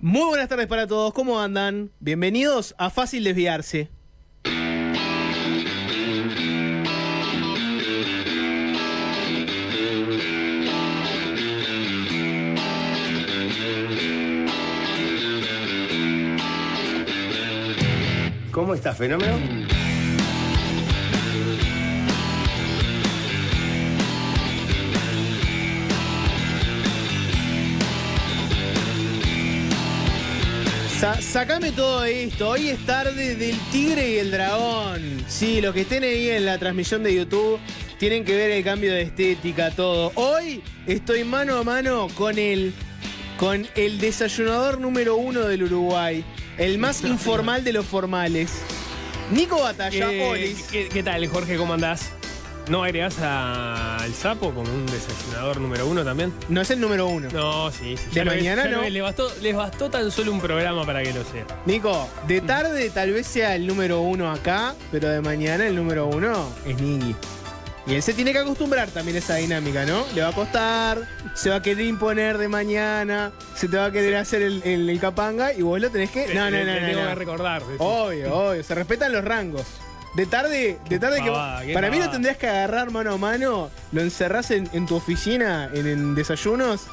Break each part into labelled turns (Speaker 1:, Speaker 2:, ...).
Speaker 1: Muy buenas tardes para todos, ¿cómo andan? Bienvenidos a Fácil Desviarse.
Speaker 2: ¿Cómo estás, Fenómeno?
Speaker 1: Sacame todo esto, hoy es tarde del Tigre y el Dragón. Sí, los que estén ahí en la transmisión de YouTube tienen que ver el cambio de estética, todo. Hoy estoy mano a mano con el desayunador número 1 del Uruguay, el más informal de los formales. Nico Batalla, Olis.
Speaker 3: ¿Qué tal, Jorge? ¿Cómo andás? ¿No agregás al sapo como un desayunador número 1 también?
Speaker 1: No es el número 1.
Speaker 3: No, sí.
Speaker 1: De mañana no.
Speaker 3: Les bastó tan solo un programa para que lo sea.
Speaker 1: Nico, de tarde tal vez sea el número 1 acá, pero de mañana el número 1 es Nigui. Y él se tiene que acostumbrar también a esa dinámica, ¿no? Le va a costar, se va a querer imponer de mañana, se te va a querer hacer el capanga y vos lo tenés que... No.
Speaker 3: Tengo que recordar.
Speaker 1: Obvio, se respetan los rangos. De tarde para mí lo tendrías que agarrar mano a mano, lo encerrás en tu oficina, en desayunos,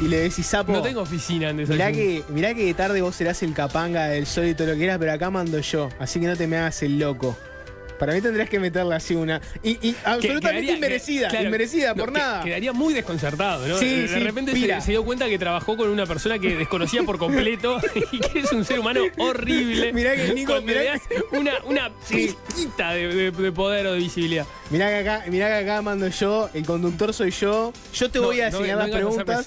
Speaker 1: y le decís, sapo...
Speaker 3: No tengo oficina en desayunos.
Speaker 1: Mirá que de tarde vos serás el capanga del sol y todo lo que quieras, pero acá mando yo, así que no te me hagas el loco. Para mí tendrías que meterle así una... Y absolutamente inmerecida, por nada.
Speaker 3: Quedaría muy desconcertado, ¿no?
Speaker 1: Sí,
Speaker 3: de repente se dio cuenta que trabajó con una persona que desconocía por completo y que es un ser humano horrible.
Speaker 1: Mirá que Nico...
Speaker 3: Cuando le das una pizquita de poder o de visibilidad.
Speaker 1: Mirá que acá mando yo, el conductor soy yo. Yo te voy a enseñar las preguntas.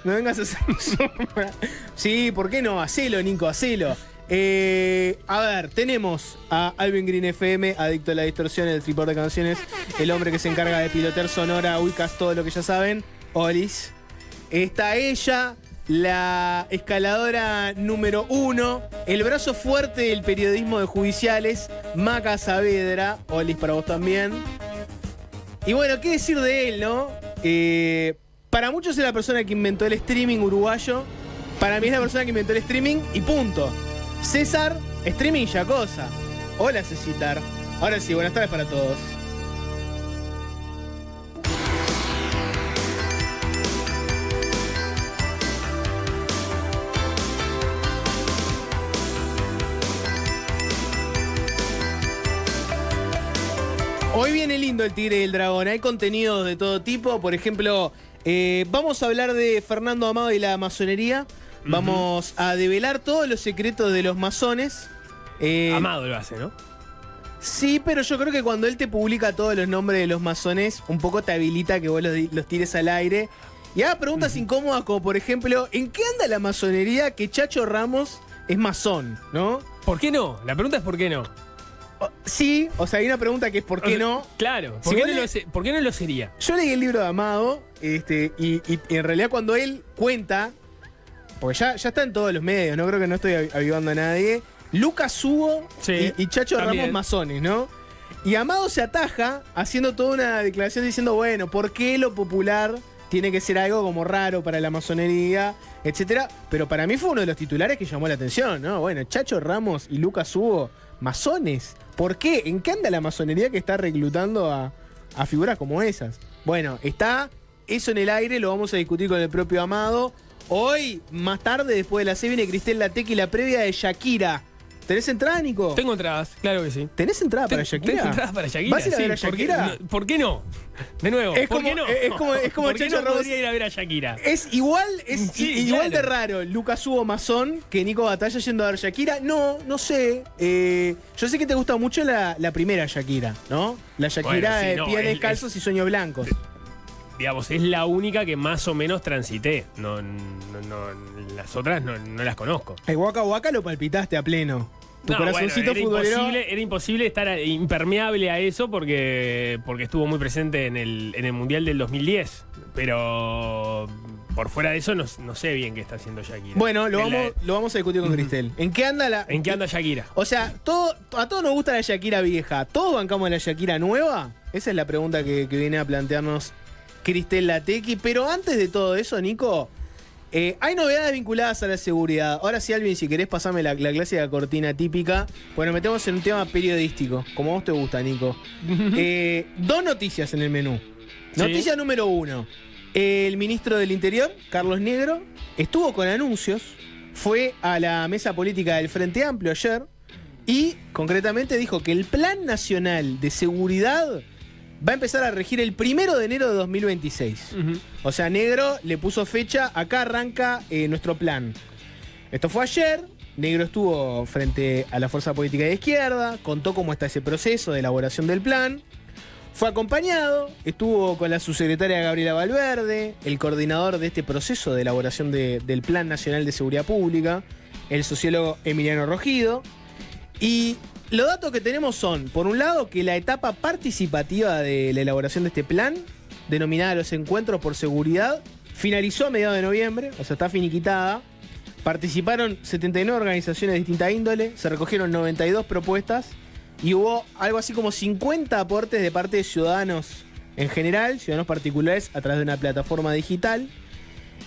Speaker 1: No vengas a hacerme sombra. Sí, ¿por qué no? Hacelo, Nico, hacelo. A ver, tenemos a Alvin Green FM, adicto a la distorsión, el tripor de canciones, el hombre que se encarga de pilotear sonora, ubicas todo lo que ya saben, Olis. Está ella, la escaladora número 1, el brazo fuerte del periodismo de judiciales, Maca Saavedra. Olis, para vos también. Y bueno, ¿qué decir de él, no? Para muchos es la persona que inventó el streaming uruguayo. Para mí es la persona que inventó el streaming y punto. César, streaming ya cosa. Hola, Cecitar. Ahora sí, buenas tardes para todos. Hoy viene lindo el Tigre y el Dragón. Hay contenidos de todo tipo. Por ejemplo, vamos a hablar de Fernando Amado y la masonería. Vamos a develar todos los secretos de los masones.
Speaker 3: Amado lo hace, ¿no?
Speaker 1: Sí, pero yo creo que cuando él te publica todos los nombres de los masones, un poco te habilita que vos los tires al aire. Y haga preguntas incómodas como, por ejemplo, ¿en qué anda la masonería que Chacho Ramos es masón, no?
Speaker 3: ¿Por qué no? La pregunta es ¿por qué no?
Speaker 1: Sí, o sea, hay una pregunta que es ¿por qué no?
Speaker 3: Claro, ¿por qué no lo sería?
Speaker 1: Yo leí el libro de Amado, y en realidad cuando él cuenta... Porque ya está en todos los medios, no creo que no estoy avivando a nadie. Lucas Hugo y Chacho también. Ramos masones, ¿no? Y Amado se ataja haciendo toda una declaración diciendo, bueno, ¿por qué lo popular tiene que ser algo como raro para la masonería, etcétera? Pero para mí fue uno de los titulares que llamó la atención, ¿no? Bueno, Chacho Ramos y Lucas Hugo, masones. ¿Por qué? ¿En qué anda la masonería que está reclutando a figuras como esas? Bueno, está eso en el aire, lo vamos a discutir con el propio Amado. Hoy, más tarde, después de la C, viene Cristel Latequi y la previa de Shakira. ¿Tenés entrada, Nico?
Speaker 3: Tengo entradas, claro que sí.
Speaker 1: ¿Tenés entrada para Shakira?
Speaker 3: Tengo entradas para Shakira.
Speaker 1: ¿Vas a ir a ver a Shakira?
Speaker 3: ¿Por qué no? De nuevo, ¿por qué no?
Speaker 1: Es como
Speaker 3: ¿Por qué
Speaker 1: Chacho
Speaker 3: no
Speaker 1: Ramos
Speaker 3: podría ir a ver a Shakira?
Speaker 1: Es igual de raro Lucas Hugo masón que Nico Batalla yendo a ver Shakira. No sé. Yo sé que te gusta mucho la primera Shakira, ¿no? La Shakira de pies descalzos y sueños blancos.
Speaker 3: Digamos, es la única que más o menos transité. No, las otras no las conozco.
Speaker 1: El Waka Waka lo palpitaste a pleno. Tu corazoncito futbolero.
Speaker 3: Era imposible estar impermeable a eso porque estuvo muy presente en el Mundial del 2010. Pero por fuera de eso no sé bien qué está haciendo Shakira.
Speaker 1: Bueno, lo vamos a discutir con Cristel. ¿En qué anda
Speaker 3: Shakira?
Speaker 1: O sea, a todos nos gusta la Shakira vieja. ¿Todos bancamos la Shakira nueva? Esa es la pregunta que viene a plantearnos Cristel Latequi. Pero antes de todo eso, Nico, Hay novedades vinculadas a la seguridad. Ahora sí, Alvin, si querés pasarme la clásica cortina típica. Bueno, metemos en un tema periodístico, como a vos te gusta, Nico. 2 noticias en el menú.
Speaker 3: Sí.
Speaker 1: Noticia número 1. El ministro del Interior, Carlos Negro, estuvo con anuncios. Fue a la mesa política del Frente Amplio ayer y concretamente dijo que el Plan Nacional de Seguridad va a empezar a regir el 1 de enero de 2026. O sea, Negro le puso fecha, acá arranca nuestro plan. Esto fue ayer, Negro estuvo frente a la fuerza política de izquierda, contó cómo está ese proceso de elaboración del plan. Fue acompañado, estuvo con la subsecretaria Gabriela Valverde, el coordinador de este proceso de elaboración del Plan Nacional de Seguridad Pública, el sociólogo Emiliano Rogido. Y los datos que tenemos son, por un lado, que la etapa participativa de la elaboración de este plan, denominada los Encuentros por Seguridad, finalizó a mediados de noviembre, o sea, está finiquitada. Participaron 79 organizaciones de distinta índole, se recogieron 92 propuestas y hubo algo así como 50 aportes de parte de ciudadanos en general, ciudadanos particulares, a través de una plataforma digital.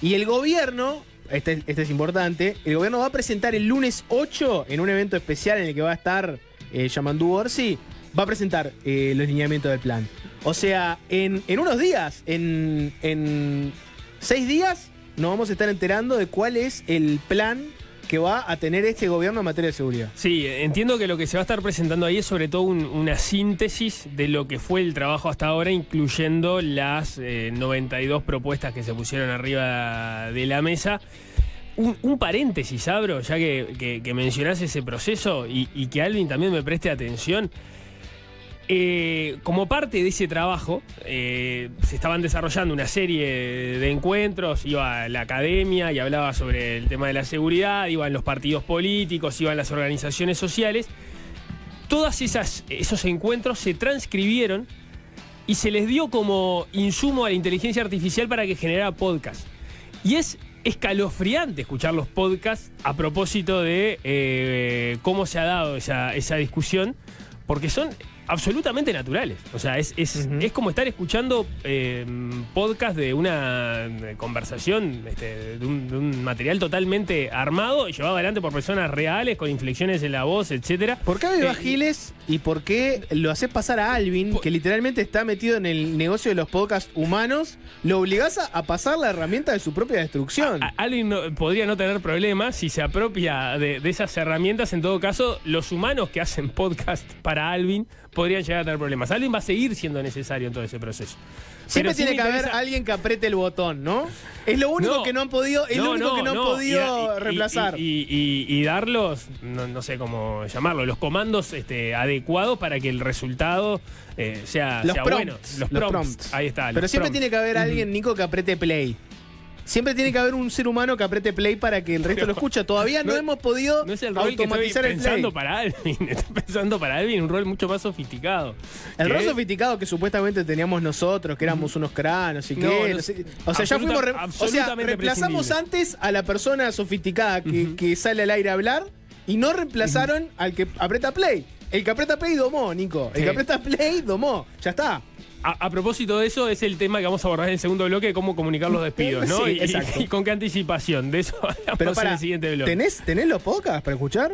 Speaker 1: Y el gobierno, este es importante, el gobierno va a presentar el lunes 8 en un evento especial en el que va a estar Yamandu Orsi, va a presentar los lineamientos del plan. O sea, en unos días, en 6 días, nos vamos a estar enterando de cuál es el plan que va a tener este gobierno en materia de seguridad.
Speaker 3: Sí, entiendo que lo que se va a estar presentando ahí es sobre todo una síntesis de lo que fue el trabajo hasta ahora, incluyendo las 92 propuestas que se pusieron arriba de la mesa. Un paréntesis, Abro, ya que mencionás ese proceso y que Alvin también me preste atención. Como parte de ese trabajo, se estaban desarrollando una serie de encuentros, iba la academia y hablaba sobre el tema de la seguridad, iban los partidos políticos, iban las organizaciones sociales. Todos esos encuentros se transcribieron y se les dio como insumo a la inteligencia artificial para que generara podcast. Y es escalofriante escuchar los podcasts a propósito de cómo se ha dado esa discusión, porque son absolutamente naturales. O sea, es como estar escuchando podcast de una conversación, de un material totalmente armado y llevado adelante por personas reales, con inflexiones en la voz, etcétera.
Speaker 1: ¿Por qué a Giles y por qué lo haces pasar a Alvin, que literalmente está metido en el negocio de los podcasts humanos, lo obligás a pasar la herramienta de su propia destrucción?
Speaker 3: Alvin podría no tener problemas si se apropia de esas herramientas. En todo caso, los humanos que hacen podcast para Alvin podrían llegar a tener problemas. Alvin va a seguir siendo necesario en todo ese proceso.
Speaker 1: Siempre tiene que haber alguien que apriete el botón, ¿no? Es lo único que no han podido, reemplazar.
Speaker 3: Y darlos, no sé cómo llamarlo, los comandos adecuados para que el resultado sea bueno. Los prompts. Ahí está.
Speaker 1: Pero siempre tiene que haber alguien, Nico, que apriete play. Siempre tiene que haber un ser humano que apriete play para que el resto lo escuche. Todavía no hemos podido automatizar el play.
Speaker 3: Estoy pensando para Alvin un rol mucho más sofisticado.
Speaker 1: El rol sofisticado que supuestamente teníamos nosotros, que éramos unos cranos y que... O sea, ya fuimos... reemplazamos antes a la persona sofisticada que sale al aire a hablar y no reemplazaron al que aprieta play. El que aprieta play domó, Nico. El que aprieta play domó. Ya está.
Speaker 3: A propósito de eso, es el tema que vamos a abordar en el segundo bloque, de cómo comunicar los despidos, ¿no?
Speaker 1: Sí,
Speaker 3: y con qué anticipación. De eso hablamos en el siguiente bloque.
Speaker 1: ¿Tenés los podcasts para escuchar?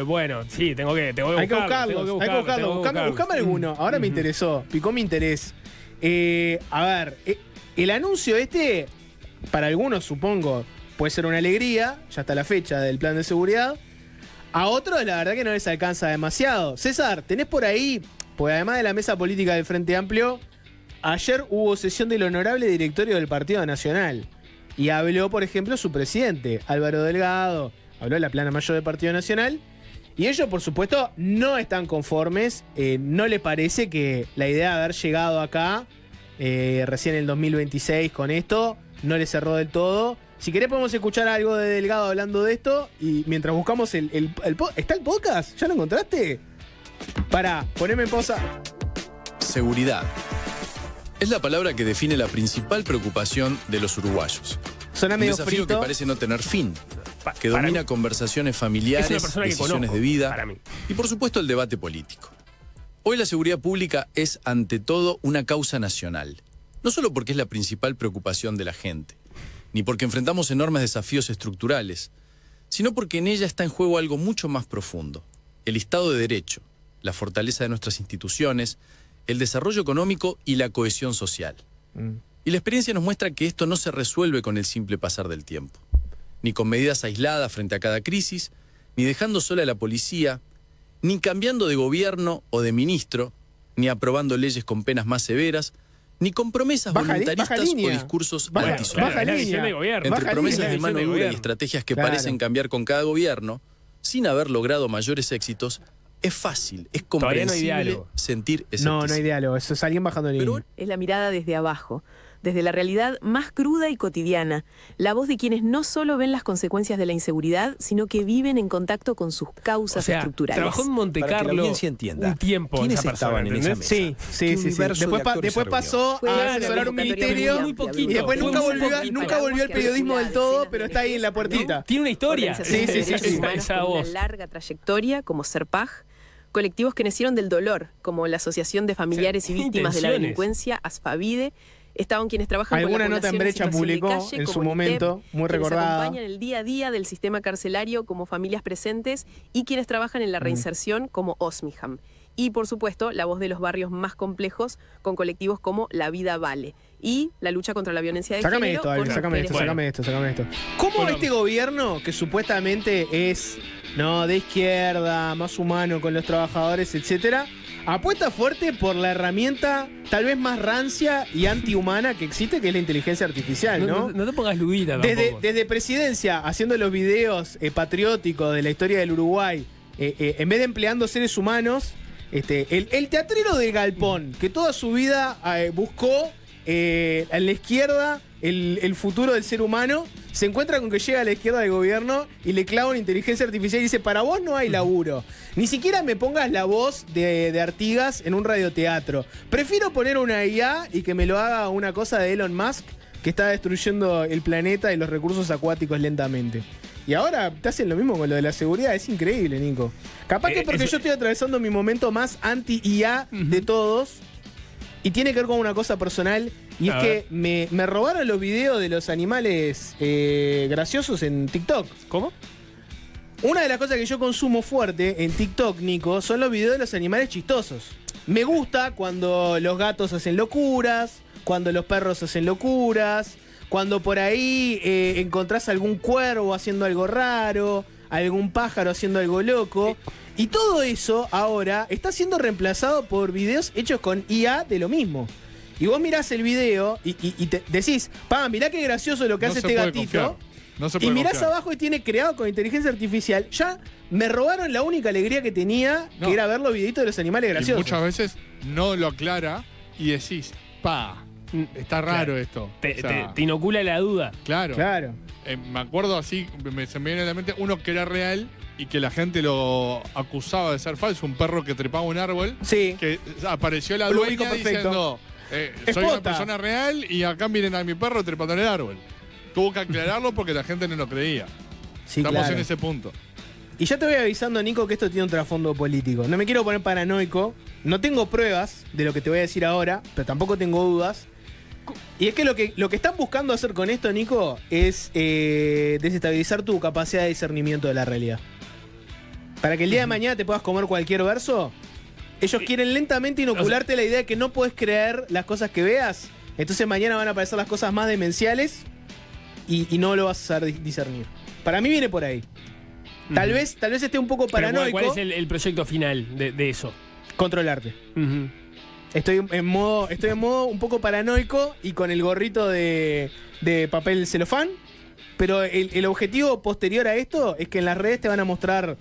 Speaker 3: Bueno, sí, tengo que buscarlos.
Speaker 1: Hay que buscarlos. Buscame alguno. Ahora me interesó. Picó mi interés. A ver, el anuncio para algunos, supongo, puede ser una alegría. Ya está la fecha del plan de seguridad. A otros, la verdad que no les alcanza demasiado. César, ¿tenés por ahí...? Pues además de la mesa política del Frente Amplio, ayer hubo sesión del honorable directorio del Partido Nacional. Y habló, por ejemplo, su presidente, Álvaro Delgado, habló de la plana mayor del Partido Nacional. Y ellos, por supuesto, no están conformes. No les parece que la idea de haber llegado acá, recién en el 2026 con esto, no les cerró del todo. Si querés podemos escuchar algo de Delgado hablando de esto. Y mientras buscamos ¿está el podcast? ¿Ya lo encontraste? Pará, poneme en pausa.
Speaker 4: Seguridad. Es la palabra que define la principal preocupación de los uruguayos.
Speaker 1: Suena medio
Speaker 4: un desafío
Speaker 1: frito.
Speaker 4: Que parece no tener fin, que domina conversaciones familiares, decisiones de vida y por supuesto el debate político. Hoy la seguridad pública es ante todo una causa nacional. No solo porque es la principal preocupación de la gente, ni porque enfrentamos enormes desafíos estructurales, sino porque en ella está en juego algo mucho más profundo: el Estado de Derecho, la fortaleza de nuestras instituciones, el desarrollo económico y la cohesión social. Y la experiencia nos muestra que esto no se resuelve con el simple pasar del tiempo, ni con medidas aisladas frente a cada crisis, ni dejando sola a la policía, ni cambiando de gobierno o de ministro, ni aprobando leyes con penas más severas, ni con promesas voluntaristas o discursos antisociales. Entre promesas de mano dura y estrategias que parecen cambiar con cada gobierno, sin haber logrado mayores éxitos, es fácil, es comprensible sentir escepticismo.
Speaker 1: No hay diálogo, eso es alguien bajando el nivel.
Speaker 5: Es la mirada desde abajo, desde la realidad más cruda y cotidiana, la voz de quienes no solo ven las consecuencias de la inseguridad, sino que viven en contacto con sus causas estructurales.
Speaker 3: Trabajó en Monte Carlo un tiempo.
Speaker 6: ¿Quiénes estaban en esa mesa?
Speaker 1: Sí. Después pasó a asesorar un ministerio
Speaker 3: muy poquito.
Speaker 1: Y después nunca volvió al periodismo del todo, pero está ahí en la puertita.
Speaker 3: Tiene una historia.
Speaker 5: Sí. Una larga trayectoria como Serpaj, colectivos que nacieron del dolor, como la Asociación de Familiares y Víctimas de la Delincuencia, ASFAVIDE. Estaban quienes trabajan con la
Speaker 1: nota en Brecha publicó en su momento, muy recordada.
Speaker 5: Acompañan el día a día del sistema carcelario como familias presentes y quienes trabajan en la reinserción como OSMIHAM. Y, por supuesto, la voz de los barrios más complejos con colectivos como La Vida Vale. Y la lucha contra la violencia de género.
Speaker 1: Sácame esto. ¿Cómo este gobierno, que supuestamente es de izquierda, más humano con los trabajadores, etcétera, apuesta fuerte por la herramienta tal vez más rancia y antihumana que existe, que es la inteligencia artificial, ¿no?
Speaker 3: No te pongas ludita tampoco.
Speaker 1: Desde Presidencia, haciendo los videos patrióticos de la historia del Uruguay, en vez de empleando seres humanos, el teatrero del galpón, que toda su vida buscó en la izquierda el futuro del ser humano, se encuentra con que llega a la izquierda del gobierno y le clava una inteligencia artificial y dice: para vos no hay laburo. Ni siquiera me pongas la voz de Artigas en un radioteatro. Prefiero poner una IA y que me lo haga una cosa de Elon Musk, que está destruyendo el planeta y los recursos acuáticos lentamente. Y ahora te hacen lo mismo con lo de la seguridad. Es increíble, Nico. Capaz que porque yo estoy atravesando mi momento más anti-IA de todos. Y tiene que ver con una cosa personal. Y es que me robaron los videos de los animales graciosos en TikTok.
Speaker 3: ¿Cómo?
Speaker 1: Una de las cosas que yo consumo fuerte en TikTok, Nico, son los videos de los animales chistosos. Me gusta cuando los gatos hacen locuras, cuando los perros hacen locuras, cuando por ahí encontrás algún cuervo haciendo algo raro, algún pájaro haciendo algo loco. Y todo eso ahora está siendo reemplazado por videos hechos con IA de lo mismo. Y vos mirás el video y te decís: mirá qué gracioso lo que hace este gatito. Y mirás abajo y tiene creado con inteligencia artificial. Ya me robaron la única alegría que tenía, que era ver los videitos de los animales graciosos.
Speaker 6: Y muchas veces no lo aclara y decís: está raro esto.
Speaker 3: Te inocula la duda.
Speaker 6: Claro. Me acuerdo así, se me viene a la mente uno que era real y que la gente lo acusaba de ser falso. Un perro que trepaba un árbol.
Speaker 1: Sí.
Speaker 6: Que apareció la dueña diciendo: soy una persona real y acá miren a mi perro trepando en el árbol. Tuvo que aclararlo porque la gente no lo creía.
Speaker 1: Sí,
Speaker 6: Estamos en ese punto.
Speaker 1: Y ya te voy avisando, Nico, que esto tiene un trasfondo político. No me quiero poner paranoico. No tengo pruebas de lo que te voy a decir ahora, pero tampoco tengo dudas. Y es que lo que están buscando hacer con esto, Nico, es desestabilizar tu capacidad de discernimiento de la realidad. Para que el día de mañana te puedas comer cualquier verso. Ellos quieren lentamente inocularte la idea de que no podés creer las cosas que veas. Entonces mañana van a aparecer las cosas más demenciales y no lo vas a saber discernir. Para mí viene por ahí. Tal vez esté un poco paranoico.
Speaker 3: ¿Cuál es el proyecto final de eso?
Speaker 1: Controlarte. Estoy en modo un poco paranoico y con el gorrito de papel celofán. Pero el objetivo posterior a esto es que en las redes te van a mostrar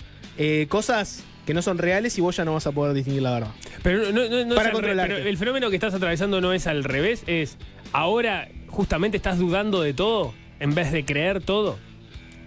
Speaker 1: cosas que no son reales y vos ya no vas a poder distinguir la verdad.
Speaker 3: Pero no para controlarte. Pero el fenómeno que estás atravesando no es al revés, es ahora justamente estás dudando de todo en vez de creer todo.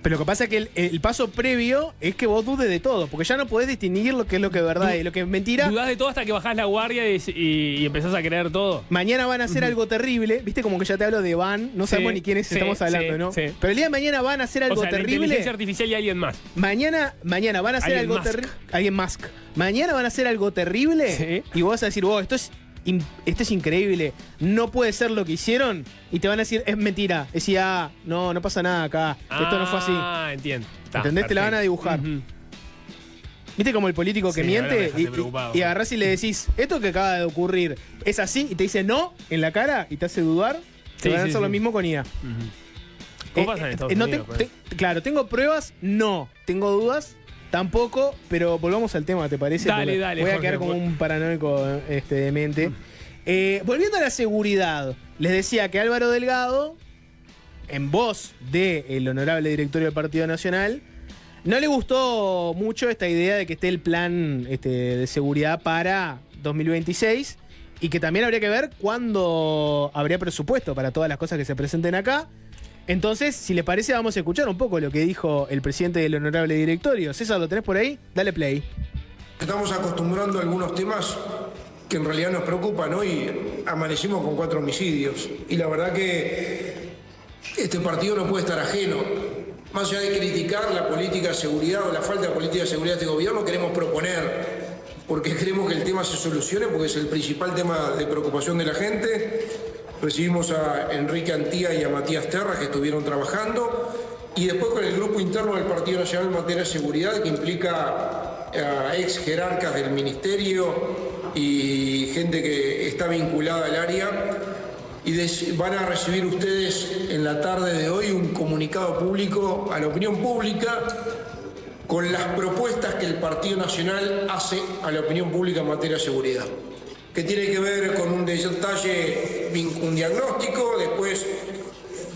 Speaker 1: Pero lo que pasa es que el paso previo es que vos dudes de todo, porque ya no podés distinguir lo que es lo que es verdad y lo que es mentira.
Speaker 3: Dudás de todo hasta que bajás la guardia y empezás a creer todo.
Speaker 1: Mañana van a hacer algo terrible, viste, como que ya te hablo de Van, no sabemos ni quiénes estamos hablando, ¿no? Sí. Pero el día de mañana van a hacer algo terrible. La
Speaker 3: inteligencia artificial y alguien más.
Speaker 1: Mañana van a hacer algo terrible. Alguien más. Mañana van a hacer algo terrible y vos vas a decir: esto es esto es increíble, no puede ser lo que hicieron, y te van a decir, es mentira. Decía, no pasa nada acá, esto no fue así.
Speaker 3: Ah, entiendo.
Speaker 1: ¿Entendés? Te la van a dibujar. ¿Viste como el político que miente y agarrás y le decís, esto que acaba de ocurrir es así, y te dice no en la cara y te hace dudar? Te van a hacer lo mismo con IA.
Speaker 3: ¿Cómo pasa en Estados Unidos?
Speaker 1: Claro, ¿tengo pruebas? No. ¿Tengo dudas? Tampoco, pero volvamos al tema, ¿te parece?
Speaker 3: Dale,
Speaker 1: voy a quedar como un paranoico demente. Volviendo a la seguridad, les decía que Álvaro Delgado, en voz del honorable directorio del Partido Nacional, no le gustó mucho esta idea de que esté el plan de seguridad para 2026 y que también habría que ver cuándo habría presupuesto para todas las cosas que se presenten acá. Entonces, si les parece, vamos a escuchar un poco lo que dijo el presidente del honorable directorio. César, ¿lo tenés por ahí? Dale play.
Speaker 7: Estamos acostumbrando a algunos temas que en realidad nos preocupan. Hoy amanecimos con 4 homicidios y la verdad que este partido no puede estar ajeno. Más allá de criticar la política de seguridad o la falta de política de seguridad de este gobierno, queremos proponer, porque queremos que el tema se solucione, porque es el principal tema de preocupación de la gente. Recibimos a Enrique Antía y a Matías Terra, que estuvieron trabajando, y después con el grupo interno del Partido Nacional en materia de seguridad, que implica a ex jerarcas del ministerio y gente que está vinculada al área. Y van a recibir ustedes en la tarde de hoy un comunicado público a la opinión pública con las propuestas que el Partido Nacional hace a la opinión pública en materia de seguridad, que tiene que ver con un detalle, un diagnóstico, después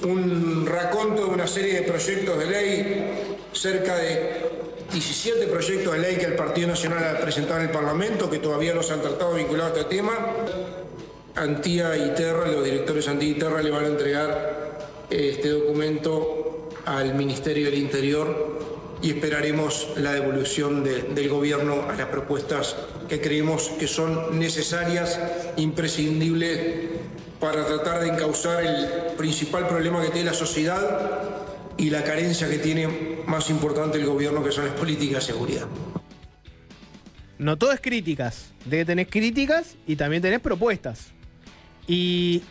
Speaker 7: un raconto de una serie de proyectos de ley, cerca de 17 proyectos de ley que el Partido Nacional ha presentado en el Parlamento, que todavía no se han tratado vinculados a este tema. Antía y Terra, los directores Antía y Terra le van a entregar este documento al Ministerio del Interior y esperaremos la devolución del gobierno a las propuestas que creemos que son necesarias, imprescindibles para tratar de encauzar el principal problema que tiene la sociedad y la carencia que tiene más importante el gobierno, que son las políticas de seguridad.
Speaker 1: No todo es críticas. Tenés críticas y también tenés propuestas. ¿Y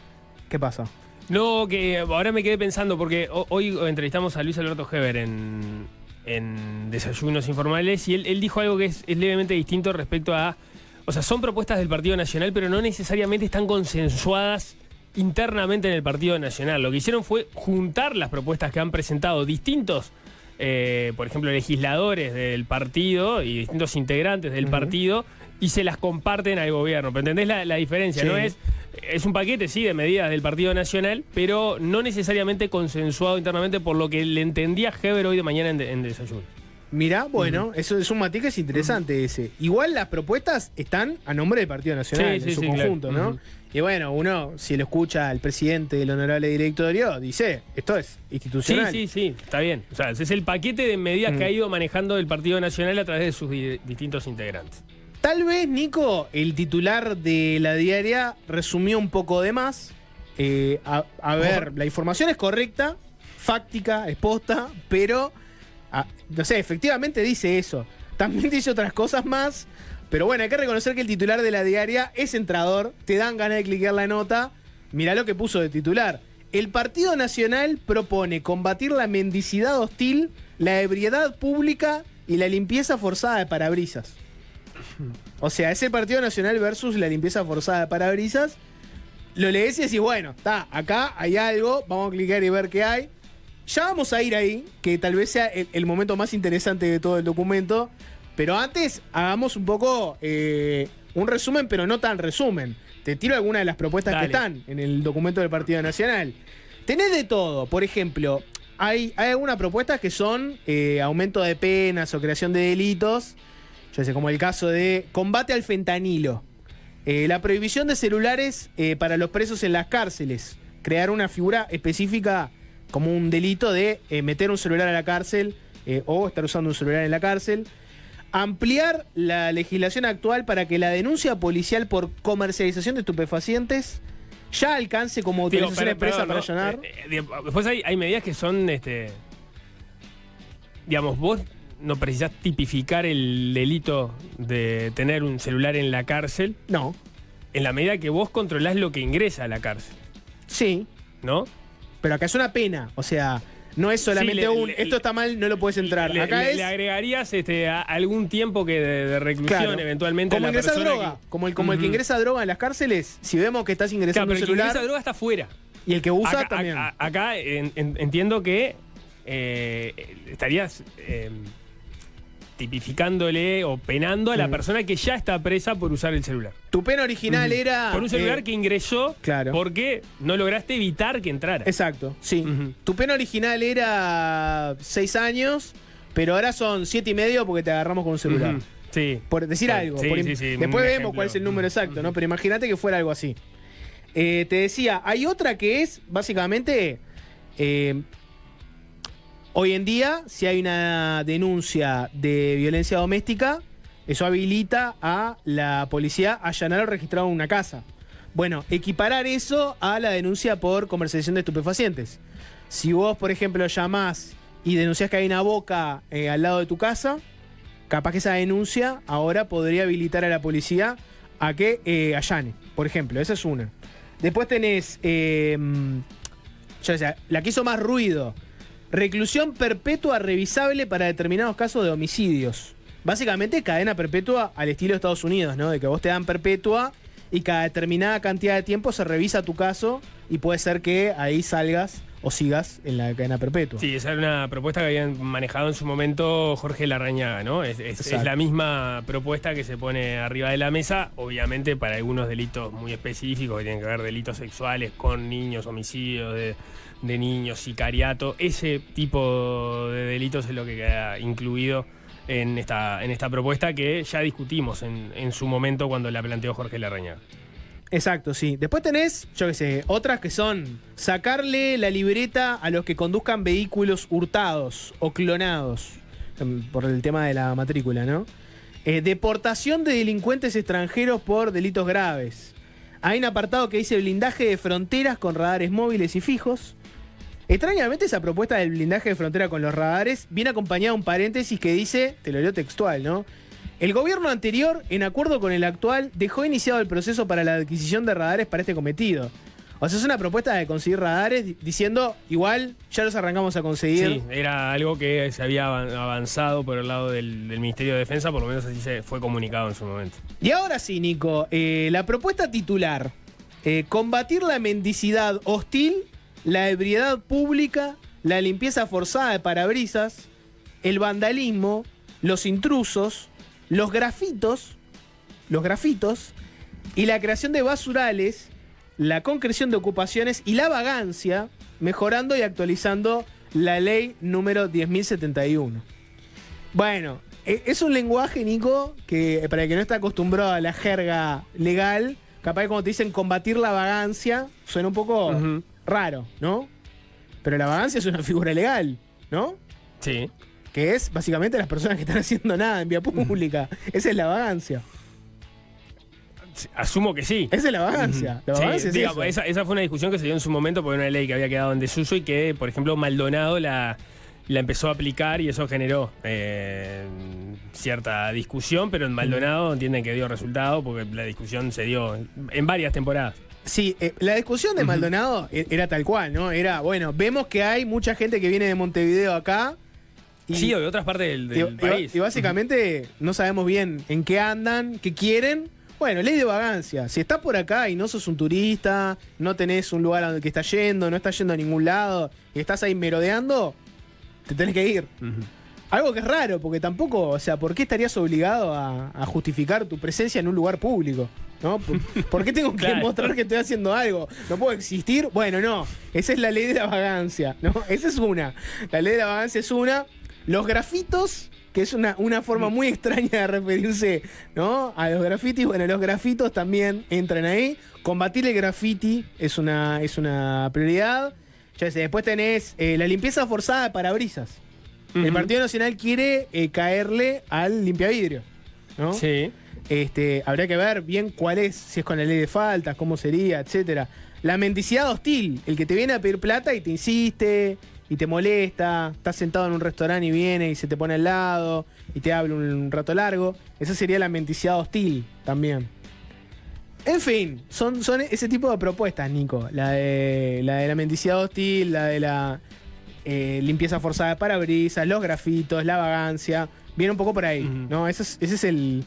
Speaker 1: qué pasa?
Speaker 3: No, que ahora me quedé pensando, porque hoy entrevistamos a Luis Alberto Heber en Desayunos Informales, y él dijo algo que es levemente distinto respecto a... O sea, son propuestas del Partido Nacional, pero no necesariamente están consensuadas internamente en el Partido Nacional. Lo que hicieron fue juntar las propuestas que han presentado distintos, por ejemplo, legisladores del partido y distintos integrantes del partido, y se las comparten al gobierno. ¿Pero entendés la diferencia? Sí. No es un paquete, sí, de medidas del Partido Nacional, pero no necesariamente consensuado internamente, por lo que le entendía Heber hoy de mañana en Desayuno.
Speaker 1: Mirá, bueno, eso es un matiz que es interesante ese. Igual las propuestas están a nombre del Partido Nacional, en su conjunto, claro, ¿no? Y bueno, uno, si lo escucha al presidente del honorable directorio, dice, esto es institucional.
Speaker 3: Sí, está bien. O sea, es el paquete de medidas que ha ido manejando el Partido Nacional a través de sus distintos integrantes.
Speaker 1: Tal vez, Nico, el titular de La Diaria resumió un poco de más. A ver, la información es correcta, fáctica, es posta, pero, no sé, efectivamente dice eso. También dice otras cosas más, pero bueno, hay que reconocer que el titular de La Diaria es entrador, te dan ganas de cliquear la nota. Mirá lo que puso de titular. El Partido Nacional propone combatir la mendicidad hostil, la ebriedad pública y la limpieza forzada de parabrisas. O sea, ese Partido Nacional versus la limpieza forzada de parabrisas. Lo lees y decís, bueno, está, acá hay algo, vamos a clicar y ver qué hay. Ya vamos a ir ahí, que tal vez sea el momento más interesante de todo el documento. Pero antes, hagamos un poco un resumen, pero no tan resumen. Te tiro algunas de las propuestas que están en el documento del Partido Nacional. Tenés de todo. Por ejemplo, hay algunas propuestas que son aumento de penas o creación de delitos. Yo sé, como el caso de combate al fentanilo. La prohibición de celulares para los presos en las cárceles. Crear una figura específica como un delito de meter un celular a la cárcel o estar usando un celular en la cárcel. Ampliar la legislación actual para que la denuncia policial por comercialización de estupefacientes ya alcance como autorización expresa para allanar.
Speaker 3: Después hay medidas que son, digamos, vos no precisás tipificar el delito de tener un celular en la cárcel.
Speaker 1: No.
Speaker 3: en la medida que vos controlás lo que ingresa a la cárcel.
Speaker 1: Sí.
Speaker 3: ¿No?
Speaker 1: Pero acá es una pena, o sea, no es solamente esto está mal, no lo puedes entrar.
Speaker 3: Le agregarías algún tiempo de reclusión eventualmente
Speaker 1: como
Speaker 3: a la
Speaker 1: ingresar
Speaker 3: persona
Speaker 1: droga, como el que ingresa droga en las cárceles, si vemos que estás ingresando un celular.
Speaker 3: El que ingresa droga está fuera.
Speaker 1: Y el que usa también.
Speaker 3: Acá entiendo que estarías tipificándole o penando a la persona que ya está presa por usar el celular.
Speaker 1: Tu pena original era...
Speaker 3: Por un celular que ingresó porque no lograste evitar que entrara.
Speaker 1: Exacto, sí. Tu pena original era 6 años, pero ahora son 7,5 porque te agarramos con un celular.
Speaker 3: Sí.
Speaker 1: Por decir algo.
Speaker 3: Sí,
Speaker 1: después vemos cuál es el número exacto, ¿no? Pero imagínate que fuera algo así. Te decía, hay otra que es, básicamente... hoy en día, si hay una denuncia de violencia doméstica, eso habilita a la policía a allanar o registrar una casa. Bueno, equiparar eso a la denuncia por comercialización de estupefacientes. Si vos, por ejemplo, llamás y denunciás que hay una boca al lado de tu casa, capaz que esa denuncia ahora podría habilitar a la policía a que allane, por ejemplo. Esa es una. Después tenés, la que hizo más ruido, reclusión perpetua revisable para determinados casos de homicidios. Básicamente cadena perpetua al estilo de Estados Unidos, ¿no? De que vos te dan perpetua y cada determinada cantidad de tiempo se revisa tu caso y puede ser que ahí salgas o sigas en la cadena perpetua.
Speaker 3: Sí, esa era una propuesta que habían manejado en su momento Jorge Larrañaga, ¿no? Es la misma propuesta que se pone arriba de la mesa, obviamente para algunos delitos muy específicos que tienen que ver delitos sexuales con niños, homicidios de niños, sicariato. Ese tipo de delitos es lo que queda incluido en esta propuesta que ya discutimos en su momento cuando la planteó Jorge Larrañaga.
Speaker 1: Exacto, sí. Después tenés, yo qué sé, otras que son sacarle la libreta a los que conduzcan vehículos hurtados o clonados, por el tema de la matrícula, ¿no? Deportación de delincuentes extranjeros por delitos graves. Hay un apartado que dice blindaje de fronteras con radares móviles y fijos. Extrañamente esa propuesta del blindaje de frontera con los radares viene acompañada de un paréntesis que dice, te lo leo textual, ¿no? El gobierno anterior, en acuerdo con el actual, dejó iniciado el proceso para la adquisición de radares para este cometido. O sea, es una propuesta de conseguir radares diciendo, igual, ya los arrancamos a conseguir.
Speaker 3: Sí, era algo que se había avanzado por el lado del Ministerio de Defensa, por lo menos así se fue comunicado en su momento.
Speaker 1: Y ahora sí, Nico, la propuesta titular, combatir la mendicidad hostil, la ebriedad pública, la limpieza forzada de parabrisas, el vandalismo, los intrusos, los grafitos y la creación de basurales, la concreción de ocupaciones y la vagancia, mejorando y actualizando la ley número 10.071. Bueno, es un lenguaje, Nico, que para el que no está acostumbrado a la jerga legal, capaz que cuando te dicen combatir la vagancia, suena un poco raro, ¿no? Pero la vagancia es una figura legal, ¿no?
Speaker 3: Sí.
Speaker 1: Que es básicamente las personas que están haciendo nada en vía pública. Esa es la vagancia.
Speaker 3: Asumo que sí.
Speaker 1: Esa es la vagancia. La vagancia
Speaker 3: sí,
Speaker 1: es
Speaker 3: digamos, esa fue una discusión que se dio en su momento por una ley que había quedado en desuso y que, por ejemplo, Maldonado la empezó a aplicar y eso generó cierta discusión, pero en Maldonado entienden que dio resultado porque la discusión se dio en varias temporadas.
Speaker 1: Sí, la discusión de Maldonado era tal cual, ¿no? Era, bueno, vemos que hay mucha gente que viene de Montevideo acá.
Speaker 3: Sí, o de otras partes del país.
Speaker 1: Y básicamente no sabemos bien en qué andan, qué quieren. Bueno, ley de vagancia. Si estás por acá y no sos un turista, no tenés un lugar a donde que estás yendo, no estás yendo a ningún lado y estás ahí merodeando, te tenés que ir. Algo que es raro, porque tampoco, o sea, ¿por qué estarías obligado a justificar tu presencia en un lugar público? ¿No? ¿Por qué tengo que mostrar que estoy haciendo algo? ¿No puedo existir? Bueno, no. Esa es la ley de la vagancia, ¿no? Esa es una. La ley de la vagancia es una. Los grafitos, que es una forma muy extraña de referirse, ¿no? A los grafitis. Bueno, los grafitos también entran ahí. Combatir el grafiti es una prioridad. Ya sé, después tenés la limpieza forzada de parabrisas. El Partido Nacional quiere caerle al limpiavidrio, ¿no?
Speaker 3: Sí.
Speaker 1: Habría que ver bien cuál es, si es con la ley de faltas, cómo sería, etcétera. La mendicidad hostil, el que te viene a pedir plata y te insiste y te molesta, estás sentado en un restaurante y viene y se te pone al lado y te habla un rato largo. Esa sería la mendicidad hostil también. En fin, son ese tipo de propuestas, Nico. La de la mendicidad hostil, la de la limpieza forzada de parabrisas, los grafitos, la vagancia. Viene un poco por ahí, ¿no? Ese es el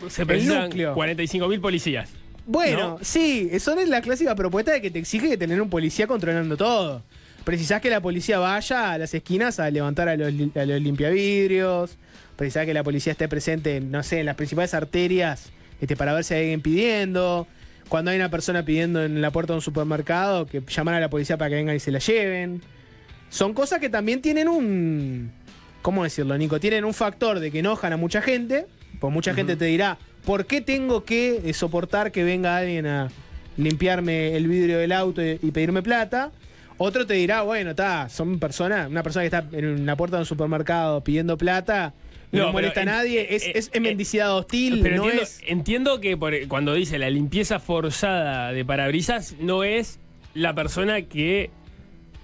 Speaker 1: núcleo.
Speaker 3: 45.000 policías.
Speaker 1: Bueno,
Speaker 3: ¿no?
Speaker 1: sí, eso es la clásica propuesta de que te exige tener un policía controlando todo. Precisás que la policía vaya a las esquinas a levantar a los limpiavidrios. Precisás que la policía esté presente, no sé, en las principales arterias para ver si hay alguien pidiendo. Cuando hay una persona pidiendo en la puerta de un supermercado, que llamar a la policía para que vengan y se la lleven. Son cosas que también tienen un... ¿Cómo decirlo, Nico? Tienen un factor de que enojan a mucha gente. Pues mucha gente te dirá, ¿por qué tengo que soportar que venga alguien a limpiarme el vidrio del auto y pedirme plata? Otro te dirá, bueno, son una persona que está en la puerta de un supermercado pidiendo plata... No molesta a nadie, es mendicidad hostil.
Speaker 3: Pero entiendo que cuando dice la limpieza forzada de parabrisas, no es la persona que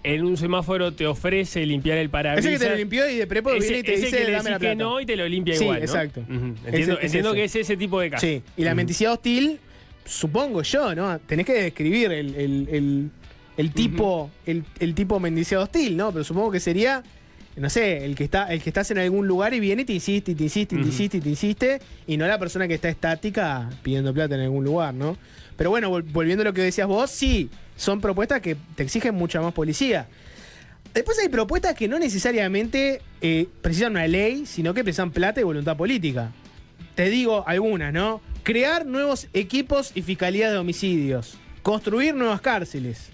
Speaker 3: en un semáforo te ofrece limpiar el parabrisas.
Speaker 1: Ese que te lo limpió y de prepo viene y te dice, dame la plata.
Speaker 3: Que no y te lo limpia
Speaker 1: sí,
Speaker 3: igual, ¿no?
Speaker 1: Exacto.
Speaker 3: Entiendo que es ese tipo de casos.
Speaker 1: Sí, y la mendicidad hostil, supongo yo, ¿no? Tenés que describir el tipo mendicidad hostil, ¿no? Pero supongo que sería... No sé, el que estás en algún lugar y viene y te insiste, y no la persona que está estática pidiendo plata en algún lugar, ¿no? Pero bueno, volviendo a lo que decías vos, sí, son propuestas que te exigen mucha más policía. Después hay propuestas que no necesariamente precisan una ley, sino que precisan plata y voluntad política. Te digo algunas, ¿no? Crear nuevos equipos y fiscalías de homicidios. Construir nuevas cárceles.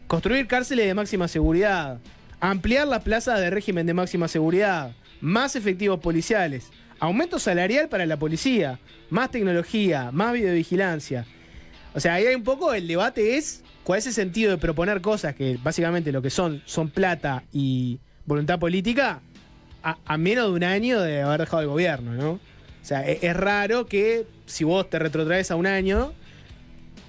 Speaker 1: Construir cárceles de máxima seguridad. Ampliar las plazas de régimen de máxima seguridad, más efectivos policiales, aumento salarial para la policía, más tecnología, más videovigilancia. O sea, ahí hay un poco, el debate es cuál es el sentido de proponer cosas que básicamente lo que son plata y voluntad política a menos de un año de haber dejado el gobierno, ¿no? O sea, es raro que si vos te retrotraes a un año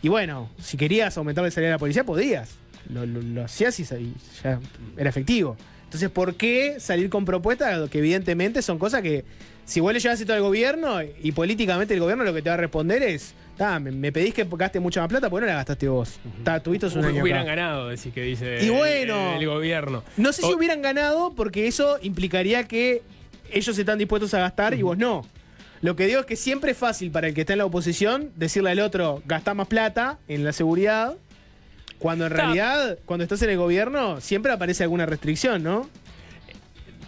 Speaker 1: y bueno, si querías aumentar el salario a la policía, podías. Lo hacías y ya era efectivo. Entonces, ¿por qué salir con propuestas que evidentemente son cosas que si vos le llevas esto al gobierno y políticamente el gobierno lo que te va a responder es me pedís que gaste mucha más plata, ¿por qué no la gastaste vos? Tuviste un año
Speaker 3: hubieran
Speaker 1: acá.
Speaker 3: ganado, decís que dice
Speaker 1: y bueno,
Speaker 3: el gobierno.
Speaker 1: No sé si hubieran ganado porque eso implicaría que ellos están dispuestos a gastar y vos no. Lo que digo es que siempre es fácil para el que está en la oposición decirle al otro, gastá más plata en la seguridad. Cuando en realidad, cuando estás en el gobierno, siempre aparece alguna restricción, ¿no?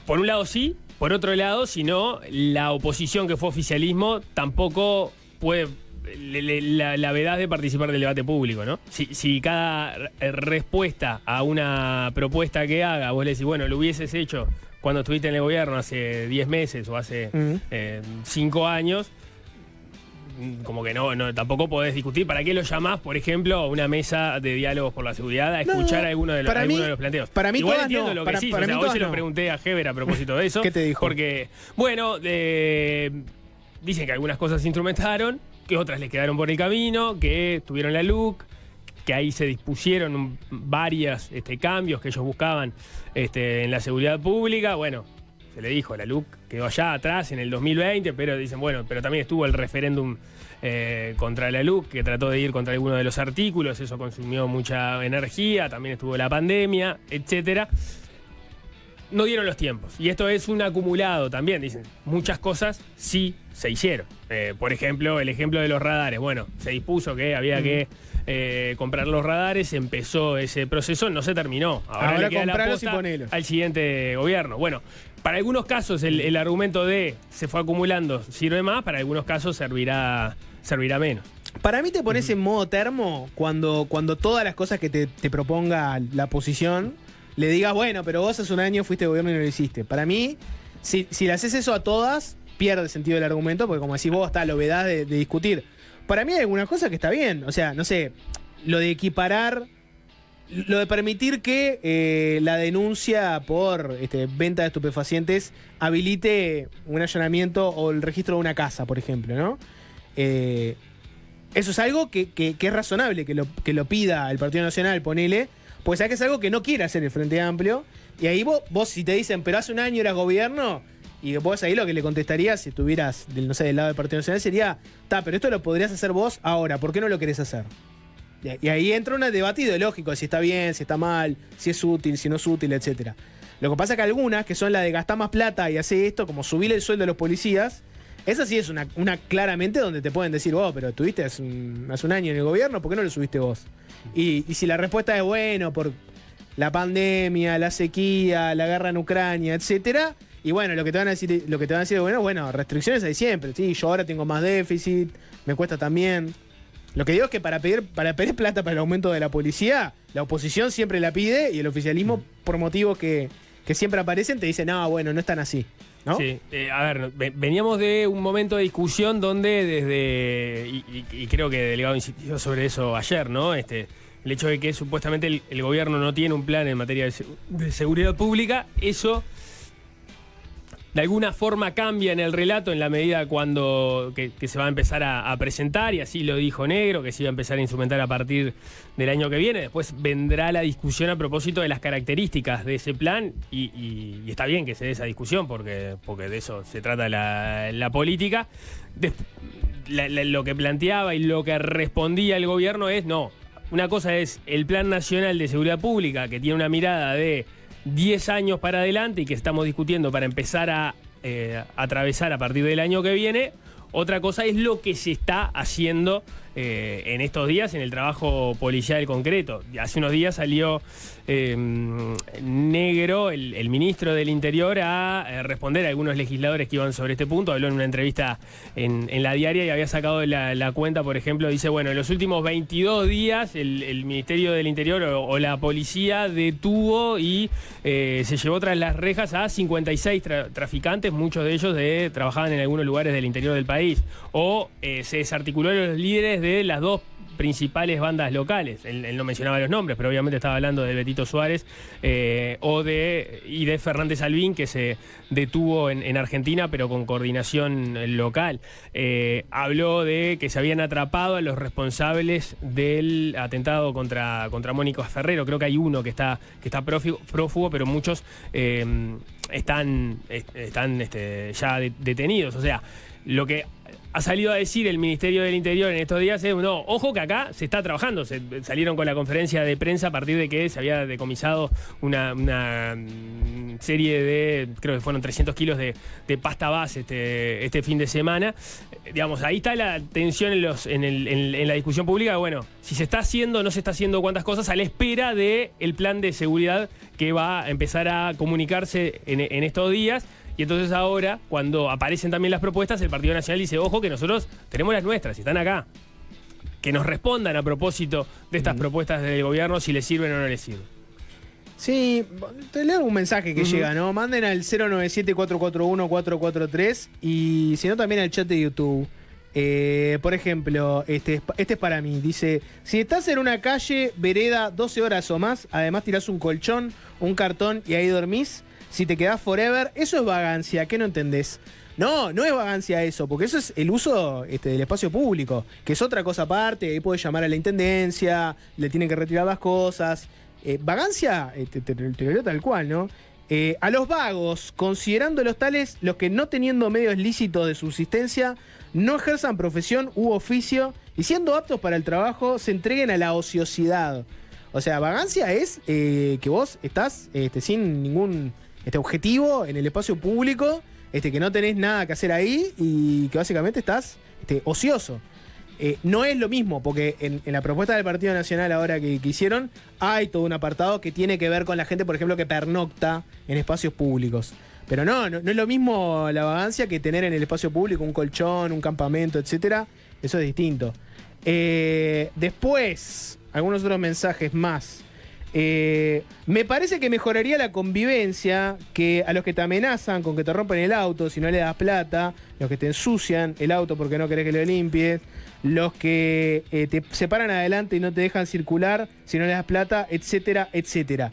Speaker 3: Por un lado sí, por otro lado, si no, la oposición que fue oficialismo tampoco puede... La vedad de participar del debate público, ¿no? Si cada respuesta a una propuesta que haga, vos le decís, bueno, lo hubieses hecho cuando estuviste en el gobierno hace 10 meses o hace 5 años... como que no tampoco podés discutir. ¿Para qué lo llamás, por ejemplo, a una mesa de diálogos por la seguridad a escuchar alguno de los planteos?
Speaker 1: Para mí
Speaker 3: igual
Speaker 1: todas
Speaker 3: entiendo
Speaker 1: no.
Speaker 3: Lo que sí. O sea, hoy se lo pregunté a Heber a propósito de eso.
Speaker 1: ¿Qué te dijo?
Speaker 3: Porque, bueno, dicen que algunas cosas se instrumentaron, que otras les quedaron por el camino, que tuvieron la LUC, que ahí se dispusieron varios cambios que ellos buscaban en la seguridad pública. Bueno, se le dijo, la LUC quedó allá atrás en el 2020, pero dicen, bueno, pero también estuvo el referéndum contra la LUC, que trató de ir contra alguno de los artículos, eso consumió mucha energía, también estuvo la pandemia, etcétera. No dieron los tiempos. Y esto es un acumulado también, dicen. Muchas cosas sí se hicieron. Por ejemplo, el ejemplo de los radares. Bueno, se dispuso que había que comprar los radares, empezó ese proceso, no se terminó. Ahora le queda la posta al siguiente gobierno. Bueno, para algunos casos el argumento de se fue acumulando sirve más, para algunos casos servirá menos.
Speaker 1: Para mí te pones en modo termo cuando todas las cosas que te proponga la oposición le digas, bueno, pero vos hace un año fuiste gobierno y no lo hiciste. Para mí, si le haces eso a todas, pierde sentido el argumento, porque como decís vos, está la obviedad de discutir. Para mí hay alguna cosa que está bien. O sea, no sé, lo de equiparar, lo de permitir que la denuncia por venta de estupefacientes habilite un allanamiento o el registro de una casa, por ejemplo, ¿no? Eso es algo que es razonable que lo pida el Partido Nacional, ponele, porque sabés que es algo que no quiere hacer el Frente Amplio. Y ahí vos si te dicen, pero hace un año eras gobierno, Y vos ahí lo que le contestarías, si estuvieras del lado del Partido Nacional, sería, pero esto lo podrías hacer vos ahora, ¿por qué no lo querés hacer? Y ahí entra un debate ideológico, si está bien, si está mal, si es útil, si no es útil, etc. Lo que pasa es que algunas, que son la de gastar más plata y hacer esto, como subir el sueldo de los policías, esa sí es una claramente donde te pueden decir, pero estuviste hace un año en el gobierno, ¿por qué no lo subiste vos? Y si la respuesta es, bueno, por la pandemia, la sequía, la guerra en Ucrania, etcétera, y bueno, lo que te van a decir, bueno, restricciones hay siempre, sí, yo ahora tengo más déficit, me cuesta también. Lo que digo es que para pedir plata para el aumento de la policía, la oposición siempre la pide y el oficialismo, por motivos que siempre aparecen, te dice, no, bueno, no están así, ¿no?
Speaker 3: Sí, veníamos de un momento de discusión donde y creo que Delgado insistió sobre eso ayer, ¿no? El hecho de que supuestamente el gobierno no tiene un plan en materia de seguridad pública, eso de alguna forma cambia en el relato en la medida cuando que se va a empezar a presentar, y así lo dijo Negro, que se iba a empezar a instrumentar a partir del año que viene. Después vendrá la discusión a propósito de las características de ese plan, y está bien que se dé esa discusión porque de eso se trata la política. Lo que planteaba y lo que respondía el gobierno es, no, una cosa es el Plan Nacional de Seguridad Pública, que tiene una mirada de 10 años para adelante y que estamos discutiendo para empezar a atravesar a partir del año que viene. Otra cosa es lo que se está haciendo en estos días en el trabajo policial concreto. Hace unos días salió Negro, el ministro del Interior, a responder a algunos legisladores que iban sobre este punto. Habló en una entrevista en La Diaria y había sacado la cuenta, por ejemplo, dice, bueno, en los últimos 22 días el Ministerio del Interior o la policía detuvo y se llevó tras las rejas a 56 traficantes, muchos de ellos trabajaban en algunos lugares del interior del país, o se desarticuló a los líderes de las dos principales bandas locales. Él no mencionaba los nombres, pero obviamente estaba hablando de Betito Suárez y de Fernández Albín, que se detuvo en Argentina, pero con coordinación local. Habló de que se habían atrapado a los responsables del atentado contra Mónica Ferrero. Creo que hay uno que está prófugo, pero muchos están ya detenidos. O sea, lo que ha salido a decir el Ministerio del Interior en estos días es, no, ojo que acá se está trabajando. Salieron con la conferencia de prensa a partir de que se había decomisado una serie de, creo que fueron 300 kilos de pasta base este fin de semana. Digamos, ahí está la tensión en la discusión pública. Bueno, si se está haciendo o no se está haciendo cuántas cosas a la espera del plan de seguridad que va a empezar a comunicarse en estos días. Y entonces ahora, cuando aparecen también las propuestas, el Partido Nacional dice, ojo que nosotros tenemos las nuestras y están acá. Que nos respondan a propósito de estas propuestas del gobierno, si les sirven o no les sirven.
Speaker 1: Sí, te leo un mensaje que llega, ¿no? Manden al 097-441-443 y si no también al chat de YouTube. Por ejemplo, este es para mí. Dice, si estás en una calle, vereda, 12 horas o más, además tirás un colchón, un cartón y ahí dormís, si te quedás forever, eso es vagancia. ¿Qué no entendés? No es vagancia eso, porque eso es el uso del espacio público, que es otra cosa aparte. Ahí podés llamar a la intendencia, le tienen que retirar las cosas. Vagancia, te lo leo tal cual, ¿no? A los vagos, considerándolos tales los que no teniendo medios lícitos de subsistencia, no ejerzan profesión u oficio y siendo aptos para el trabajo, se entreguen a la ociosidad. O sea, vagancia es que vos estás sin ningún objetivo en el espacio público, que no tenés nada que hacer ahí y que básicamente estás ocioso. No es lo mismo, porque en la propuesta del Partido Nacional ahora que hicieron, hay todo un apartado que tiene que ver con la gente, por ejemplo, que pernocta en espacios públicos. Pero no es lo mismo la vagancia que tener en el espacio público un colchón, un campamento, etcétera. Eso es distinto. Después, algunos otros mensajes más. Me parece que mejoraría la convivencia que a los que te amenazan con que te rompen el auto si no le das plata, los que te ensucian el auto porque no querés que lo limpies, los que te separan adelante y no te dejan circular si no le das plata, etcétera, etcétera.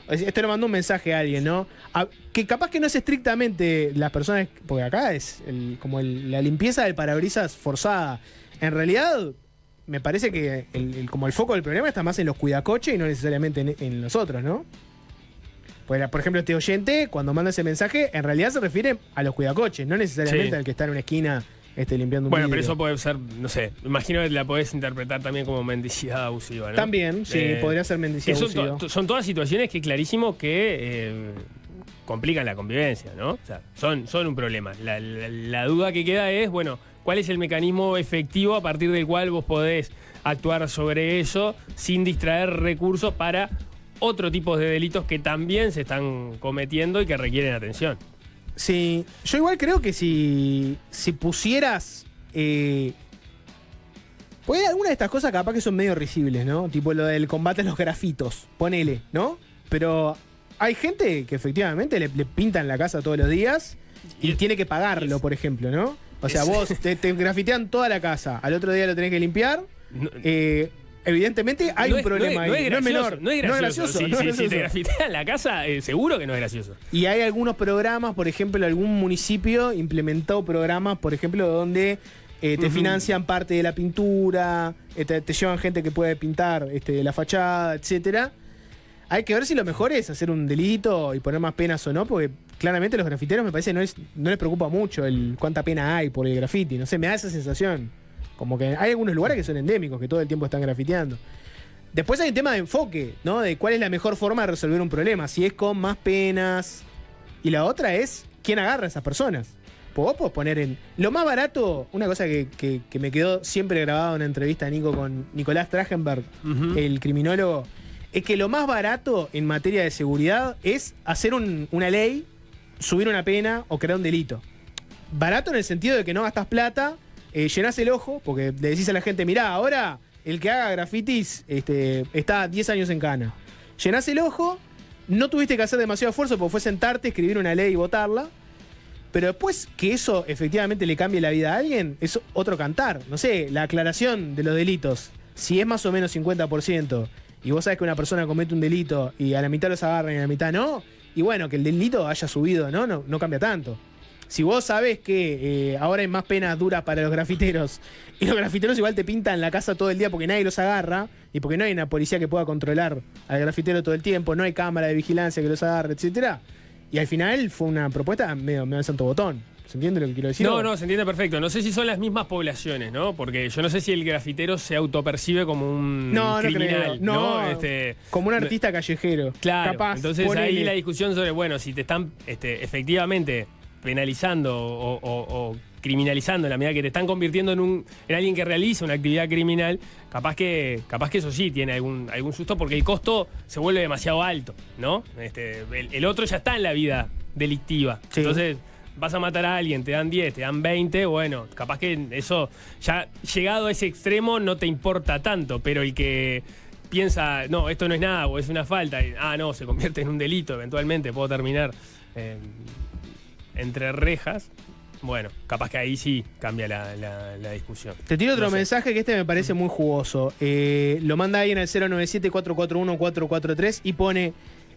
Speaker 1: Esto lo mandó un mensaje a alguien, ¿no? Que capaz que no es estrictamente las personas, porque acá es la limpieza del parabrisas forzada. En realidad, me parece que como el foco del problema está más en los cuidacoches y no necesariamente en los otros, ¿no? Pues, por ejemplo, este oyente, cuando manda ese mensaje, en realidad se refiere a los cuidacoches, no necesariamente al que está en una esquina limpiando un
Speaker 3: Bueno,
Speaker 1: vidrio.
Speaker 3: pero eso puede ser, no sé, imagino que la podés interpretar también como mendicidad abusiva, ¿no?
Speaker 1: También, sí, podría ser mendicidad abusiva.
Speaker 3: Son todas situaciones que clarísimo que complican la convivencia, ¿no? O sea, son un problema. La duda que queda es, bueno, ¿cuál es el mecanismo efectivo a partir del cual vos podés actuar sobre eso sin distraer recursos para otro tipo de delitos que también se están cometiendo y que requieren atención?
Speaker 1: Sí, yo igual creo que si pusieras... pues hay algunas de estas cosas capaz que son medio risibles, ¿no? Tipo lo del combate a los grafitos, ponele, ¿no? Pero hay gente que efectivamente le pintan la casa todos los días y tiene que pagarlo, por ejemplo, ¿no? O sea, vos te grafitean toda la casa, al otro día lo tenés que limpiar. Evidentemente hay un problema ahí. No es menor.
Speaker 3: No es gracioso. Si te grafitean la casa, seguro que no es gracioso.
Speaker 1: Y hay algunos programas, por ejemplo, algún municipio implementó programas, por ejemplo, donde te financian parte de la pintura, te llevan gente que puede pintar la fachada, etcétera. Hay que ver si lo mejor es hacer un delito y poner más penas o no, porque claramente los grafiteros me parece no les preocupa mucho cuánta pena hay por el grafiti. No sé, me da esa sensación. Como que hay algunos lugares que son endémicos, que todo el tiempo están grafiteando. Después hay un tema de enfoque, ¿no? De cuál es la mejor forma de resolver un problema. Si es con más penas. Y la otra es quién agarra a esas personas. Pues vos podés poner en... Lo más barato, una cosa que me quedó siempre grabado en una entrevista, Nico, con Nicolás Trachtenberg, el criminólogo, es que lo más barato en materia de seguridad es hacer una ley, subir una pena o crear un delito. Barato en el sentido de que no gastás plata, llenás el ojo, porque le decís a la gente, mirá, ahora el que haga grafitis está 10 años en cana. Llenás el ojo, no tuviste que hacer demasiado esfuerzo porque fue sentarte, escribir una ley y votarla. Pero después que eso efectivamente le cambie la vida a alguien, es otro cantar. No sé, la aclaración de los delitos, si es más o menos 50%, y vos sabés que una persona comete un delito y a la mitad los agarran y a la mitad no, y bueno, que el delito haya subido, no cambia tanto. Si vos sabés que ahora hay más penas duras para los grafiteros y los grafiteros igual te pintan la casa todo el día porque nadie los agarra y porque no hay una policía que pueda controlar al grafitero todo el tiempo, no hay cámara de vigilancia que los agarre, etcétera. Y al final fue una propuesta medio de santo botón. ¿Se entiende lo que quiero decir?
Speaker 3: No, se entiende perfecto. No sé si son las mismas poblaciones, ¿no? Porque yo no sé si el grafitero se autopercibe como un criminal.
Speaker 1: No, como un artista callejero.
Speaker 3: Claro.
Speaker 1: Capaz,
Speaker 3: entonces ahí la discusión sobre, bueno, si te están efectivamente penalizando o criminalizando en la medida que te están convirtiendo en alguien que realiza una actividad criminal, capaz que eso sí tiene algún susto porque el costo se vuelve demasiado alto, ¿no? El otro ya está en la vida delictiva. Sí. Entonces, vas a matar a alguien, te dan 10, te dan 20, bueno, capaz que eso, ya llegado a ese extremo, no te importa tanto, pero el que piensa, no, esto no es nada, o es una falta, no, se convierte en un delito, eventualmente puedo terminar entre rejas, bueno, capaz que ahí sí cambia la discusión.
Speaker 1: Te tiro otro mensaje que me parece muy jugoso. Lo manda alguien al 097-441-443 y pone: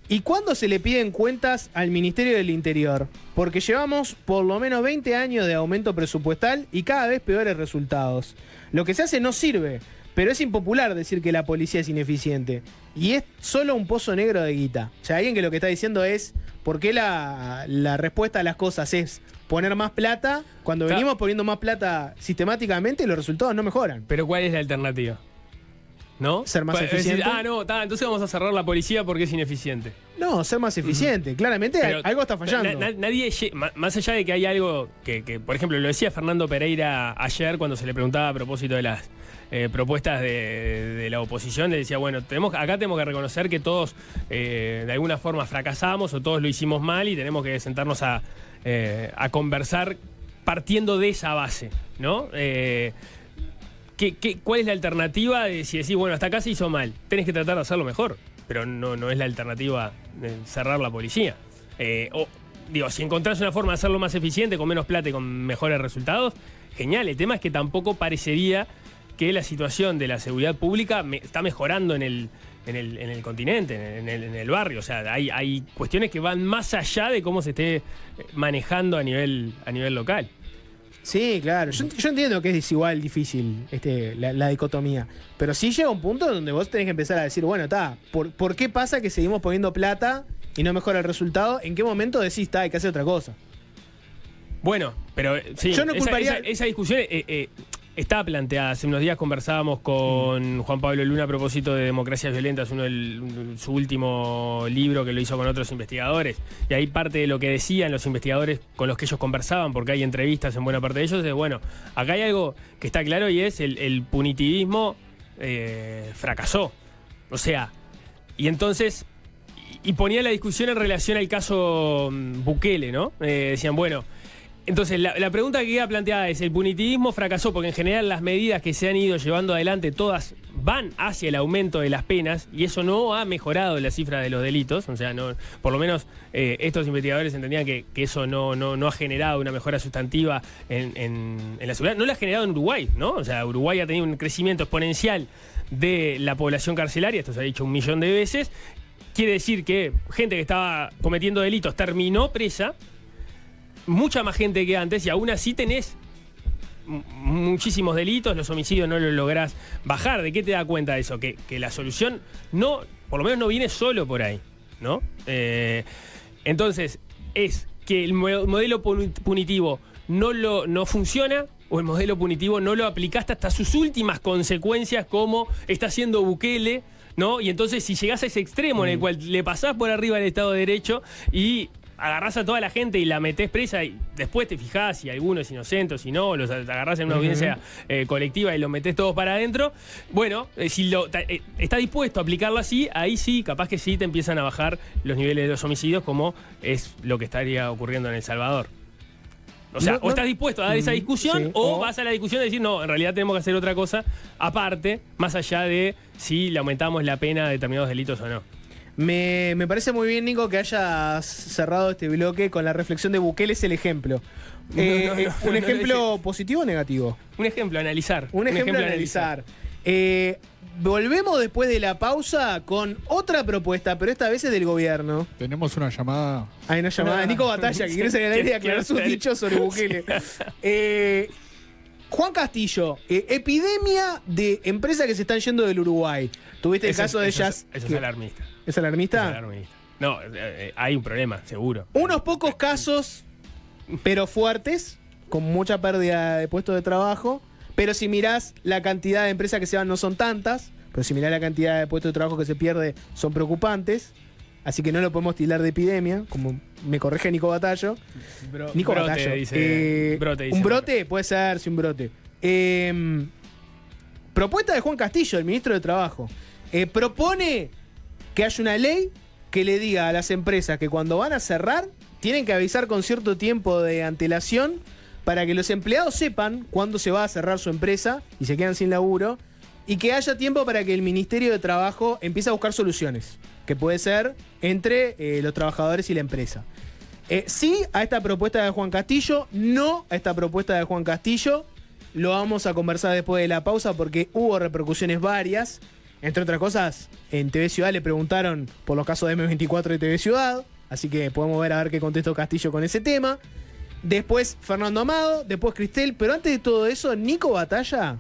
Speaker 1: ¿y cuándo se le piden cuentas al Ministerio del Interior? Porque llevamos por lo menos 20 años de aumento presupuestal y cada vez peores resultados. Lo que se hace no sirve, pero es impopular decir que la policía es ineficiente. Y es solo un pozo negro de guita. O sea, alguien que lo que está diciendo es: ¿por qué la respuesta a las cosas es poner más plata? Cuando venimos poniendo más plata sistemáticamente, los resultados no mejoran.
Speaker 3: Pero ¿cuál es la alternativa? ¿No?
Speaker 1: Ser más eficiente.
Speaker 3: Entonces vamos a cerrar la policía porque es ineficiente.
Speaker 1: No, ser más eficiente. Claramente algo está fallando.
Speaker 3: Nadie, más allá de que hay algo que, por ejemplo, lo decía Fernando Pereira ayer cuando se le preguntaba a propósito de las propuestas de la oposición, le decía, bueno, acá tenemos que reconocer que todos de alguna forma fracasamos o todos lo hicimos mal y tenemos que sentarnos a conversar partiendo de esa base, ¿no? ¿Cuál es la alternativa de si decís, bueno, hasta acá se hizo mal? Tenés que tratar de hacerlo mejor, pero no es la alternativa cerrar la policía. Si encontrás una forma de hacerlo más eficiente, con menos plata y con mejores resultados, genial. El tema es que tampoco parecería que la situación de la seguridad pública está mejorando en el continente, en el barrio. O sea, hay cuestiones que van más allá de cómo se esté manejando a nivel local.
Speaker 1: Sí, claro. Yo entiendo que es igual difícil la dicotomía. Pero sí llega un punto donde vos tenés que empezar a decir, bueno, ¿por qué pasa que seguimos poniendo plata y no mejora el resultado, ¿en qué momento decís, hay que hacer otra cosa?
Speaker 3: Bueno, pero sí,
Speaker 1: yo no culparía...
Speaker 3: esa discusión está planteada. Hace unos días conversábamos con Juan Pablo Luna a propósito de Democracias Violentas, su último libro que lo hizo con otros investigadores. Y ahí parte de lo que decían los investigadores con los que ellos conversaban, porque hay entrevistas en buena parte de ellos, es bueno, acá hay algo que está claro y es el punitivismo fracasó. O sea, y entonces... Y ponía la discusión en relación al caso Bukele, ¿no? Decían, bueno, entonces la pregunta que queda planteada es, ¿el punitivismo fracasó? Porque en general las medidas que se han ido llevando adelante todas van hacia el aumento de las penas y eso no ha mejorado la cifra de los delitos. O sea, no, por lo menos estos investigadores entendían que eso no ha generado una mejora sustantiva en la seguridad. No la ha generado en Uruguay, ¿no? O sea, Uruguay ha tenido un crecimiento exponencial de la población carcelaria, esto se ha dicho 1 millón de veces. Quiere decir que gente que estaba cometiendo delitos terminó presa, mucha más gente que antes, y aún así tenés muchísimos delitos, los homicidios no los lográs bajar. ¿De qué te da cuenta de eso? Que la solución no, por lo menos no viene solo por ahí, ¿no? Entonces, es que el modelo punitivo no funciona, o el modelo punitivo no lo aplicaste hasta sus últimas consecuencias, como está haciendo Bukele, ¿no? Y entonces si llegás a ese extremo en el cual le pasás por arriba al Estado de Derecho y agarrás a toda la gente y la metés presa y después te fijás si alguno es inocente o si no, los agarrás en una audiencia colectiva y los metés todos para adentro, bueno, si estás dispuesto a aplicarlo así, ahí sí, capaz que sí te empiezan a bajar los niveles de los homicidios, como es lo que estaría ocurriendo en El Salvador. O sea, o estás dispuesto a dar esa discusión, o vas a la discusión de decir, no, en realidad tenemos que hacer otra cosa aparte, más allá de si le aumentamos la pena a determinados delitos o no.
Speaker 1: Me parece muy bien, Nico, que hayas cerrado este bloque con la reflexión de Bukele es el ejemplo. ¿Un ejemplo positivo o negativo?
Speaker 3: Un ejemplo a analizar.
Speaker 1: Un ejemplo a analizar. Volvemos después de la pausa con otra propuesta, pero esta vez es del gobierno.
Speaker 6: Tenemos una llamada.
Speaker 1: Hay una llamada de Nico Batalla, que quiere salir al aire y aclarar sus dichos sobre Bukele. Juan Castillo, epidemia de empresas que se están yendo del Uruguay. ¿Tuviste el caso de ellas?
Speaker 3: Eso es alarmista.
Speaker 1: ¿Es alarmista?
Speaker 3: Es alarmista. No, hay un problema, seguro.
Speaker 1: Unos pocos casos, pero fuertes, con mucha pérdida de puestos de trabajo. Pero si mirás la cantidad de empresas que se van, no son tantas. Pero si mirás la cantidad de puestos de trabajo que se pierde, son preocupantes. Así que no lo podemos tildar de epidemia, como me corrige Nico Batallo. Nico
Speaker 3: brote,
Speaker 1: Batallo.
Speaker 3: Brote, dice.
Speaker 1: ¿Un brote? Puede ser, sí, un brote. Propuesta de Juan Castillo, el ministro de Trabajo. Propone que haya una ley que le diga a las empresas que cuando van a cerrar, tienen que avisar con cierto tiempo de antelación para que los empleados sepan cuándo se va a cerrar su empresa y se quedan sin laburo, y que haya tiempo para que el Ministerio de Trabajo empiece a buscar soluciones, que puede ser entre los trabajadores y la empresa. Sí a esta propuesta de Juan Castillo, no a esta propuesta de Juan Castillo. Lo vamos a conversar después de la pausa porque hubo repercusiones varias. Entre otras cosas, en TV Ciudad le preguntaron por los casos de M24 de TV Ciudad, así que podemos ver a ver qué contestó Castillo con ese tema. Después Fernando Amado, después Cristel, pero antes de todo eso, Nico Batalla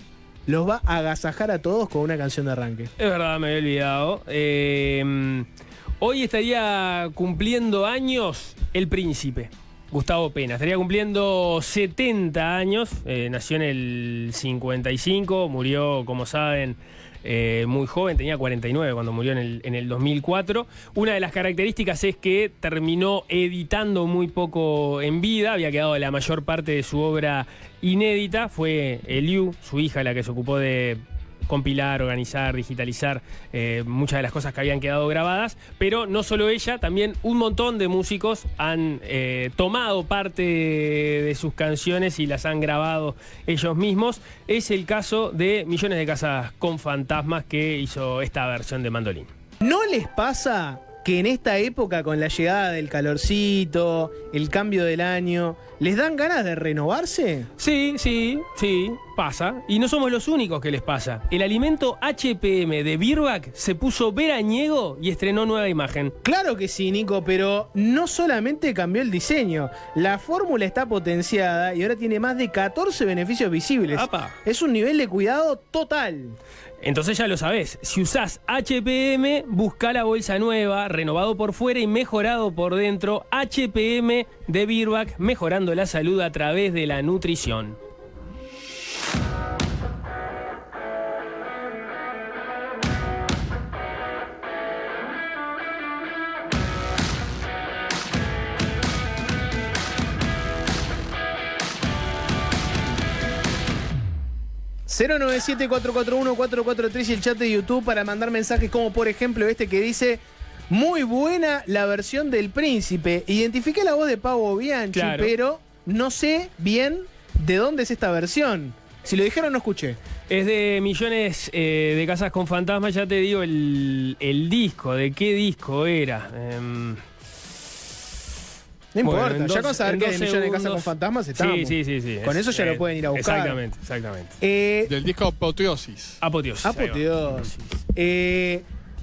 Speaker 1: los va a agasajar a todos con una canción de arranque.
Speaker 3: Es verdad, me había olvidado. Hoy estaría cumpliendo años El Príncipe, Gustavo Pena. Estaría cumpliendo 70 años, nació en el 55, murió, como saben, muy joven, tenía 49 cuando murió en el 2004. Una de las características es que terminó editando muy poco en vida, había quedado la mayor parte de su obra inédita. Fue Eliu, su hija, la que se ocupó de compilar, organizar, digitalizar muchas de las cosas que habían quedado grabadas, pero no solo ella, también un montón de músicos han tomado parte de sus canciones y las han grabado ellos mismos. Es el caso de Millones de Casas con Fantasmas, que hizo esta versión de Mandolín.
Speaker 1: ¿No les pasa que en esta época, con la llegada del calorcito, el cambio del año, les dan ganas de renovarse?
Speaker 3: Sí. pasa, y no somos los únicos que les pasa. El alimento HPM de Virbac se puso veraniego y estrenó nueva imagen.
Speaker 1: Claro que sí, Nico, pero no solamente cambió el diseño. La fórmula está potenciada y ahora tiene más de 14 beneficios visibles.
Speaker 3: ¡Apa!
Speaker 1: Es un nivel de cuidado total.
Speaker 3: Entonces ya lo sabés, si usás HPM, buscá la bolsa nueva, renovado por fuera y mejorado por dentro. HPM de Virbac, mejorando la salud a través de la nutrición.
Speaker 1: ...097-441-443 y el chat de YouTube para mandar mensajes como por ejemplo este que dice... Muy buena la versión del Príncipe. Identifiqué la voz de Pavo Bianchi, claro, pero no sé bien de dónde es esta versión. Si lo dijeron no escuché.
Speaker 3: Es de Millones de Casas con Fantasmas, ya te digo el disco, de qué disco era.
Speaker 1: No importa, ya con saber que de Millones de Casas con Fantasmas estamos.
Speaker 3: Sí.
Speaker 1: Con eso ya lo pueden ir a buscar.
Speaker 3: Exactamente.
Speaker 6: Del disco Apoteosis.
Speaker 1: Apoteosis.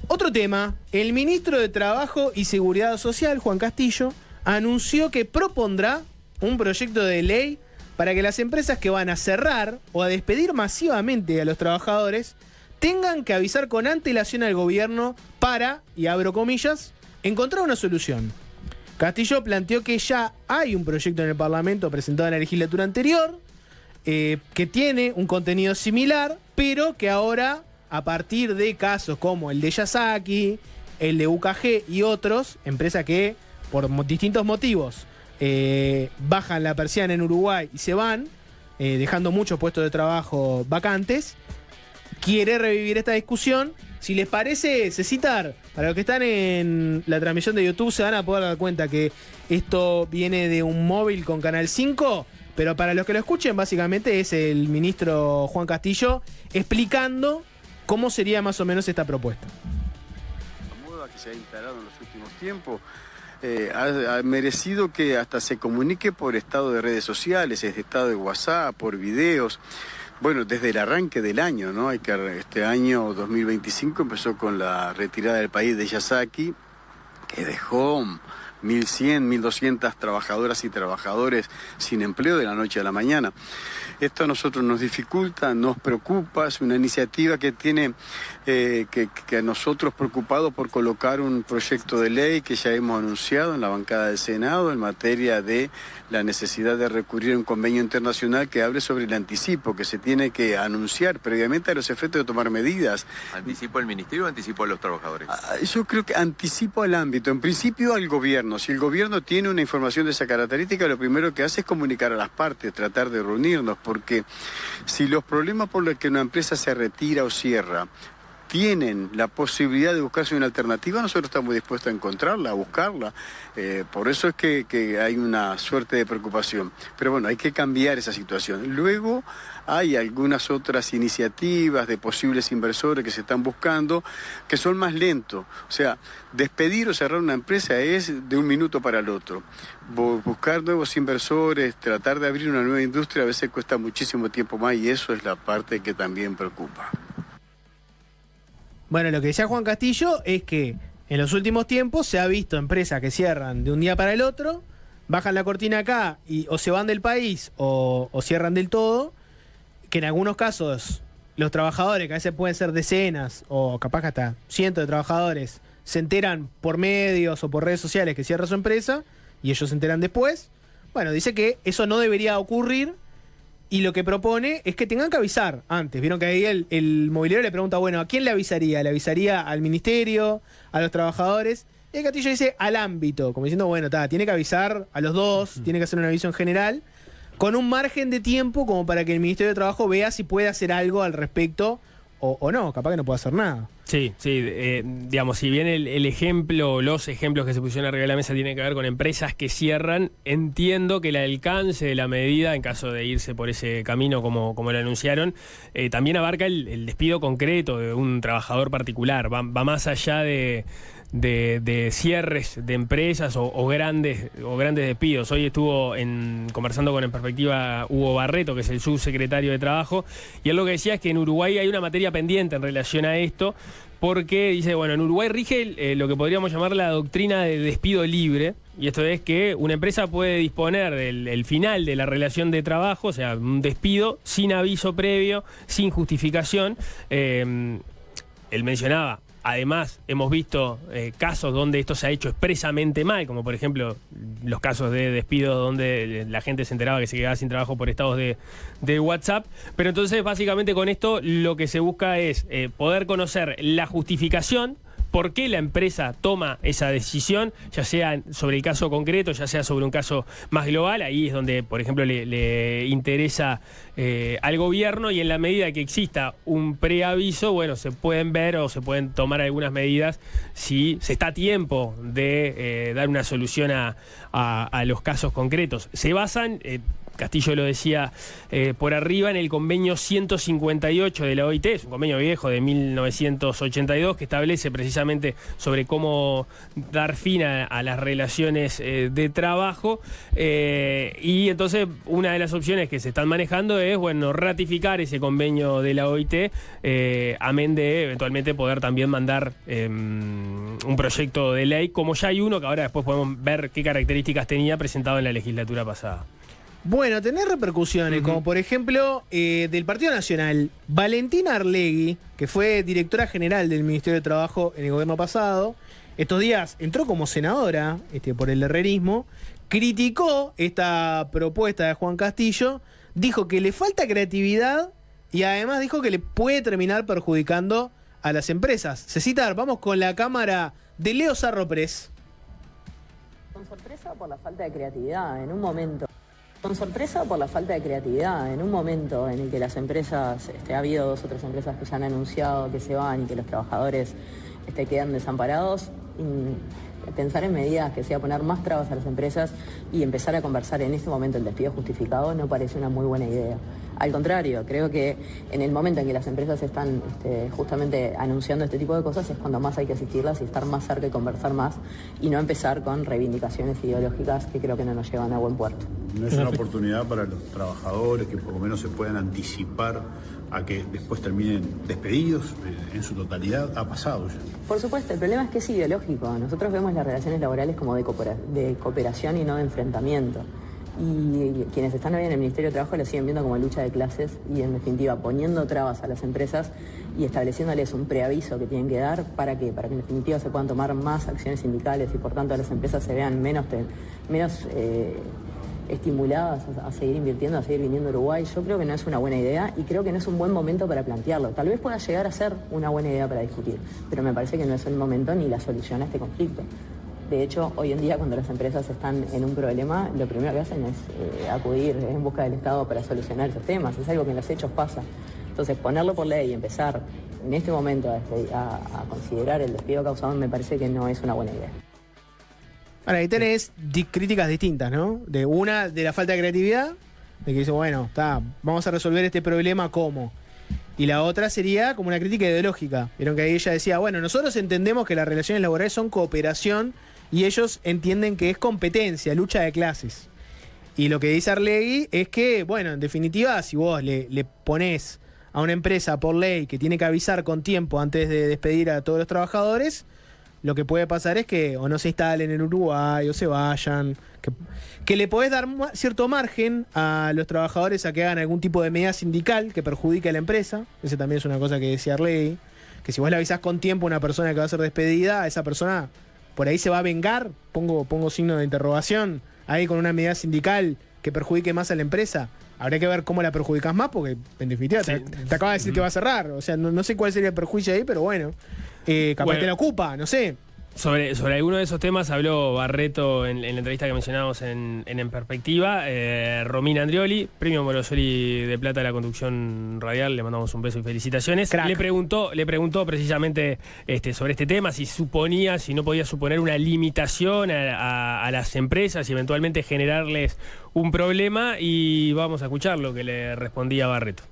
Speaker 1: Otro tema, el ministro de Trabajo y Seguridad Social, Juan Castillo, anunció que propondrá un proyecto de ley para que las empresas que van a cerrar o a despedir masivamente a los trabajadores tengan que avisar con antelación al gobierno para, y abro comillas, encontrar una solución. Castillo planteó que ya hay un proyecto en el Parlamento presentado en la legislatura anterior que tiene un contenido similar, pero que ahora, a partir de casos como el de Yasaki, el de UKG y otros, empresas que por distintos motivos bajan la persiana en Uruguay y se van, dejando muchos puestos de trabajo vacantes, quiere revivir esta discusión. Si les parece, Cecitar, para los que están en la transmisión de YouTube se van a poder dar cuenta que esto viene de un móvil con Canal 5, pero para los que lo escuchen, básicamente es el ministro Juan Castillo explicando cómo sería más o menos esta propuesta.
Speaker 2: La moda que se ha instalado en los últimos tiempos ha merecido que hasta se comunique por estado de redes sociales, estado de WhatsApp, por videos. Bueno, desde el arranque del año, ¿no? Este año 2025 empezó con la retirada del país de Yasaki, que dejó 1.100, 1.200 trabajadoras y trabajadores sin empleo de la noche a la mañana. Esto a nosotros nos dificulta, nos preocupa, es una iniciativa que tiene que a nosotros preocupados por colocar un proyecto de ley que ya hemos anunciado en la bancada del Senado en materia de la necesidad de recurrir a un convenio internacional que hable sobre el anticipo, que se tiene que anunciar previamente a los efectos de tomar medidas.
Speaker 8: ¿Anticipo al ministerio o anticipo a los trabajadores?
Speaker 2: Yo creo que anticipo al ámbito, en principio al gobierno. Si el gobierno tiene una información de esa característica, lo primero que hace es comunicar a las partes, tratar de reunirnos, porque si los problemas por los que una empresa se retira o cierra tienen la posibilidad de buscarse una alternativa, nosotros estamos dispuestos a encontrarla, a buscarla. Por eso es que hay una suerte de preocupación. Pero bueno, hay que cambiar esa situación. Luego hay algunas otras iniciativas de posibles inversores que se están buscando que son más lentos. O sea, despedir o cerrar una empresa es de un minuto para el otro. Buscar nuevos inversores, tratar de abrir una nueva industria a veces cuesta muchísimo tiempo más y eso es la parte que también preocupa.
Speaker 1: Bueno, lo que decía Juan Castillo es que en los últimos tiempos se ha visto empresas que cierran de un día para el otro, bajan la cortina acá y o se van del país o cierran del todo, que en algunos casos los trabajadores, que a veces pueden ser decenas o capaz que hasta cientos de trabajadores, se enteran por medios o por redes sociales que cierra su empresa y ellos se enteran después. Bueno, dice que eso no debería ocurrir. Y lo que propone es que tengan que avisar antes. Vieron que ahí el mobiliario le pregunta, bueno, ¿a quién le avisaría? ¿Le avisaría al ministerio, a los trabajadores? Y el Castillo dice al ámbito, como diciendo, bueno, tiene que avisar a los dos, tiene que hacer una aviso en general, con un margen de tiempo como para que el Ministerio de Trabajo vea si puede hacer algo al respecto o no, capaz que no puede hacer nada.
Speaker 3: Sí, digamos, si bien el ejemplo, los ejemplos que se pusieron arriba de la mesa tienen que ver con empresas que cierran, entiendo que el alcance de la medida, en caso de irse por ese camino como lo anunciaron, también abarca el despido concreto de un trabajador particular, va más allá de de cierres de empresas o grandes despidos. Hoy estuvo conversando con En Perspectiva Hugo Barreto, que es el subsecretario de Trabajo, y él lo que decía es que en Uruguay hay una materia pendiente en relación a esto, porque dice, bueno, en Uruguay rige lo que podríamos llamar la doctrina de despido libre, y esto es que una empresa puede disponer del final de la relación de trabajo, o sea, un despido sin aviso previo, sin justificación. Él mencionaba, además, hemos visto casos donde esto se ha hecho expresamente mal, como por ejemplo los casos de despidos donde la gente se enteraba que se quedaba sin trabajo por estados de WhatsApp. Pero entonces, básicamente con esto lo que se busca es poder conocer la justificación, por qué la empresa toma esa decisión, ya sea sobre el caso concreto, ya sea sobre un caso más global. Ahí es donde, por ejemplo, le interesa al gobierno, y en la medida que exista un preaviso, bueno, se pueden ver o se pueden tomar algunas medidas si se está a tiempo de dar una solución a los casos concretos. Se basan... Castillo lo decía por arriba, en el convenio 158 de la OIT, es un convenio viejo de 1982 que establece precisamente sobre cómo dar fin a las relaciones de trabajo, y entonces una de las opciones que se están manejando es, bueno, ratificar ese convenio de la OIT, amén de eventualmente poder también mandar un proyecto de ley, como ya hay uno que ahora después podemos ver qué características tenía, presentado en la legislatura pasada.
Speaker 1: Bueno, tener repercusiones, como por ejemplo del Partido Nacional, Valentina Arlegui, que fue directora general del Ministerio de Trabajo en el gobierno pasado, estos días entró como senadora por el herrerismo, criticó esta propuesta de Juan Castillo, dijo que le falta creatividad y además dijo que le puede terminar perjudicando a las empresas. Cecitar, vamos con la cámara de Leo Sarro Press.
Speaker 9: Con sorpresa por la falta de creatividad en un momento. Con sorpresa por la falta de creatividad en un momento en el que las empresas, ha habido 2 o 3 empresas que ya han anunciado que se van y que los trabajadores quedan desamparados. Pensar en medidas que sea poner más trabas a las empresas y empezar a conversar en este momento el despido justificado no parece una muy buena idea. Al contrario, creo que en el momento en que las empresas están justamente anunciando este tipo de cosas es cuando más hay que asistirlas y estar más cerca y conversar más, y no empezar con reivindicaciones ideológicas que creo que no nos llevan a buen puerto.
Speaker 10: No es una oportunidad para los trabajadores que por lo menos se puedan anticipar a que después terminen despedidos en su totalidad. Ha pasado ya.
Speaker 9: Por supuesto, el problema es que es ideológico. Nosotros vemos las relaciones laborales como de cooperación y no de enfrentamiento. Y quienes están hoy en el Ministerio de Trabajo lo siguen viendo como lucha de clases y, en definitiva, poniendo trabas a las empresas y estableciéndoles un preaviso que tienen que dar para que en definitiva se puedan tomar más acciones sindicales y por tanto las empresas se vean menos estimuladas a seguir invirtiendo, a seguir viniendo a Uruguay. Yo creo que no es una buena idea y creo que no es un buen momento para plantearlo. Tal vez pueda llegar a ser una buena idea para discutir, pero me parece que no es el momento ni la solución a este conflicto. De hecho, hoy en día, cuando las empresas están en un problema, lo primero que hacen es acudir en busca del Estado para solucionar esos temas. Es algo que en los hechos pasa. Entonces, ponerlo por ley y empezar en este momento a considerar el despido causado me parece que no es una buena idea.
Speaker 1: Ahora, ahí tenés críticas distintas, ¿no? De una, de la falta de creatividad, de que dice, bueno, vamos a resolver este problema, ¿cómo? Y la otra sería como una crítica ideológica. Vieron que ahí ella decía, bueno, nosotros entendemos que las relaciones laborales son cooperación y ellos entienden que es competencia, lucha de clases. Y lo que dice Arlegui es que, bueno, en definitiva, si vos le ponés a una empresa por ley que tiene que avisar con tiempo antes de despedir a todos los trabajadores, lo que puede pasar es que o no se instalen en Uruguay o se vayan, que le podés dar cierto margen a los trabajadores a que hagan algún tipo de medida sindical que perjudique a la empresa. Esa también es una cosa que decía Arlegui, que si vos le avisás con tiempo a una persona que va a ser despedida, esa persona por ahí se va a vengar, pongo signo de interrogación, ahí con una medida sindical que perjudique más a la empresa. Habría que ver cómo la perjudicás más, porque en definitiva te acaba de decir que va a cerrar. O sea, no sé cuál sería el perjuicio ahí, pero bueno, capaz te la ocupa, no sé.
Speaker 3: Sobre alguno de esos temas habló Barreto en la entrevista que mencionábamos en Perspectiva. Romina Andrioli, premio Morosoli de Plata de la conducción radial, le mandamos un beso y felicitaciones.
Speaker 1: Crack.
Speaker 3: Le preguntó precisamente sobre este tema, si no podía suponer una limitación a las empresas y eventualmente generarles un problema, y vamos a escuchar lo que le respondía Barreto.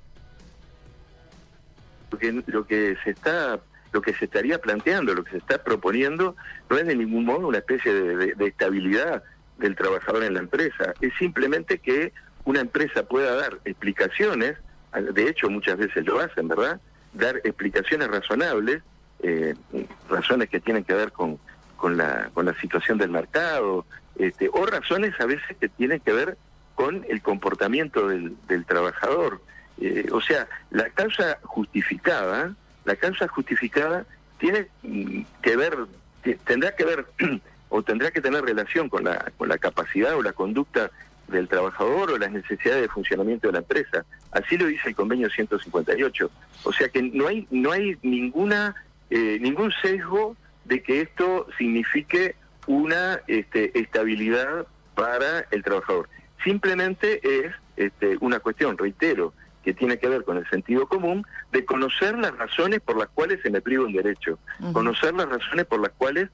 Speaker 11: Lo que se está lo que se estaría planteando, lo que se está proponiendo, no es de ningún modo una especie de estabilidad del trabajador en la empresa. Es simplemente que una empresa pueda dar explicaciones, de hecho muchas veces lo hacen, ¿verdad? Dar explicaciones razonables, razones que tienen que ver con la situación del mercado, o razones a veces que tienen que ver con el comportamiento del trabajador. O sea, la causa justificada tiene que ver, tendrá que ver o tendrá que tener relación con la capacidad o la conducta del trabajador o las necesidades de funcionamiento de la empresa. Así lo dice el convenio 158. O sea que no hay ningún sesgo de que esto signifique una estabilidad para el trabajador. Simplemente es una cuestión, reitero, que tiene que ver con el sentido común de conocer las razones por las cuales se me priva un derecho, conocer las razones por las cuales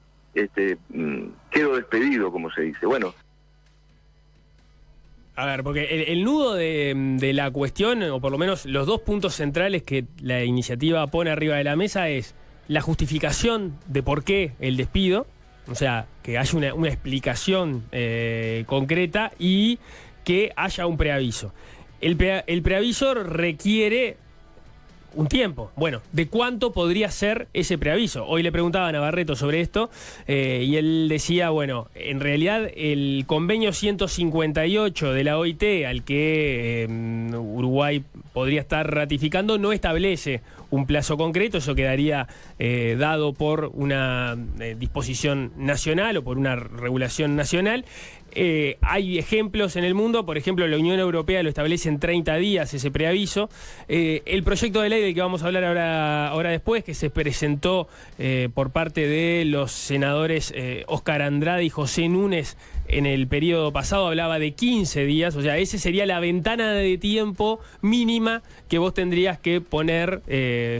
Speaker 11: quedo despedido, como se dice. Bueno.
Speaker 3: A ver, porque el nudo de la cuestión, o por lo menos los dos puntos centrales que la iniciativa pone arriba de la mesa, es la justificación de por qué el despido, o sea, que haya una explicación concreta y que haya un preaviso. El preaviso requiere un tiempo. Bueno, ¿de cuánto podría ser ese preaviso? Hoy le preguntaban a Barreto sobre esto y él decía, bueno, en realidad el convenio 158 de la OIT al que Uruguay podría estar ratificando no establece un plazo concreto, eso quedaría dado por una disposición nacional o por una regulación nacional. Hay ejemplos en el mundo, por ejemplo, la Unión Europea lo establece en 30 días ese preaviso. El proyecto de ley del que vamos a hablar ahora después, que se presentó por parte de los senadores Óscar Andrade y José Núñez en el periodo pasado, hablaba de 15 días, o sea, esa sería la ventana de tiempo mínima que vos tendrías que poner,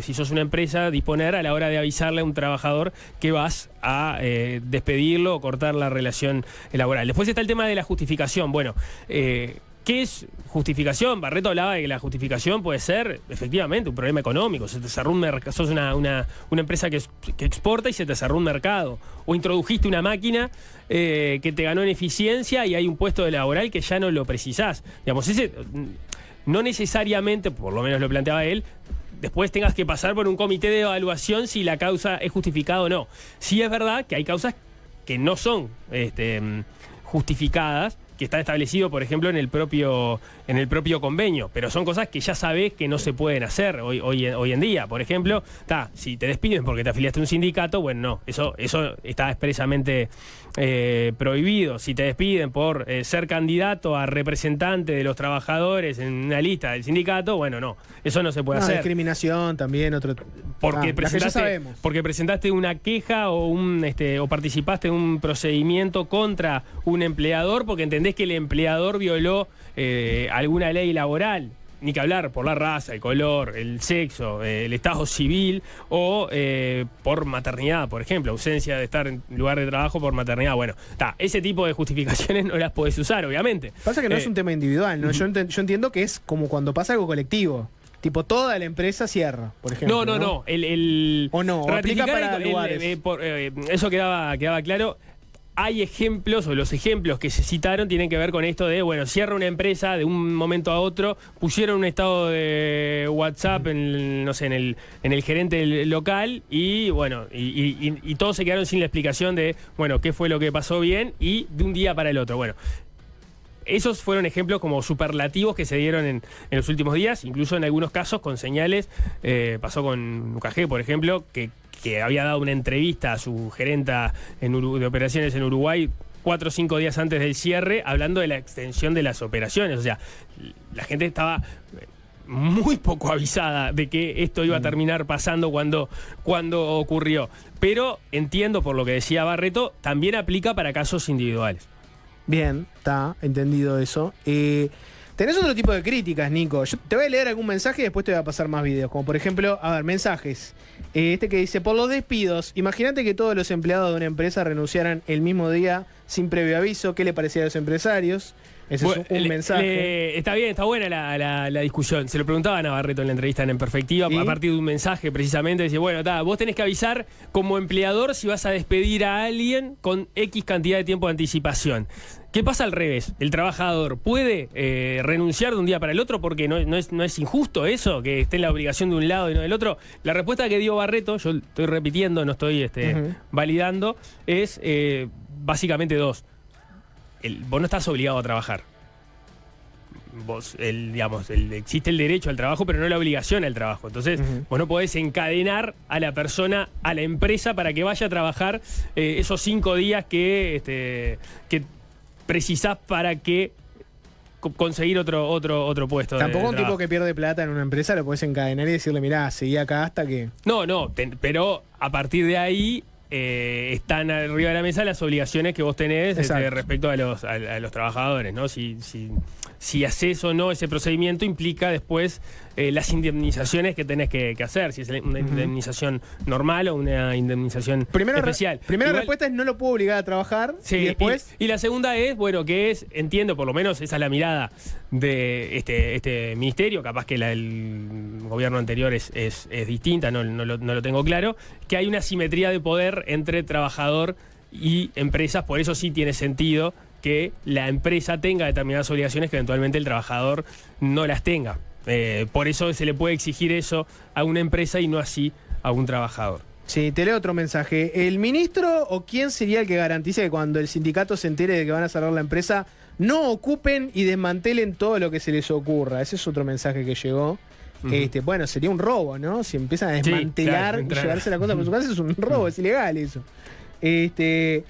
Speaker 3: si sos una empresa, disponer a la hora de avisarle a un trabajador que vas a despedirlo o cortar la relación laboral. Después está el tema de la justificación. Bueno, ¿qué es justificación? Barreto hablaba de que la justificación puede ser, efectivamente, un problema económico. Se te cerró un mercado, sos una empresa que exporta y se te cerró un mercado. O introdujiste una máquina que te ganó en eficiencia y hay un puesto de laboral que ya no lo precisás. Digamos, ese no necesariamente, por lo menos lo planteaba él, después tengas que pasar por un comité de evaluación si la causa es justificada o no. Sí es verdad que hay causas que no son justificadas, que está establecido, por ejemplo, en el propio convenio, pero son cosas que ya sabés que no se pueden hacer hoy en día. Por ejemplo, si te despiden porque te afiliaste a un sindicato, bueno, no, eso está expresamente prohibido. Si te despiden por ser candidato a representante de los trabajadores en una lista del sindicato, bueno, no, eso no se puede hacer.
Speaker 1: Discriminación también,
Speaker 3: porque presentaste una queja o participaste en un procedimiento contra un empleador porque entendés que el empleador violó alguna ley laboral. Ni que hablar por la raza, el color, el sexo, el estado civil o por maternidad, por ejemplo, ausencia de estar en lugar de trabajo por maternidad. Bueno, ese tipo de justificaciones no las podés usar, obviamente.
Speaker 1: Pasa que no es un tema individual, ¿no? Yo entiendo que es como cuando pasa algo colectivo. Tipo, toda la empresa cierra, por ejemplo.
Speaker 3: No.
Speaker 1: O no, o aplica para lugares.
Speaker 3: Eso quedaba claro. Hay ejemplos, o los ejemplos que se citaron tienen que ver con esto de, bueno, cierra una empresa de un momento a otro, pusieron un estado de WhatsApp en el gerente local y, bueno, y todos se quedaron sin la explicación de, bueno, qué fue lo que pasó bien y de un día para el otro. Bueno, esos fueron ejemplos como superlativos que se dieron en los últimos días, incluso en algunos casos con señales. Pasó con UKG, por ejemplo, que había dado una entrevista a su gerenta de operaciones en Uruguay 4 o 5 días antes del cierre, hablando de la extensión de las operaciones. O sea, la gente estaba muy poco avisada de que esto iba a terminar pasando cuando ocurrió. Pero entiendo, por lo que decía Barreto, también aplica para casos individuales.
Speaker 1: Bien, está entendido eso. Tenés otro tipo de críticas, Nico. Yo te voy a leer algún mensaje y después te voy a pasar más videos. Como por ejemplo, mensajes. Este que dice, por los despidos, imagínate que todos los empleados de una empresa renunciaran el mismo día sin previo aviso. ¿Qué le parecía a los empresarios? Ese es un mensaje.
Speaker 3: Está bien, está buena la discusión. Se lo preguntaba a Navarreto en la entrevista en Perspectiva, a partir de un mensaje precisamente. Dice, bueno, vos tenés que avisar como empleador si vas a despedir a alguien con X cantidad de tiempo de anticipación. ¿Qué pasa al revés? ¿El trabajador puede renunciar de un día para el otro porque no es injusto eso, que esté en la obligación de un lado y no del otro? La respuesta que dio Barreto, yo estoy repitiendo, no estoy validando, es básicamente dos. Vos no estás obligado a trabajar. Existe el derecho al trabajo, pero no la obligación al trabajo. Entonces, vos no podés encadenar a la persona, a la empresa, para que vaya a trabajar esos 5 días que precisás para que conseguir otro puesto.
Speaker 1: Tampoco un tipo que pierde plata en una empresa lo podés encadenar y decirle, mirá, seguí acá hasta que...
Speaker 3: No, pero a partir de ahí están arriba de la mesa las obligaciones que vos tenés respecto a los trabajadores, ¿no? Si haces o no ese procedimiento implica después las indemnizaciones que tenés que hacer, si es una indemnización normal o una indemnización especial.
Speaker 1: Primera respuesta es no lo puedo obligar a trabajar.
Speaker 3: Sí, y después... Y la segunda es, bueno, que es, entiendo, por lo menos esa es la mirada de este ministerio, capaz que la del gobierno anterior es distinta, no lo tengo claro, que hay una asimetría de poder entre trabajador y empresas, por eso sí tiene sentido que la empresa tenga determinadas obligaciones que eventualmente el trabajador no las tenga. Por eso se le puede exigir eso a una empresa y no así a un trabajador.
Speaker 1: Sí, te leo otro mensaje. ¿El ministro o quién sería el que garantice que cuando el sindicato se entere de que van a cerrar la empresa no ocupen y desmantelen todo lo que se les ocurra? Ese es otro mensaje que llegó. Bueno, sería un robo, ¿no? Si empiezan a desmantelar y llevarse la cosa por su casa, es un robo, es ilegal eso.
Speaker 3: Te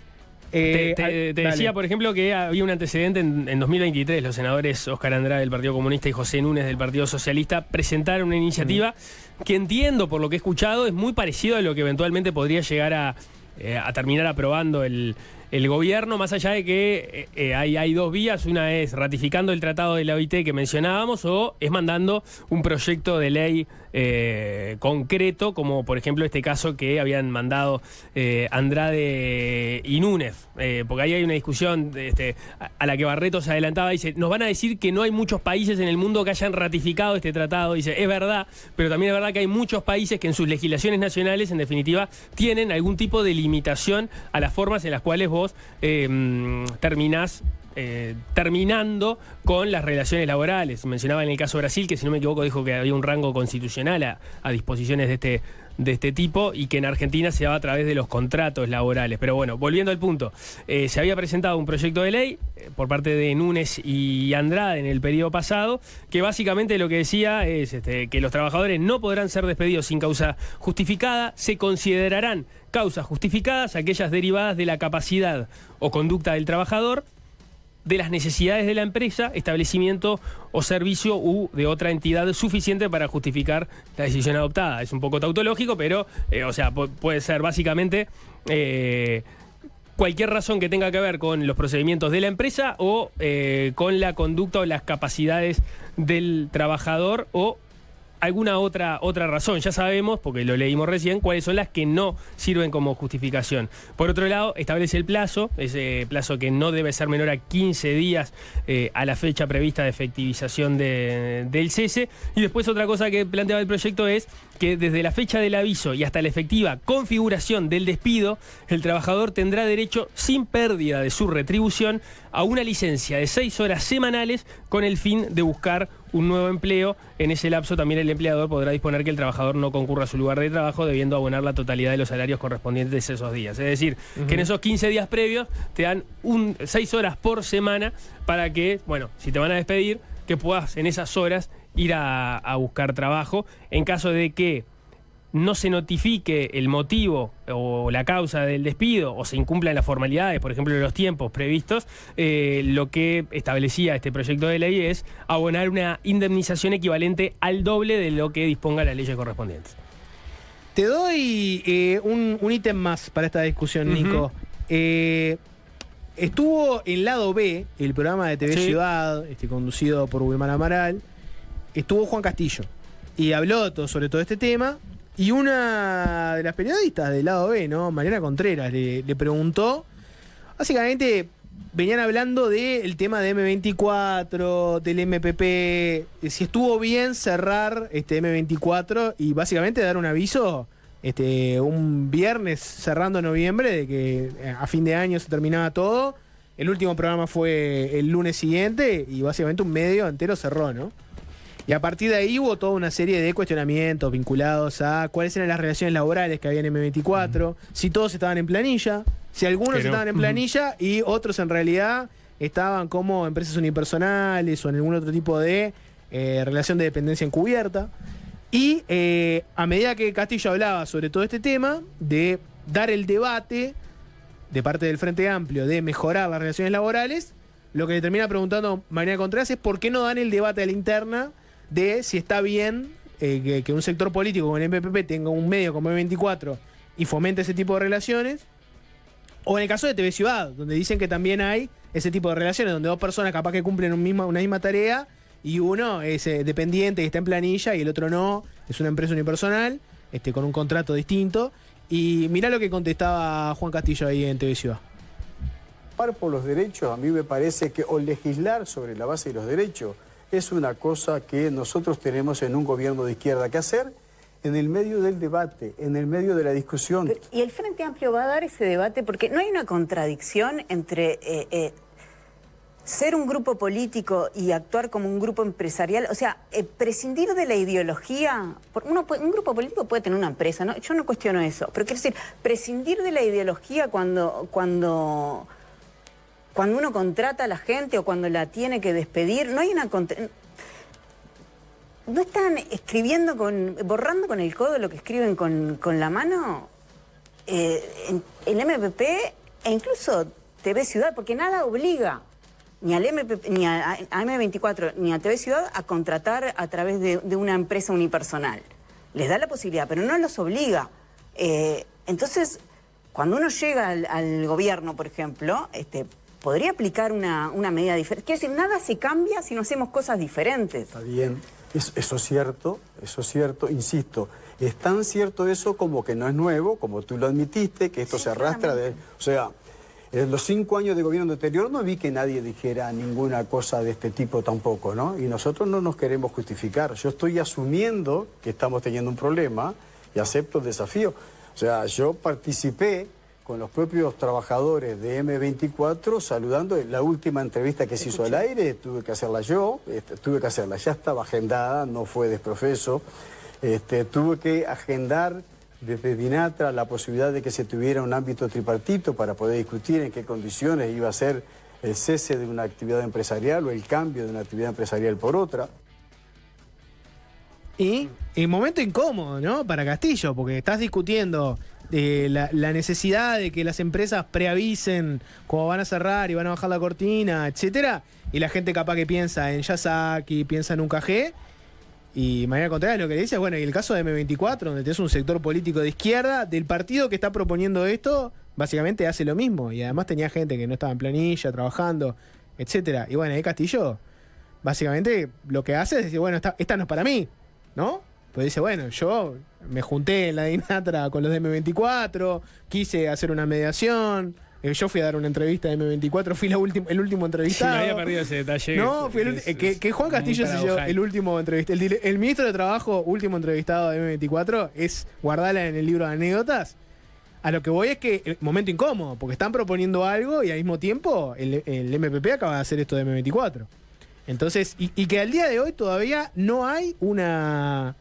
Speaker 3: decía, por ejemplo, que había un antecedente en 2023. Los senadores Óscar Andrade del Partido Comunista y José Núñez del Partido Socialista presentaron una iniciativa que entiendo, por lo que he escuchado, es muy parecido a lo que eventualmente podría llegar a terminar aprobando el gobierno, más allá de que hay dos vías. Una es ratificando el tratado de la OIT que mencionábamos, o es mandando un proyecto de ley concreto, como por ejemplo este caso que habían mandado Andrade y Núñez, porque ahí hay una discusión a la que Barreto se adelantaba. Dice, nos van a decir que no hay muchos países en el mundo que hayan ratificado este tratado. Dice, es verdad, pero también es verdad que hay muchos países que en sus legislaciones nacionales, en definitiva, tienen algún tipo de limitación a las formas en las cuales vos terminás terminando con las relaciones laborales. Mencionaba en el caso de Brasil, que si no me equivoco dijo que había un rango constitucional a disposiciones de este tipo, y que en Argentina se daba a través de los contratos laborales. Pero bueno, volviendo al punto, se había presentado un proyecto de ley por parte de Núñez y Andrade en el periodo pasado, que básicamente lo que decía es que los trabajadores no podrán ser despedidos sin causa justificada. Se considerarán causas justificadas aquellas derivadas de la capacidad o conducta del trabajador, de las necesidades de la empresa, establecimiento o servicio u de otra entidad suficiente para justificar la decisión adoptada. Es un poco tautológico, pero puede ser básicamente cualquier razón que tenga que ver con los procedimientos de la empresa o con la conducta o las capacidades del trabajador, o alguna otra razón. Ya sabemos, porque lo leímos recién, cuáles son las que no sirven como justificación. Por otro lado, establece el plazo, ese plazo que no debe ser menor a 15 días a la fecha prevista de efectivización del cese. Y después otra cosa que planteaba el proyecto es que desde la fecha del aviso y hasta la efectiva configuración del despido, el trabajador tendrá derecho, sin pérdida de su retribución, a una licencia de 6 horas semanales con el fin de buscar un nuevo empleo. En ese lapso también el empleador podrá disponer que el trabajador no concurra a su lugar de trabajo, debiendo abonar la totalidad de los salarios correspondientes a esos días. Es decir, que en esos 15 días previos te dan 6 horas por semana para que, bueno, si te van a despedir, que puedas en esas horas ir a buscar trabajo. En caso de que no se notifique el motivo o la causa del despido, o se incumplan las formalidades, por ejemplo, los tiempos previstos, lo que establecía este proyecto de ley es abonar una indemnización equivalente al doble de lo que disponga las leyes correspondientes.
Speaker 1: Te doy un ítem más para esta discusión, Nico. Estuvo en Lado B, el programa de TV Ciudad, conducido por Wilmar Amaral. Estuvo Juan Castillo y habló sobre todo este tema. Y una de las periodistas del Lado B, ¿no? Mariana Contreras, le preguntó, básicamente, venían hablando del tema de M24, del MPP, si estuvo bien cerrar M24 y básicamente dar un aviso un viernes cerrando noviembre de que a fin de año se terminaba todo. El último programa fue el lunes siguiente y básicamente un medio entero cerró, ¿no? Y a partir de ahí hubo toda una serie de cuestionamientos vinculados a cuáles eran las relaciones laborales que había en M24, si todos estaban en planilla, si algunos estaban en planilla y otros en realidad estaban como empresas unipersonales o en algún otro tipo de relación de dependencia encubierta. Y a medida que Castillo hablaba sobre todo este tema, de dar el debate de parte del Frente Amplio de mejorar las relaciones laborales, lo que le termina preguntando Mariana Contreras es por qué no dan el debate a la interna de si está bien que un sector político como el MPP tenga un medio como M24 y fomente ese tipo de relaciones, o en el caso de TV Ciudad, donde dicen que también hay ese tipo de relaciones, donde dos personas capaz que cumplen una misma tarea y uno es dependiente y está en planilla y el otro no, es una empresa unipersonal con un contrato distinto. Y mirá lo que contestaba Juan Castillo ahí en TV Ciudad.
Speaker 12: Por los derechos, a mí me parece que o legislar sobre la base de los derechos es una cosa que nosotros tenemos en un gobierno de izquierda que hacer en el medio del debate, en el medio de la discusión.
Speaker 13: ¿Y el Frente Amplio va a dar ese debate? Porque no hay una contradicción entre ser un grupo político y actuar como un grupo empresarial. O sea, prescindir de la ideología. Un grupo político puede tener una empresa, ¿no? Yo no cuestiono eso. Pero quiero decir, prescindir de la ideología cuando uno contrata a la gente o cuando la tiene que despedir, no hay una... ¿No están escribiendo borrando con el codo lo que escriben con la mano? El MPP e incluso TV Ciudad, porque nada obliga ni al MPP, ni a M24, ni a TV Ciudad a contratar a través de una empresa unipersonal. Les da la posibilidad, pero no los obliga. Entonces, cuando uno llega al gobierno, por ejemplo, podría aplicar una medida diferente. Quiero decir, nada se cambia si no hacemos cosas diferentes.
Speaker 12: Está bien, eso es cierto, insisto. Es tan cierto eso como que no es nuevo, como tú lo admitiste, que esto se arrastra de... O sea, en los 5 años de gobierno anterior no vi que nadie dijera ninguna cosa de este tipo tampoco, ¿no? Y nosotros no nos queremos justificar. Yo estoy asumiendo que estamos teniendo un problema y acepto el desafío. O sea, yo participé con los propios trabajadores de M24 saludando la última entrevista que se hizo al aire, tuve que hacerla yo, ya estaba agendada, no fue desprofeso. Tuve que agendar desde Dinatra la posibilidad de que se tuviera un ámbito tripartito para poder discutir en qué condiciones iba a ser el cese de una actividad empresarial o el cambio de una actividad empresarial por otra.
Speaker 1: Y en momento incómodo, ¿no? Para Castillo, porque estás discutiendo la necesidad de que las empresas preavisen cómo van a cerrar y van a bajar la cortina, etcétera, y la gente capaz que piensa en Yasaki, piensa en un KG. Y Mariana Contreras lo que le dice es, bueno, y el caso de M24, donde tenés un sector político de izquierda, del partido que está proponiendo esto, básicamente hace lo mismo. Y además tenía gente que no estaba en planilla, trabajando, etcétera. Y bueno, ahí Castillo, básicamente lo que hace es decir, bueno, esta no es para mí, ¿no? Pues dice, bueno, yo me junté en la Dinatra con los de M24, quise hacer una mediación... Yo fui a dar una entrevista de M24, fui el último entrevistado.
Speaker 3: Sí, me había perdido ese detalle.
Speaker 1: No, fui que Juan Castillo es el último entrevistado. El ministro de Trabajo, último entrevistado de M24, es guardarla en el libro de anécdotas. A lo que voy es que momento incómodo, porque están proponiendo algo y al mismo tiempo el MPP acaba de hacer esto de M24. Entonces, y que al día de hoy todavía no hay una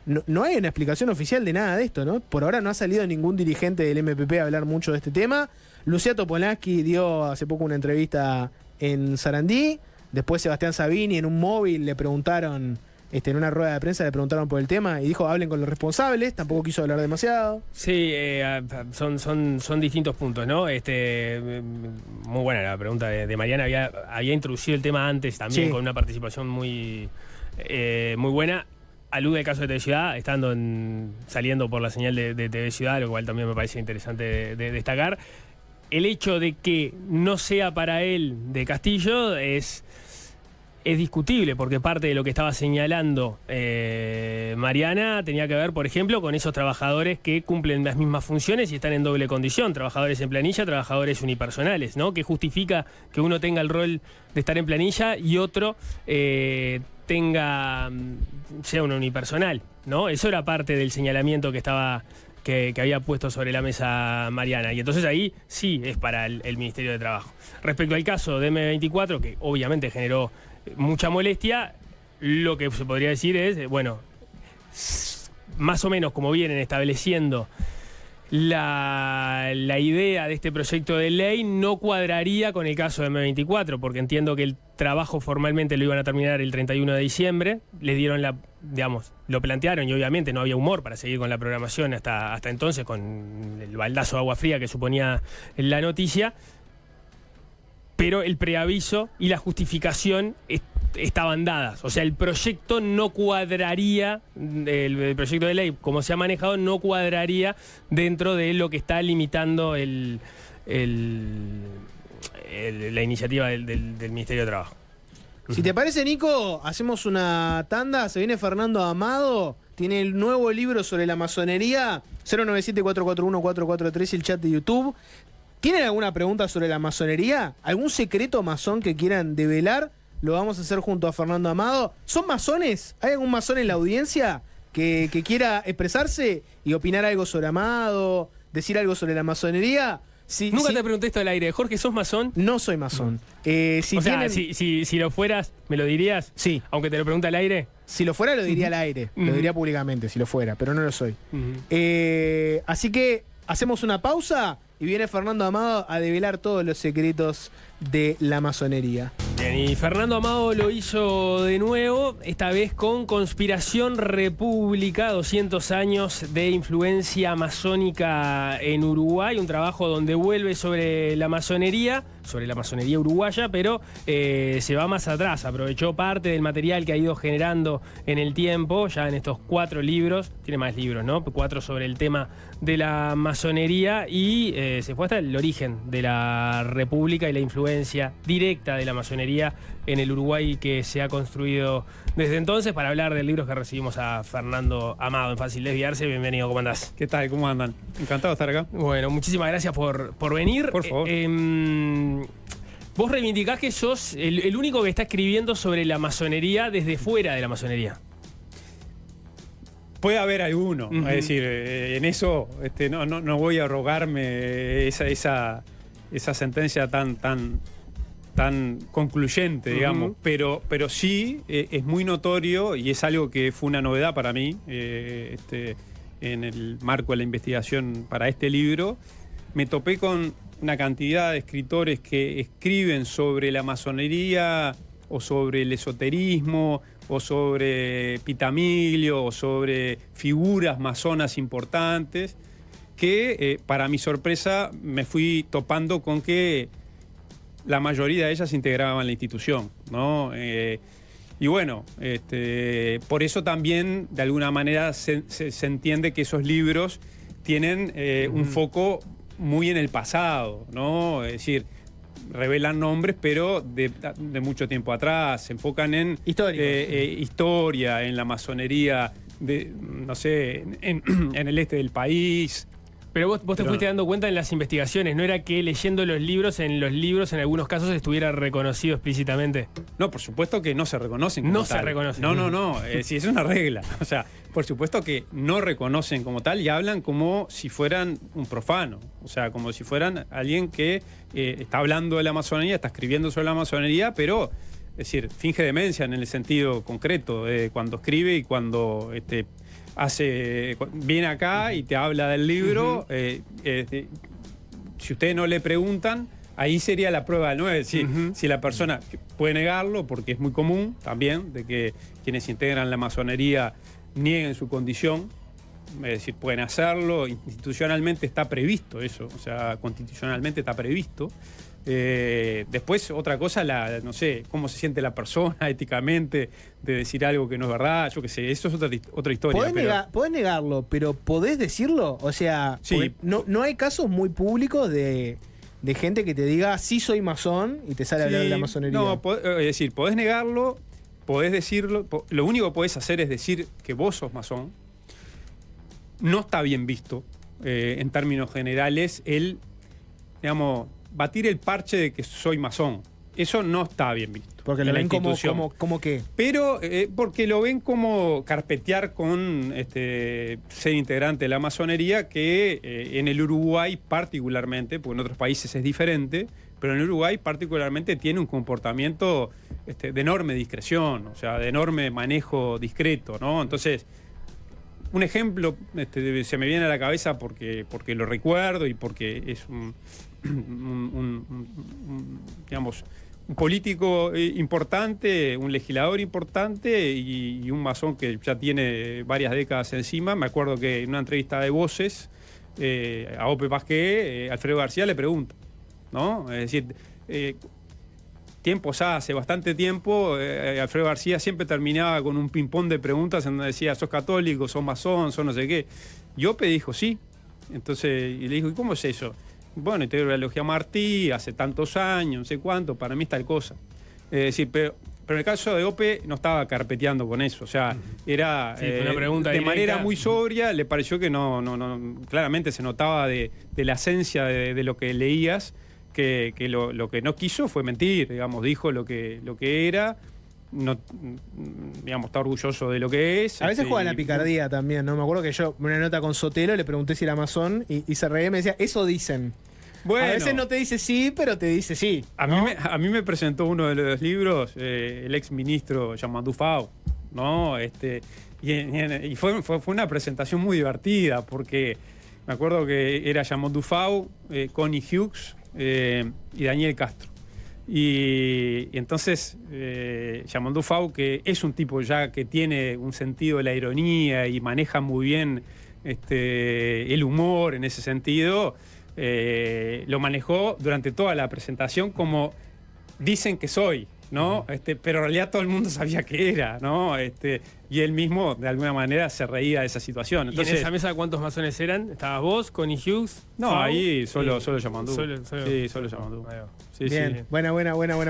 Speaker 1: explicación oficial de nada de esto, ¿no? Por ahora no ha salido ningún dirigente del MPP a hablar mucho de este tema. Lucía Topolansky dio hace poco una entrevista en Sarandí. Después Sebastián Sabini en un móvil le preguntaron, en una rueda de prensa le preguntaron por el tema y dijo, hablen con los responsables. Tampoco quiso hablar demasiado.
Speaker 3: Sí, son distintos puntos, ¿no? Muy buena la pregunta de Mariana. Había introducido el tema antes también, sí, con una participación muy buena. Alude al caso de TV Ciudad, saliendo por la señal de TV Ciudad, lo cual también me parece interesante de destacar. El hecho de que no sea para él de Castillo es es discutible, porque parte de lo que estaba señalando Mariana tenía que ver, por ejemplo, con esos trabajadores que cumplen las mismas funciones y están en doble condición, trabajadores en planilla, trabajadores unipersonales, ¿no? Que justifica que uno tenga el rol de estar en planilla y otro sea un unipersonal, ¿no? Eso era parte del señalamiento que había puesto sobre la mesa Mariana. Y entonces ahí sí es para el Ministerio de Trabajo. Respecto al caso de M24, que obviamente generó mucha molestia, lo que se podría decir es, bueno, más o menos como vienen estableciendo la idea de este proyecto de ley, no cuadraría con el caso de M24, porque entiendo que el trabajo formalmente lo iban a terminar el 31 de diciembre, les dieron lo plantearon y obviamente no había humor para seguir con la programación hasta entonces, con el baldazo de agua fría que suponía la noticia, pero el preaviso y la justificación estaban dadas. O sea, el proyecto no cuadraría, el proyecto de ley, como se ha manejado, no cuadraría dentro de lo que está limitando la iniciativa del Ministerio de Trabajo.
Speaker 1: Si te parece, Nico, hacemos una tanda. Se viene Fernando Amado, tiene el nuevo libro sobre la masonería, 097-441-443, el chat de YouTube. ¿Tienen alguna pregunta sobre la masonería? ¿Algún secreto masón que quieran develar? Lo vamos a hacer junto a Fernando Amado. ¿Son masones? ¿Hay algún masón en la audiencia que quiera expresarse y opinar algo sobre Amado, decir algo sobre la masonería?
Speaker 3: Nunca te pregunté esto al aire. Jorge, ¿sos masón?
Speaker 1: No soy masón.
Speaker 3: Si lo fueras, ¿me lo dirías?
Speaker 1: Sí.
Speaker 3: Aunque te lo pregunte al aire.
Speaker 1: Si lo fuera, lo diría al aire. Lo diría públicamente, si lo fuera, pero no lo soy. Así que hacemos una pausa y viene Fernando Amado a develar todos los secretos de la masonería.
Speaker 3: Bien, y Fernando Amado lo hizo de nuevo, esta vez con Conspiración República, 200 años de influencia masónica en Uruguay, un trabajo donde vuelve sobre la masonería uruguaya, pero se va más atrás, aprovechó parte del material que ha ido generando en el tiempo, ya en estos 4 libros, tiene más libros, ¿no? 4 sobre el tema de la masonería y se fue hasta el origen de la República y la influencia directa de la masonería en el Uruguay que se ha construido desde entonces. Para hablar del libro que recibimos a Fernando Amado en Fácil Desviarse. Bienvenido, ¿cómo andás?
Speaker 14: ¿Qué tal? ¿Cómo andan? Encantado de estar acá.
Speaker 3: Bueno, muchísimas gracias por venir.
Speaker 14: Por favor.
Speaker 3: Vos reivindicás que sos el único que está escribiendo sobre la masonería desde fuera de la masonería.
Speaker 14: Puede haber alguno, es decir, en eso no voy a arrogarme esa sentencia tan concluyente, digamos, pero sí es muy notorio y es algo que fue una novedad para mí en el marco de la investigación para este libro. Me topé con una cantidad de escritores que escriben sobre la masonería o sobre el esoterismo o sobre Pitamilio o sobre figuras masonas importantes que para mi sorpresa me fui topando con que la mayoría de ellas se integraban en la institución, ¿no? Y bueno, por eso también de alguna manera se entiende que esos libros tienen un foco muy en el pasado, ¿no? Es decir, revelan nombres, pero de mucho tiempo atrás, se enfocan en historia, en la masonería, no sé, en el este del país.
Speaker 3: Pero vos te fuiste dando cuenta en las investigaciones, ¿no era que leyendo los libros en algunos casos estuviera reconocido explícitamente?
Speaker 14: No, por supuesto que no se reconocen como tal.
Speaker 3: No se reconocen.
Speaker 14: No, sí, es una regla. O sea, por supuesto que no reconocen como tal y hablan como si fueran un profano. O sea, como si fueran alguien que está hablando de la masonería, está escribiendo sobre la masonería, pero, es decir, finge demencia en el sentido concreto de cuando escribe y cuando viene acá y te habla del libro. Si ustedes no le preguntan, ahí sería la prueba del 9. Si la persona puede negarlo, porque es muy común también de que quienes integran la masonería nieguen su condición, es decir, pueden hacerlo, institucionalmente está previsto eso, o sea, constitucionalmente está previsto. Después, otra cosa, no sé, cómo se siente la persona éticamente de decir algo que no es verdad, yo qué sé, eso es otra historia.
Speaker 1: Podés negarlo, pero ¿podés decirlo? O sea,
Speaker 14: sí.
Speaker 1: No hay casos muy públicos de de gente que te diga, sí soy masón, y te sale a hablar de la masonería.
Speaker 14: No, es decir, podés negarlo, podés decirlo, lo único que podés hacer es decir que vos sos masón. No está bien visto, en términos generales, digamos, batir el parche de que soy masón. Eso no está bien visto.
Speaker 1: Porque lo ven como qué.
Speaker 14: Pero porque lo ven como carpetear con ser integrante de la masonería, que en el Uruguay particularmente, porque en otros países es diferente, pero en el Uruguay particularmente tiene un comportamiento de enorme discreción, o sea, de enorme manejo discreto, ¿no? Entonces, un ejemplo se me viene a la cabeza porque lo recuerdo y porque es digamos, un político importante, un legislador importante y un masón que ya tiene varias décadas encima. Me acuerdo que en una entrevista de Voces a Ope Pasqué, Alfredo García le pregunta, ¿no? Es decir, hace bastante tiempo, Alfredo García siempre terminaba con un ping-pong de preguntas en donde decía, ¿sos católico, sos masón, sos no sé qué? Y Ope dijo, sí. Entonces, y le dijo, ¿y cómo es eso? Bueno, integro la logia Martí, hace tantos años, no sé cuánto, para mí es tal cosa. Es decir, pero en el caso de Ope no estaba carpeteando con eso, o sea, era
Speaker 3: una pregunta
Speaker 14: de
Speaker 3: directa.
Speaker 14: Manera muy sobria, le pareció que no claramente se notaba de la esencia de lo que leías, que lo que no quiso fue mentir, digamos, dijo lo que era. No, digamos, está orgulloso de lo que es.
Speaker 1: A veces juega la picardía también, ¿no? Me acuerdo que yo, en una nota con Sotelo, le pregunté si era masón y se reía y me decía, eso dicen. Bueno, a veces no te dice sí, pero te dice sí.
Speaker 14: ¿No? A mí me presentó uno de los libros el ex ministro Jean-Marc Dufau, ¿no? Y fue una presentación muy divertida, porque me acuerdo que era Jean-Marc Dufau, Connie Hughes y Daniel Castro. Y entonces Jean-Marc Dufau, que es un tipo ya que tiene un sentido de la ironía y maneja muy bien el humor en ese sentido, lo manejó durante toda la presentación como dicen que soy, ¿no? Pero en realidad todo el mundo sabía que era, ¿no? Y él mismo, de alguna manera, se reía de esa situación. Entonces,
Speaker 3: ¿y en esa mesa cuántos masones eran? ¿Estabas vos, Connie Hughes?
Speaker 14: No,
Speaker 3: Fau,
Speaker 14: ahí solo Jean-Marc Dufau.
Speaker 3: Sí,
Speaker 14: solo Jean-Marc Dufau. Sí,
Speaker 1: bien,
Speaker 14: sí.
Speaker 1: Buena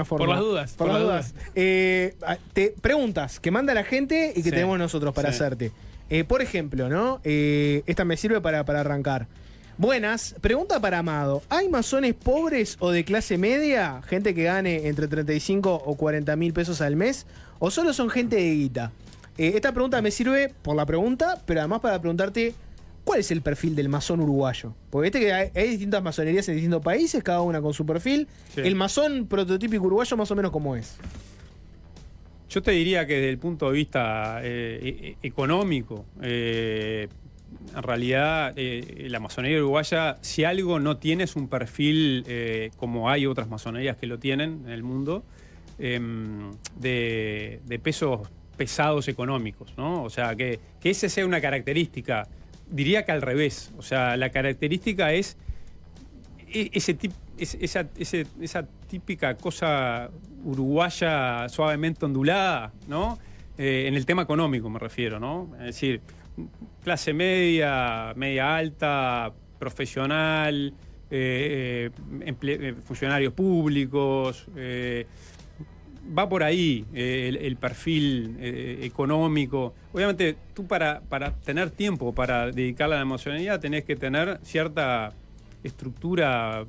Speaker 1: forma.
Speaker 3: Por las dudas.
Speaker 1: Por las dudas. Te preguntas que manda la gente y que tenemos nosotros para hacerte. Por ejemplo, ¿no? Esta me sirve para arrancar. Buenas, pregunta para Amado. ¿Hay masones pobres o de clase media? ¿Gente que gane entre 35 o 40 mil pesos al mes? ¿O solo son gente de guita? Esta pregunta me sirve por la pregunta, pero además para preguntarte ¿cuál es el perfil del masón uruguayo? Porque viste que hay distintas masonerías en distintos países, cada una con su perfil. Sí. ¿El masón prototípico uruguayo más o menos cómo es?
Speaker 14: Yo te diría que desde el punto de vista económico, en realidad la masonería uruguaya, si algo no tiene, es un perfil, como hay otras masonerías que lo tienen en el mundo, de pesos pesados económicos, ¿no? O sea, que esa sea una característica. Diría que al revés. O sea, la característica es esa típica cosa uruguaya suavemente ondulada, ¿no? En el tema económico me refiero, ¿no? Es decir, clase media, media alta, profesional, funcionarios públicos. Va por ahí el perfil económico. Obviamente, tú para tener tiempo para dedicarle a la masonería tenés que tener cierta estructura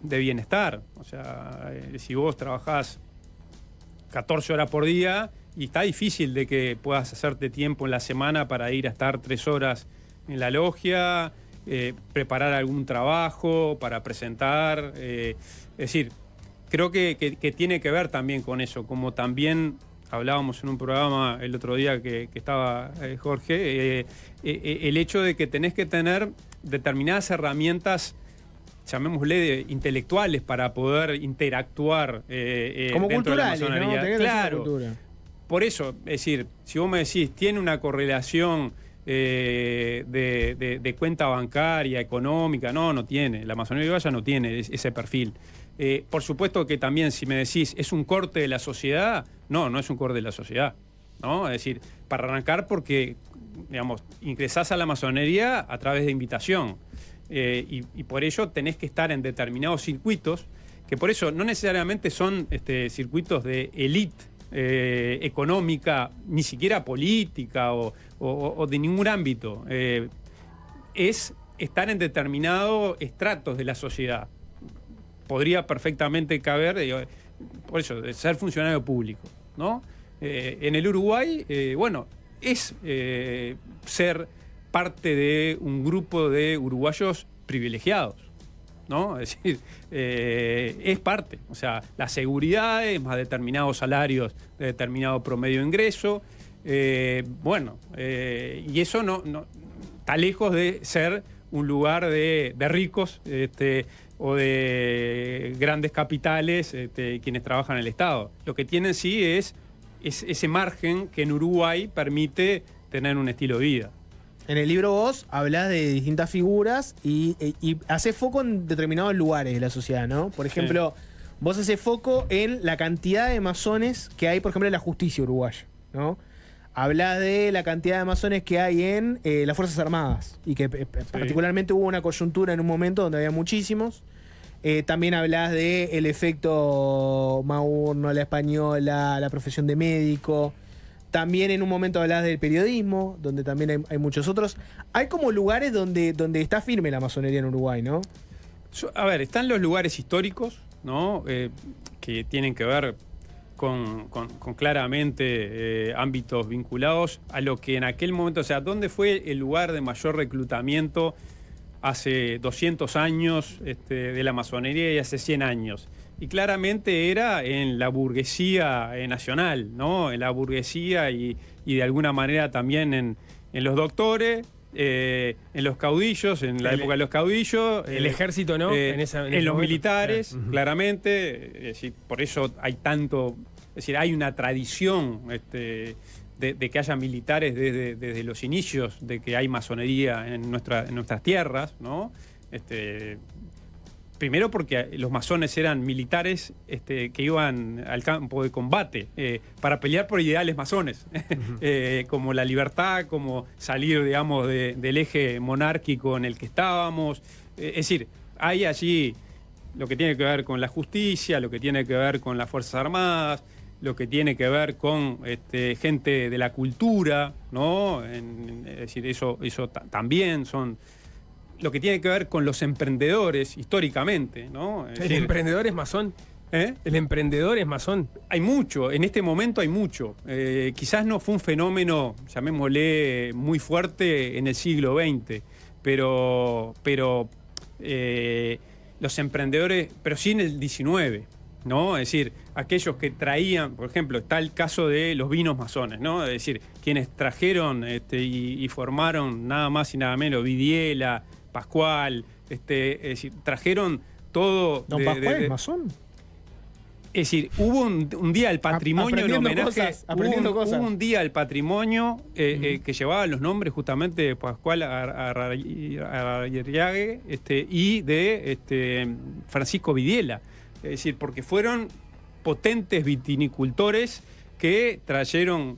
Speaker 14: de bienestar. O sea, si vos trabajás 14 horas por día y está difícil de que puedas hacerte tiempo en la semana para ir a estar 3 horas en la logia, preparar algún trabajo para presentar. Es decir, creo que tiene que ver también con eso, como también hablábamos en un programa el otro día que estaba Jorge, el hecho de que tenés que tener determinadas herramientas, llamémosle intelectuales, para poder interactuar
Speaker 1: como
Speaker 14: dentro
Speaker 1: culturales,
Speaker 14: de la masonería.
Speaker 1: ¿no?
Speaker 14: Claro. Por eso, es decir, si vos me decís, tiene una correlación de cuenta bancaria, económica, no tiene. La masonería uruguaya no tiene ese perfil. Por supuesto que también, si me decís, ¿es un corte de la sociedad? No es un corte de la sociedad, ¿no? Es decir, para arrancar, porque, digamos, ingresás a la masonería a través de invitación. y por ello tenés que estar en determinados circuitos, que por eso no necesariamente son circuitos de élite económica, ni siquiera política o de ningún ámbito. Es estar en determinados estratos de la sociedad. Podría perfectamente caber, por eso, de ser funcionario público, ¿no? En el Uruguay, es ser parte de un grupo de uruguayos privilegiados, ¿no? Es decir, es parte. O sea, las seguridades, más determinados salarios de determinado promedio de ingreso. Y eso no está lejos de ser un lugar de ricos o de grandes capitales quienes trabajan en el Estado. Lo que tienen sí es ese margen que en Uruguay permite tener un estilo de vida.
Speaker 1: En el libro vos hablás de distintas figuras y haces foco en determinados lugares de la sociedad, ¿no? Por ejemplo, vos haces foco en la cantidad de masones que hay, por ejemplo, en la justicia uruguaya, ¿no? Hablás de la cantidad de masones que hay en las Fuerzas Armadas y que particularmente hubo una coyuntura en un momento donde había muchísimos. También hablás del efecto Maurno, la española, la profesión de médico. También en un momento hablás del periodismo, donde también hay muchos otros. Hay como lugares donde está firme la masonería en Uruguay, ¿no?
Speaker 14: Están los lugares históricos, ¿no? Que tienen que ver con claramente ámbitos vinculados a lo que en aquel momento, o sea, ¿dónde fue el lugar de mayor reclutamiento hace 200 años de la masonería y hace 100 años? Y claramente era en la burguesía nacional, ¿no? En la burguesía y de alguna manera también en los doctores, en los caudillos, en la época de los caudillos.
Speaker 3: El ejército, ¿no?
Speaker 14: En los militares, claramente. Es decir, por eso hay tanto. Es decir, hay una tradición de que haya militares desde los inicios, de que hay masonería en nuestras tierras, ¿no? Primero porque los masones eran militares que iban al campo de combate para pelear por ideales masones, como la libertad, como salir, digamos, del eje monárquico en el que estábamos. Es decir, hay allí lo que tiene que ver con la justicia, lo que tiene que ver con las Fuerzas Armadas, lo que tiene que ver con gente de la cultura, ¿no? Es decir, eso también son... Lo que tiene que ver con los emprendedores históricamente, ¿no?
Speaker 3: ¿El emprendedor es masón? ¿El emprendedor es masón?
Speaker 14: Hay mucho, en este momento hay mucho. Quizás no fue un fenómeno, llamémosle, muy fuerte en el siglo XX, pero los emprendedores, pero sí en el XIX, ¿no? Es decir, aquellos que traían, por ejemplo, está el caso de los vinos masones, ¿no? Es decir, quienes trajeron y formaron nada más y nada menos Vidiela, Pascual, es decir, trajeron todo.
Speaker 1: ¿Don Pascual es masón?
Speaker 14: Es decir, hubo un día del patrimonio en homenaje. Hubo un día del patrimonio que llevaba los nombres justamente de Pascual Arrayerriague y de Francisco Vidiela. Es decir, porque fueron potentes vitinicultores que trajeron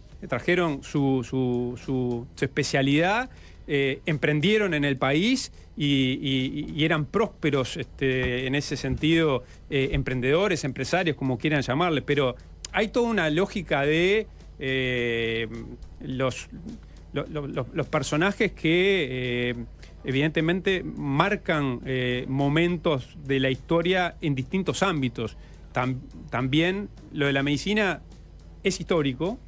Speaker 14: su especialidad, emprendieron en el país y eran prósperos en ese sentido, emprendedores, empresarios, como quieran llamarle, pero hay toda una lógica de los personajes que evidentemente marcan momentos de la historia en distintos ámbitos. También lo de la medicina es histórico,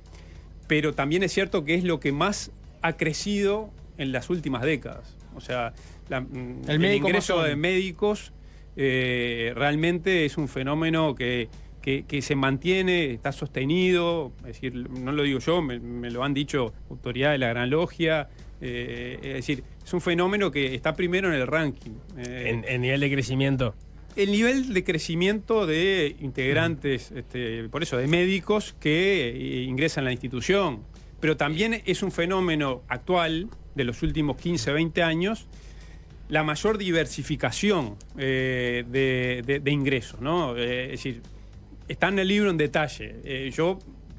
Speaker 14: pero también es cierto que es lo que más ha crecido en las últimas décadas. O sea, el ingreso de médicos realmente es un fenómeno que se mantiene, está sostenido. Es decir, no lo digo yo, me lo han dicho autoridades de la Gran Logia. Es decir, es un fenómeno que está primero en el ranking.
Speaker 3: ¿En nivel de crecimiento?
Speaker 14: El nivel de crecimiento de integrantes, por eso, de médicos que ingresan a la institución. Pero también es un fenómeno actual, de los últimos 15, 20 años, la mayor diversificación de ingresos, ¿no? Es decir, está en el libro en detalle. Yo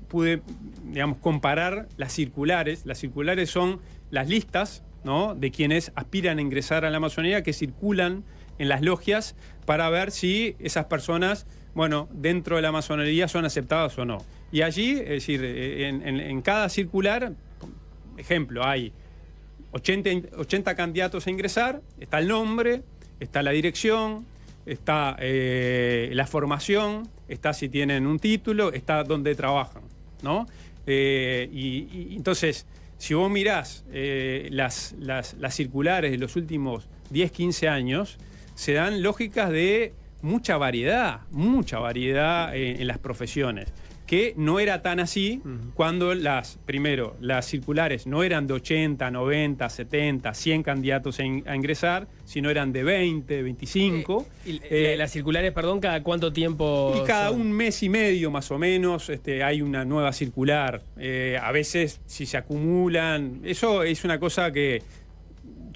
Speaker 14: pude, digamos, comparar las circulares. Las circulares son las listas ¿no?, de quienes aspiran a ingresar a la masonería, que circulan en las logias para ver si esas personas, bueno, dentro de la masonería son aceptadas o no. Y allí, es decir, en cada circular, ejemplo, hay 80 candidatos a ingresar, está el nombre, está la dirección, está la formación, está si tienen un título, está dónde trabajan, ¿no? Y entonces, si vos mirás las circulares de los últimos 10, 15 años, se dan lógicas de mucha variedad en las profesiones, que no era tan así cuando las circulares no eran de 80, 90, 70, 100 candidatos a ingresar, sino eran de 20, 25.
Speaker 3: Las circulares, perdón, ¿cada cuánto tiempo?
Speaker 14: Y cada un mes y medio más o menos hay una nueva circular. A veces, si se acumulan, eso es una cosa que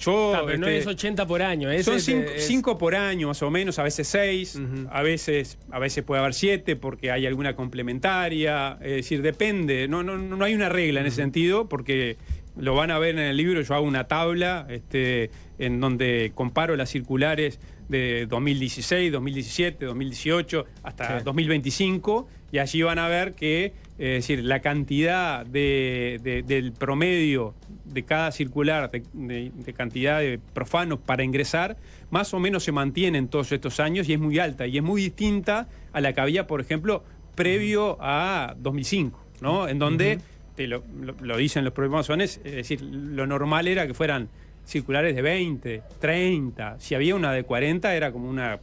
Speaker 3: pero no es 80 por año.
Speaker 14: Son 5 por año más o menos, a veces 6, a veces puede haber 7 porque hay alguna complementaria. Es decir, depende, no hay una regla en ese sentido, porque lo van a ver en el libro. Yo hago una tabla en donde comparo las circulares de 2016, 2017, 2018 hasta 2025, y allí van a ver que es decir, la cantidad del promedio de cada circular, de cantidad de profanos para ingresar, más o menos se mantiene en todos estos años, y es muy alta, y es muy distinta a la que había, por ejemplo, previo a 2005, ¿no? En donde, lo dicen los propios masones, es decir, lo normal era que fueran circulares de 20, 30, si había una de 40 era como una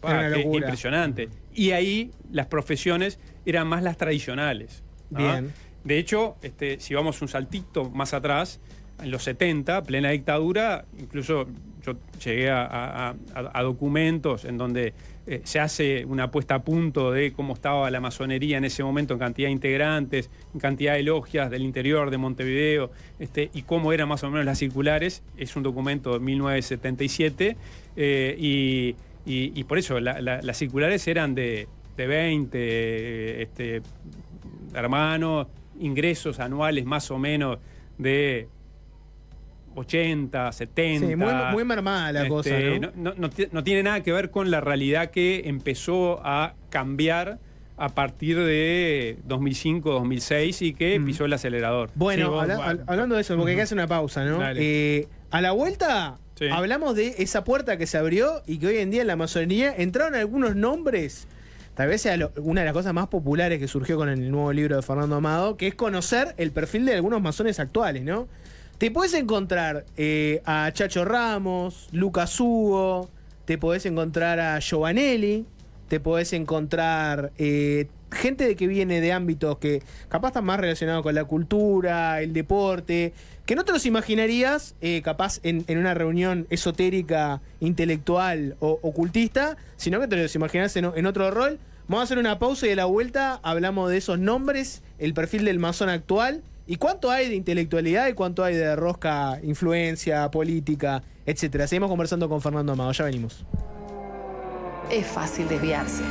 Speaker 14: impresionante. Y ahí las profesiones eran más las tradicionales.
Speaker 1: Bien.
Speaker 14: De hecho, si vamos un saltito más atrás, en los 70, plena dictadura, incluso yo llegué a documentos en donde se hace una puesta a punto de cómo estaba la masonería en ese momento en cantidad de integrantes, en cantidad de logias del interior de Montevideo, y cómo eran más o menos las circulares. Es un documento de 1977, y por eso las circulares eran de 20 hermanos, ingresos anuales más o menos de 80, 70.
Speaker 1: Sí, muy mermada la cosa, ¿no?
Speaker 14: No tiene nada que ver con la realidad que empezó a cambiar a partir de 2005, 2006 y que pisó el acelerador.
Speaker 1: Bueno, hablando de eso, porque hay que hacer una pausa, ¿no? A la vuelta hablamos de esa puerta que se abrió y que hoy en día en la masonería entraron algunos nombres. Tal vez sea una de las cosas más populares que surgió con el nuevo libro de Fernando Amado, que es conocer el perfil de algunos masones actuales, ¿no? Te podés encontrar a Chacho Ramos, Lucas Hugo, te podés encontrar a Giovanelli, te podés encontrar gente que viene de ámbitos que capaz están más relacionados con la cultura, el deporte, que no te los imaginarías capaz en una reunión esotérica, intelectual o ocultista, sino que te los imaginás en otro rol. Vamos a hacer una pausa y a la vuelta hablamos de esos nombres, el perfil del masón actual y cuánto hay de intelectualidad y cuánto hay de rosca, influencia, política, etcétera. Seguimos conversando con Fernando Amado, ya venimos.
Speaker 15: Es fácil desviarse.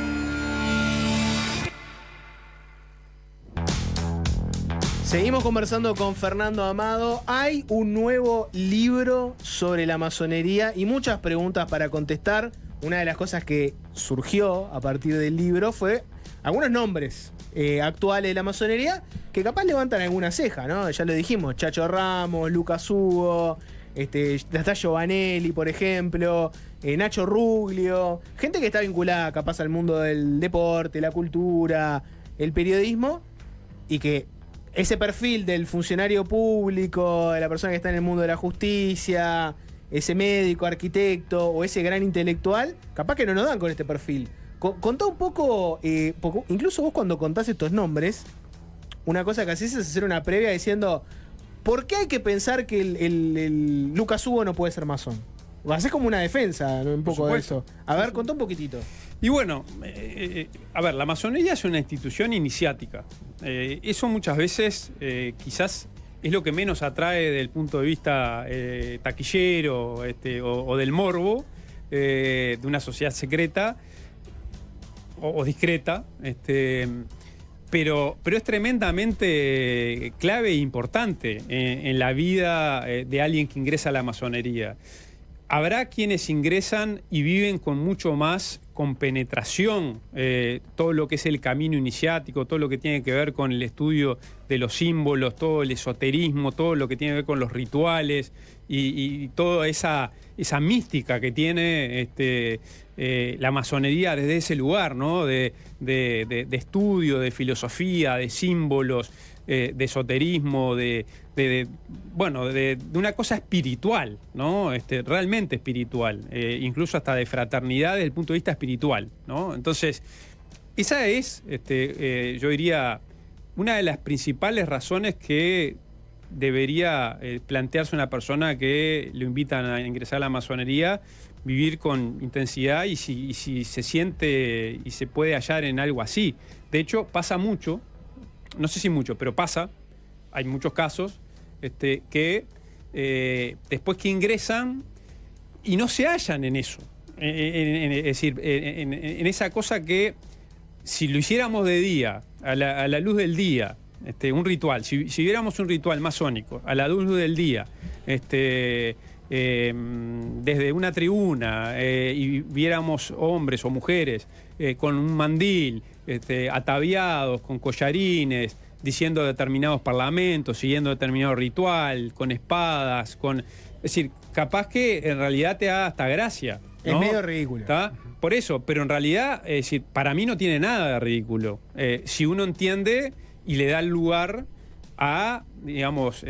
Speaker 1: Seguimos conversando con Fernando Amado. Hay un nuevo libro sobre la masonería y muchas preguntas para contestar. Una de las cosas que surgió a partir del libro fue algunos nombres actuales de la masonería que capaz levantan alguna ceja, ¿no? Ya lo dijimos, Chacho Ramos, Lucas Hugo, está Giovanelli, por ejemplo, Nacho Ruglio, gente que está vinculada capaz al mundo del deporte, la cultura, el periodismo, y que ese perfil del funcionario público, de la persona que está en el mundo de la justicia, ese médico, arquitecto o ese gran intelectual, capaz que no nos dan con este perfil. Contá un poco, incluso vos cuando contás estos nombres, una cosa que haces es hacer una previa diciendo, ¿por qué hay que pensar que el Lucas Hugo no puede ser masón? O hacés como una defensa, ¿no? Un poco de eso. A ver, contá un poquitito.
Speaker 14: Y bueno, a ver, la masonería es una institución iniciática. Eso muchas veces quizás es lo que menos atrae desde el punto de vista taquillero o del morbo de una sociedad secreta o discreta. pero es tremendamente clave e importante en la vida de alguien que ingresa a la masonería. Habrá quienes ingresan y viven con mucho más compenetración todo lo que es el camino iniciático, todo lo que tiene que ver con el estudio de los símbolos, todo el esoterismo, todo lo que tiene que ver con los rituales y toda esa mística que tiene la masonería desde ese lugar, ¿no? de estudio, de filosofía, de símbolos, de esoterismo, de una cosa espiritual, ¿no? Realmente espiritual, incluso hasta de fraternidad desde el punto de vista espiritual, ¿no? Entonces, esa es, yo diría, una de las principales razones que debería plantearse una persona que lo invitan a ingresar a la masonería, vivir con intensidad y si se siente y se puede hallar en algo así. De hecho, pasa mucho, no sé si mucho, pero pasa, hay muchos casos, que después que ingresan y no se hallan en eso. Es decir, en esa cosa que si lo hiciéramos de día, a la luz del día, un ritual, si viéramos un ritual masónico a la luz del día, desde una tribuna y viéramos hombres o mujeres con un mandil, ataviados, con collarines, diciendo determinados parlamentos, siguiendo determinado ritual, con espadas, es decir, capaz que en realidad te da hasta gracia, ¿no?
Speaker 1: Es medio ridículo.
Speaker 14: ¿Está? Por eso, pero en realidad, es decir, para mí no tiene nada de ridículo. Si uno entiende y le da el lugar a, digamos,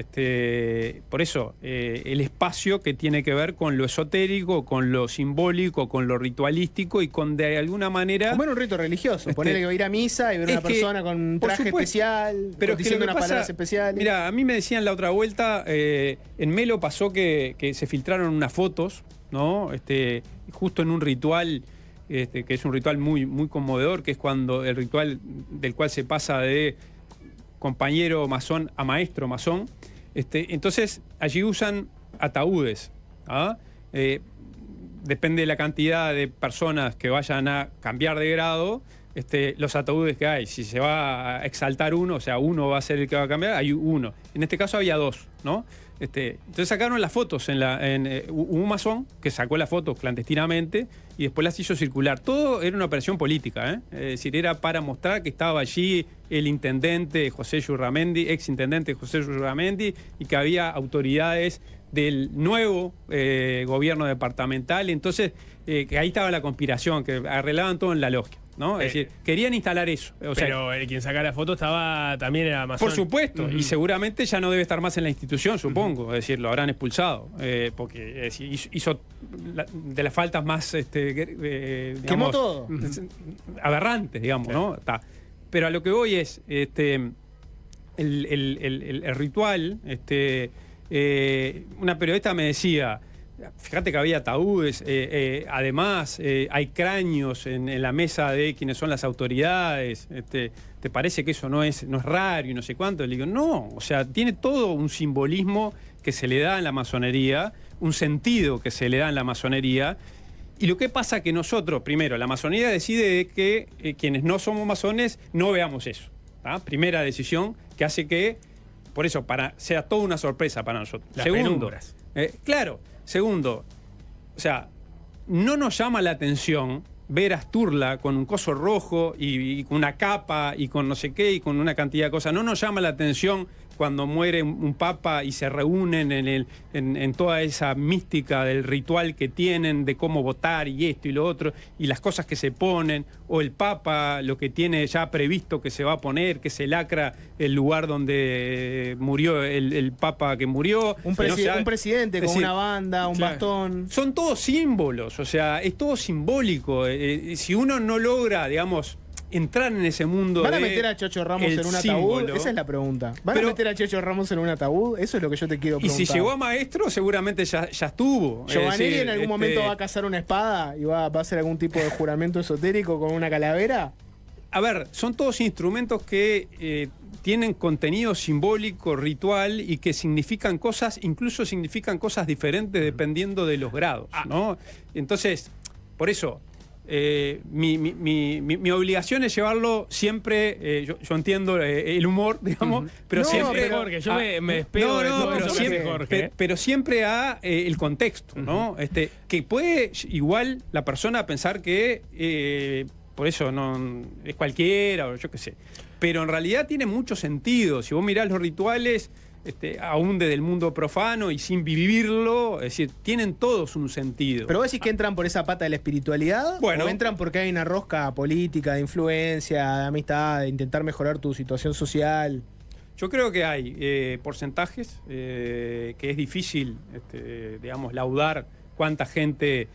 Speaker 14: por eso, el espacio que tiene que ver con lo esotérico, con lo simbólico, con lo ritualístico y con, de alguna manera...
Speaker 1: Como en un rito religioso, ponerle que va a ir a misa y ver a una persona con un traje especial,
Speaker 14: pero
Speaker 1: diciendo unas palabras especiales.
Speaker 14: Mira, a mí me decían la otra vuelta, en Melo pasó que se filtraron unas fotos, ¿no? Justo en un ritual... que es un ritual muy, muy conmovedor, que es cuando el ritual del cual se pasa de compañero masón a maestro masón. Entonces, allí usan ataúdes. ¿Ah? Depende de la cantidad de personas que vayan a cambiar de grado, los ataúdes que hay. Si se va a exaltar uno, o sea, uno va a ser el que va a cambiar, hay uno. En este caso había dos, ¿no? Entonces sacaron las fotos, hubo un masón que sacó las fotos clandestinamente y después las hizo circular. Todo era una operación política, ¿eh? Es decir, era para mostrar que estaba allí el intendente José Yurramendi, ex intendente José Yurramendi, y que había autoridades del nuevo gobierno departamental. Entonces, que ahí estaba la conspiración, que arreglaban todo en la logia, ¿no? Es decir, querían instalar eso. O sea,
Speaker 3: pero el quien saca la foto también era masón.
Speaker 14: Por supuesto, y seguramente ya no debe estar más en la institución, supongo. Es decir, lo habrán expulsado, porque hizo de las faltas más... digamos,
Speaker 1: quemó todo.
Speaker 14: Aberrantes, digamos, sí. ¿No? Está. Pero a lo que voy es, el ritual, una periodista me decía... Fíjate que había ataúdes, además hay cráneos en la mesa de quienes son las autoridades. ¿Te parece que eso no es raro y no sé cuánto? Le digo, no, o sea, tiene todo un simbolismo que se le da en la masonería, un sentido que se le da en la masonería. Y lo que pasa que nosotros, primero, la masonería decide que quienes no somos masones no veamos eso. ¿Ah? Primera decisión que hace que, por eso, sea toda una sorpresa para nosotros.
Speaker 3: Las
Speaker 14: Segundo,
Speaker 3: penumbras.
Speaker 14: Claro. Segundo, o sea, no nos llama la atención ver a Asturla con un coso rojo y con una capa y con no sé qué y con una cantidad de cosas. No nos llama la atención cuando muere un papa y se reúnen en toda esa mística del ritual que tienen, de cómo votar y esto y lo otro, y las cosas que se ponen, o el papa lo que tiene ya previsto que se va a poner, que se lacra el lugar donde murió el papa que murió.
Speaker 1: Un presidente con una banda, un bastón.
Speaker 14: Son todos símbolos, o sea, es todo simbólico. Si uno no logra, digamos... entrar en ese mundo.
Speaker 1: ¿Van a meter a Chocho Ramos en un ataúd? Esa es la pregunta. ¿Van a meter a Chocho Ramos en un ataúd? Eso es lo que yo te quiero preguntar.
Speaker 14: Y si llegó a maestro, seguramente ya estuvo.
Speaker 1: ¿Giovanelli en algún momento va a cazar una espada y va a hacer algún tipo de juramento esotérico con una calavera?
Speaker 14: A ver, son todos instrumentos que tienen contenido simbólico, ritual, y que significan cosas, incluso significan cosas diferentes dependiendo de los grados, ¿no? Entonces, por eso... mi obligación es llevarlo siempre, yo entiendo el humor, digamos, pero siempre...
Speaker 3: Jorge, yo me despego de todo eso
Speaker 14: siempre,
Speaker 3: Jorge.
Speaker 14: pero siempre a el contexto, ¿no? Que puede igual la persona pensar que por eso no es cualquiera, o yo qué sé. Pero en realidad tiene mucho sentido. Si vos mirás los rituales... aún desde el mundo profano y sin vivirlo, es decir, tienen todos un sentido.
Speaker 1: ¿Pero vos decís que entran por esa pata de la espiritualidad?
Speaker 14: Bueno.
Speaker 1: ¿O entran porque hay una rosca política, de influencia, de amistad, de intentar mejorar tu situación social?
Speaker 14: Yo creo que hay porcentajes que es difícil, digamos, laudar cuánta gente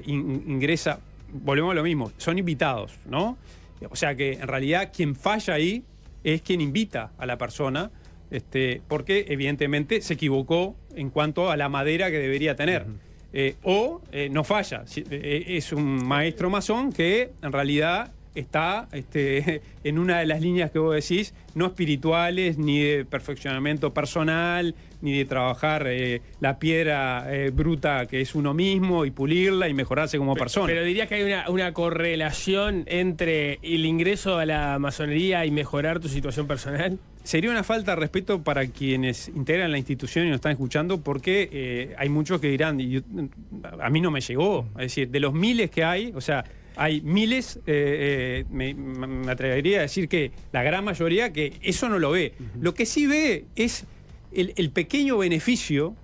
Speaker 14: ingresa. Volvemos a lo mismo, son invitados, ¿no? O sea que en realidad quien falla ahí es quien invita a la persona, porque evidentemente se equivocó en cuanto a la madera que debería tener. O no falla, es un maestro masón que en realidad está en una de las líneas que vos decís, no espirituales, ni de perfeccionamiento personal, ni de trabajar la piedra bruta que es uno mismo y pulirla y mejorarse como persona.
Speaker 3: Pero dirías que hay una correlación entre el ingreso a la masonería y mejorar tu situación personal.
Speaker 14: Sería una falta de respeto para quienes integran la institución y nos están escuchando, porque hay muchos que dirán, a mí no me llegó. Es decir, de los miles que hay, o sea, hay miles, me atrevería a decir que la gran mayoría que eso no lo ve. Lo que sí ve es el pequeño beneficio,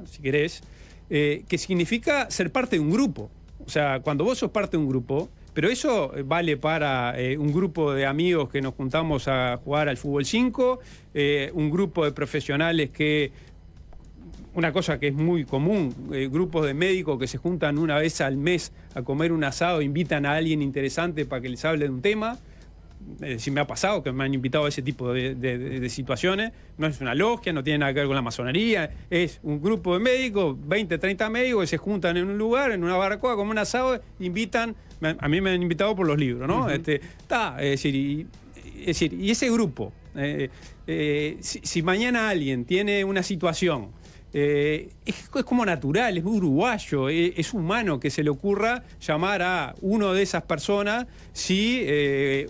Speaker 14: si querés, que significa ser parte de un grupo. O sea, cuando vos sos parte de un grupo, pero eso vale para un grupo de amigos que nos juntamos a jugar al fútbol 5, un grupo de profesionales que... Una cosa que es muy común, grupos de médicos que se juntan una vez al mes a comer un asado, invitan a alguien interesante para que les hable de un tema. Si me ha pasado que me han invitado a ese tipo de situaciones. No es una logia, no tiene nada que ver con la masonería. Es un grupo de médicos, 20, 30 médicos que se juntan en un lugar, en una barbacoa, como un asado, invitan. A mí me han invitado por los libros, ¿no? Es decir, y ese grupo, si mañana alguien tiene una situación, es como natural, es uruguayo, es humano que se le ocurra llamar a uno de esas personas si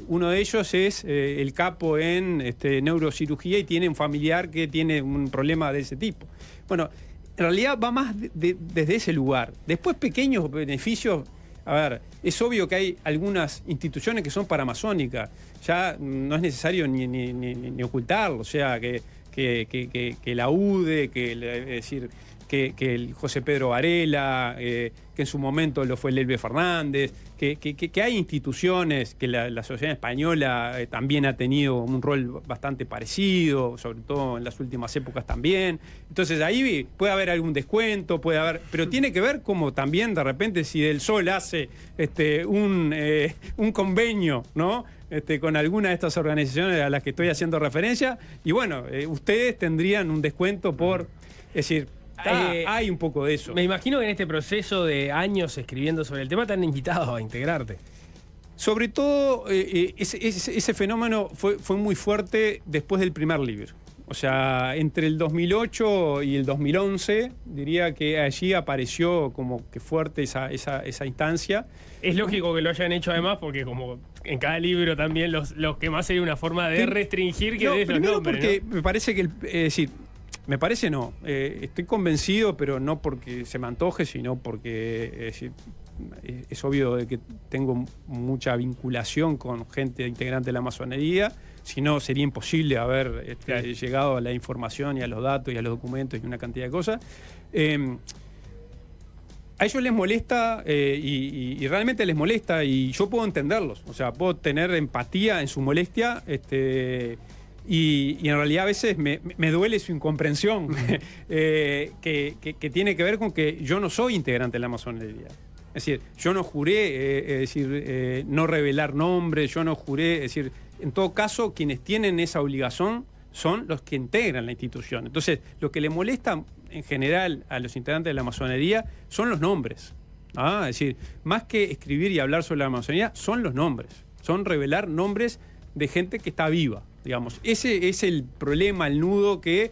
Speaker 14: uno de ellos es el capo en neurocirugía y tiene un familiar que tiene un problema de ese tipo. Bueno, en realidad va más desde ese lugar. Después, pequeños beneficios. A ver, es obvio que hay algunas instituciones que son paramasónicas, ya no es necesario ni ocultarlo, o sea, que la UDE, es decir, que el José Pedro Varela, que en su momento lo fue el Elbe Fernández, que hay instituciones, que la sociedad española también ha tenido un rol bastante parecido, sobre todo en las últimas épocas también. Entonces ahí puede haber algún descuento, pero tiene que ver como también de repente si Del Sol hace un convenio, ¿no? Con alguna de estas organizaciones a las que estoy haciendo referencia, y bueno, ustedes tendrían un descuento por... Es decir, hay un poco de eso.
Speaker 3: Me imagino que en este proceso de años escribiendo sobre el tema te han invitado a integrarte.
Speaker 14: Sobre todo, ese fenómeno fue muy fuerte después del primer libro. O sea, entre el 2008 y el 2011, diría que allí apareció como que fuerte esa instancia.
Speaker 3: Es lógico que lo hayan hecho además, porque como en cada libro también los que más sería una forma de restringir que des los nombres,
Speaker 14: porque
Speaker 3: ¿no?
Speaker 14: Me parece que, me parece no, estoy convencido, pero no porque se me antoje, sino porque es obvio de que tengo mucha vinculación con gente integrante de la masonería, si no sería imposible haber llegado a la información y a los datos y a los documentos y una cantidad de cosas. A ellos les molesta y realmente les molesta, y yo puedo entenderlos, o sea, puedo tener empatía en su molestia, y en realidad a veces me duele su incomprensión, que tiene que ver con que yo no soy integrante de la masonería. Es decir, yo no juré no revelar nombres, yo no juré, es decir, en todo caso, quienes tienen esa obligación son los que integran la institución. Entonces, lo que le molesta en general a los integrantes de la masonería son los nombres. Es decir, más que escribir y hablar sobre la masonería, son los nombres. Son revelar nombres de gente que está viva, digamos. Ese es el problema, el nudo que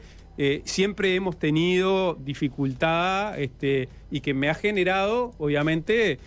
Speaker 14: siempre hemos tenido dificultad y que me ha generado, obviamente,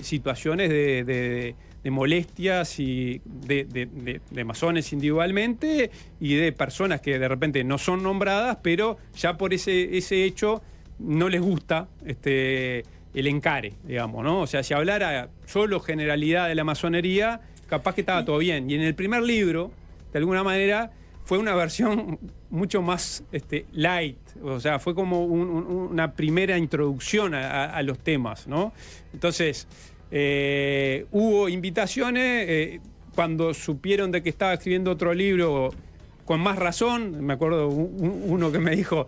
Speaker 14: situaciones de molestias y de masones individualmente y de personas que de repente no son nombradas, pero ya por ese hecho no les gusta el encare, digamos, ¿no? O sea, si hablara solo generalidad de la masonería, capaz que estaba todo bien. Y en el primer libro, de alguna manera, fue una versión mucho más light, o sea, fue como una primera introducción a los temas, ¿no? Entonces, hubo invitaciones, cuando supieron de que estaba escribiendo otro libro, con más razón, me acuerdo uno que me dijo,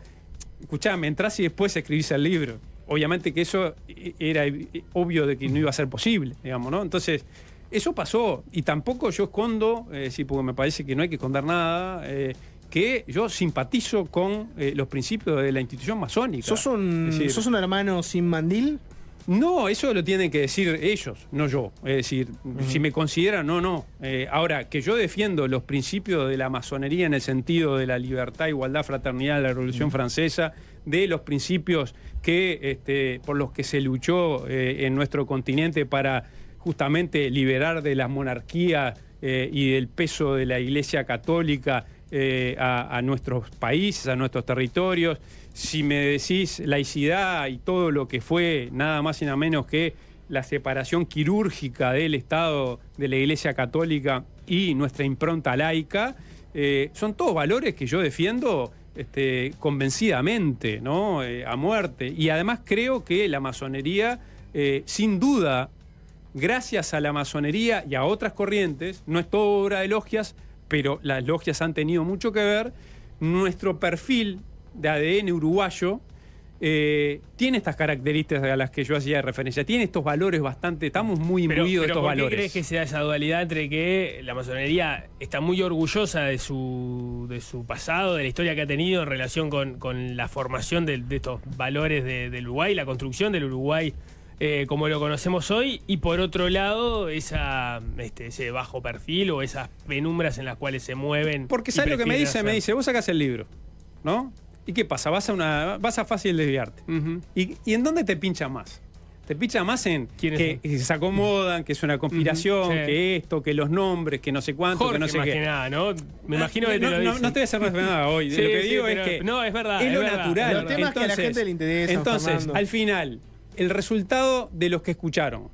Speaker 14: escuchame, entrás y después escribís el libro. Obviamente que eso era obvio de que no iba a ser posible, digamos, ¿no? Entonces, eso pasó, y tampoco yo escondo, porque me parece que no hay que esconder nada, que yo simpatizo con los principios de la institución masónica.
Speaker 1: ¿Sos un hermano sin mandil?
Speaker 14: No, eso lo tienen que decir ellos, no yo. Es decir, si me consideran, no. Ahora, que yo defiendo los principios de la masonería en el sentido de la libertad, igualdad, fraternidad de la Revolución Francesa, de los principios que por los que se luchó en nuestro continente para justamente liberar de las monarquías y del peso de la Iglesia Católica a nuestros países, a nuestros territorios. Si me decís laicidad y todo lo que fue nada más y nada menos que la separación quirúrgica del Estado, de la Iglesia Católica y nuestra impronta laica, son todos valores que yo defiendo convencidamente, ¿no? A muerte. Y además creo que la masonería, sin duda, gracias a la masonería y a otras corrientes, no es todo obra de logias, pero las logias han tenido mucho que ver, nuestro perfil de ADN uruguayo tiene estas características a las que yo hacía referencia, tiene estos valores bastante, estamos muy imbuidos de estos valores. ¿Por qué
Speaker 3: crees que se da esa dualidad entre que la masonería está muy orgullosa de su pasado, de la historia que ha tenido en relación con la formación de estos valores del Uruguay, la construcción del Uruguay como lo conocemos hoy, y por otro lado ese bajo perfil o esas penumbras en las cuales se mueven?
Speaker 14: Porque ¿sabes lo que me dice? Vos sacás el libro, ¿no? ¿Y qué pasa? Vas a fácil desviarte. ¿Y en dónde te pincha más? Te pincha más en que se acomodan, que es una conspiración, que esto, que los nombres, que no sé cuánto,
Speaker 3: Jorge,
Speaker 14: que no sé
Speaker 3: más
Speaker 14: qué.
Speaker 3: que nada, ¿no? Me imagino que te lo dice.
Speaker 14: No te voy a hacer nada hoy. Lo que digo es que
Speaker 3: no, es verdad,
Speaker 14: es lo natural.
Speaker 1: Los temas que a la gente le interesan,
Speaker 14: entonces,
Speaker 1: Fernando.
Speaker 14: al final, el resultado de los que escucharon,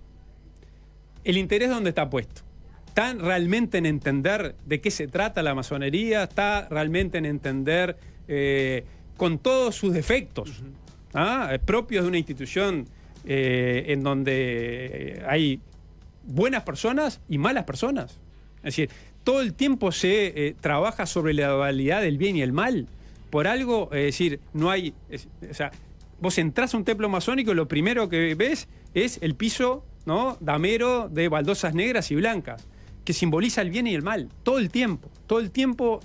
Speaker 14: el interés donde está puesto. ¿Están realmente en entender de qué se trata la masonería? ¿Está realmente en entender con todos sus defectos propios de una institución en donde hay buenas personas y malas personas? Es decir, todo el tiempo se trabaja sobre la dualidad del bien y el mal. Por algo, es decir, no hay... o sea, vos entrás a un templo masónico y lo primero que ves es el piso, ¿no?, damero de baldosas negras y blancas, que simboliza el bien y el mal, todo el tiempo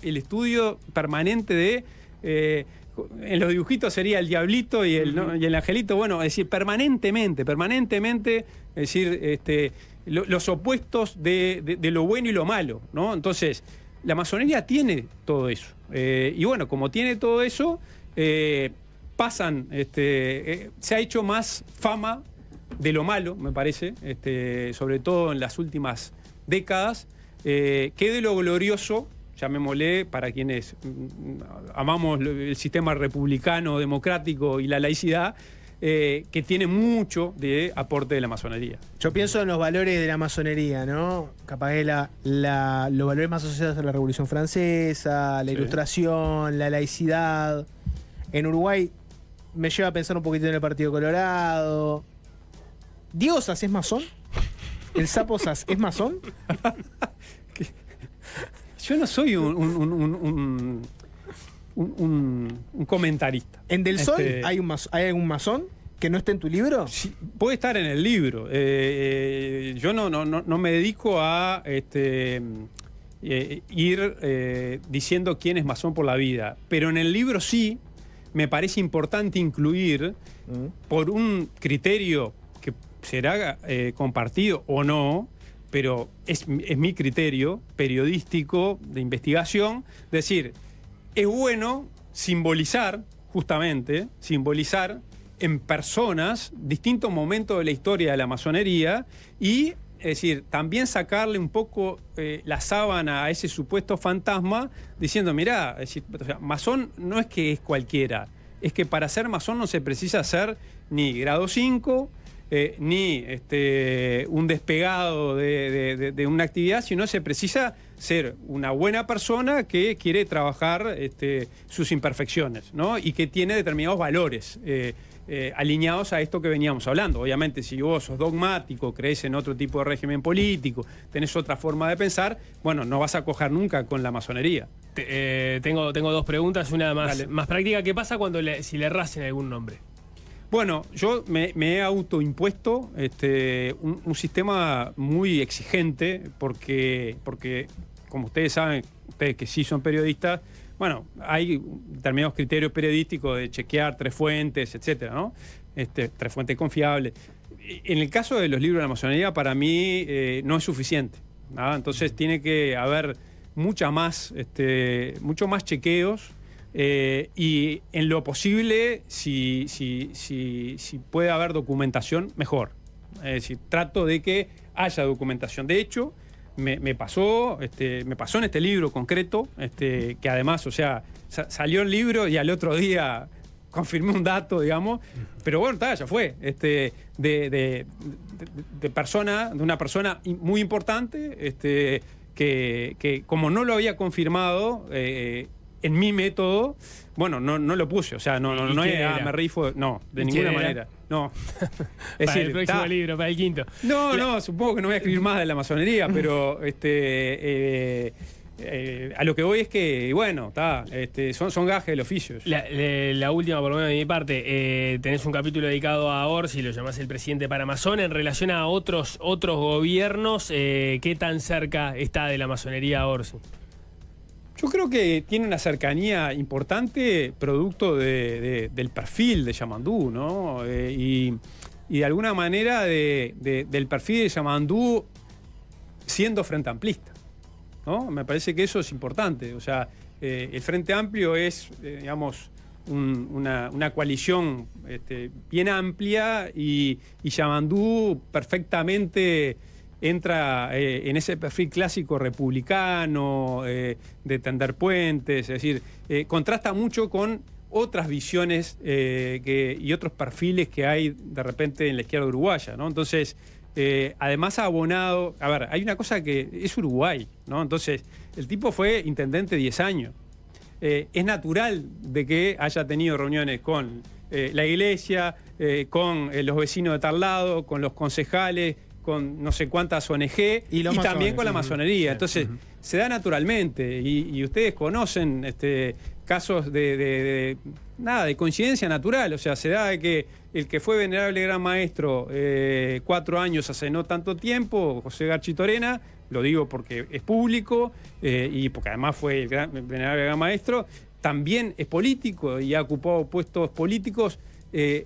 Speaker 14: el estudio permanente de, en los dibujitos sería el diablito y el angelito, bueno, es decir, permanentemente, es decir, los opuestos de lo bueno y lo malo, ¿no? Entonces, la masonería tiene todo eso, y bueno, como tiene todo eso, pasan, se ha hecho más fama de lo malo, me parece, sobre todo en las últimas décadas, que de lo glorioso, llamémosle, para quienes amamos el sistema republicano, democrático y la laicidad, que tiene mucho de aporte de la masonería.
Speaker 1: Yo pienso en los valores de la masonería, ¿no? Capaz que los valores más asociados a la Revolución Francesa, la Ilustración, la laicidad. En Uruguay me lleva a pensar un poquito en el Partido Colorado. ¿Diego Sass es masón? ¿El Sapo Sass es masón?
Speaker 14: Yo no soy un comentarista.
Speaker 1: ¿En Del Sol hay algún masón que no esté en tu libro?
Speaker 14: Sí, puede estar en el libro. Yo no me dedico a ir diciendo quién es masón por la vida. Pero en el libro sí me parece importante incluir, por un criterio que será compartido o no, pero es mi criterio periodístico de investigación, decir, es bueno simbolizar en personas distintos momentos de la historia de la masonería y, es decir, también sacarle un poco la sábana a ese supuesto fantasma diciendo, mirá, es decir, o sea, masón no es que es cualquiera, es que para ser masón no se precisa ser ni grado 5, ni un despegado de una actividad, sino se precisa ser una buena persona que quiere trabajar sus imperfecciones, ¿no? Y que tiene determinados valores alineados a esto que veníamos hablando. Obviamente, si vos sos dogmático, crees en otro tipo de régimen político, tenés otra forma de pensar, bueno, no vas a coger nunca con la masonería.
Speaker 3: Tengo dos preguntas, una más práctica. ¿Qué pasa si le erras en algún nombre?
Speaker 14: Bueno, yo me he autoimpuesto un sistema muy exigente porque, como ustedes saben, ustedes que sí son periodistas, bueno, hay determinados criterios periodísticos de chequear 3 fuentes, etcétera, ¿no? 3 fuentes confiables. En el caso de los libros de la masonería, para mí no es suficiente, ¿no? Entonces tiene que haber mucho más chequeos. Y en lo posible, si puede haber documentación, mejor. Es decir, trato de que haya documentación. De hecho, me pasó en este libro concreto, que además, o sea, salió el libro y al otro día confirmé un dato, digamos, pero bueno, ya fue. De una persona muy importante, que como no lo había confirmado, en mi método, bueno, no lo puse, o sea, no es, me rifo, no, de ninguna manera. No.
Speaker 3: Es para decir, el próximo libro, para el quinto.
Speaker 14: No, supongo que no voy a escribir más de la masonería, pero a lo que voy es que, bueno, son gajes del oficio.
Speaker 3: La última, por lo menos de mi parte, tenés un capítulo dedicado a Orsi, lo llamás el presidente paramasón, en relación a otros gobiernos, ¿qué tan cerca está de la masonería Orsi?
Speaker 14: Yo creo que tiene una cercanía importante producto del perfil de Yamandú, ¿no? Y de alguna manera del perfil de Yamandú siendo frente amplista, ¿no? Me parece que eso es importante. O sea, el Frente Amplio es, digamos, una coalición bien amplia y Yamandú perfectamente entra en ese perfil clásico republicano, de tender puentes, es decir, contrasta mucho con otras visiones y otros perfiles que hay de repente en la izquierda uruguaya, ¿no? Entonces, además ha abonado, a ver, hay una cosa que es Uruguay, ¿no? Entonces, el tipo fue intendente 10 años. Es natural de que haya tenido reuniones con la iglesia, con los vecinos de tal lado, con los concejales, con no sé cuántas ONG y también con la masonería. Entonces, se da naturalmente. Y ustedes conocen casos de coincidencia natural. O sea, se da de que el que fue venerable gran maestro 4 años hace no tanto tiempo, José Garchitorena, lo digo porque es público y porque además fue el venerable gran maestro, también es político y ha ocupado puestos políticos.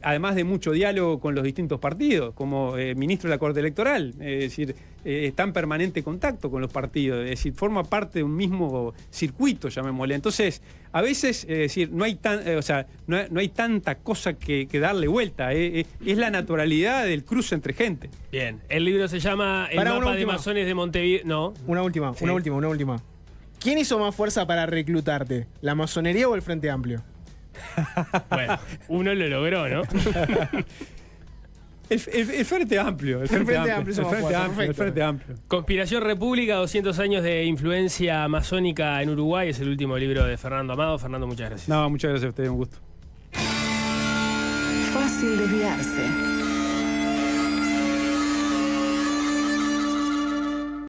Speaker 14: Además de mucho diálogo con los distintos partidos, como ministro de la Corte Electoral, es decir, está en permanente contacto con los partidos, es decir, forma parte de un mismo circuito, llamémosle. Entonces, a veces, es decir, no hay tanta cosa que darle vuelta, es la naturalidad del cruce entre gente.
Speaker 3: Bien, el libro se llama El mapa de masones de Montevideo. No.
Speaker 1: Una última. ¿Quién hizo más fuerza para reclutarte? ¿La masonería o el Frente Amplio?
Speaker 3: Bueno, uno lo logró, ¿no?
Speaker 14: El Frente Amplio. El Frente Amplio.
Speaker 3: Conspiración República, 200 años de influencia masónica en Uruguay. Es el último libro de Fernando Amado. Fernando, muchas gracias.
Speaker 14: No, muchas gracias a ustedes, un gusto.
Speaker 15: Fácil desviarse.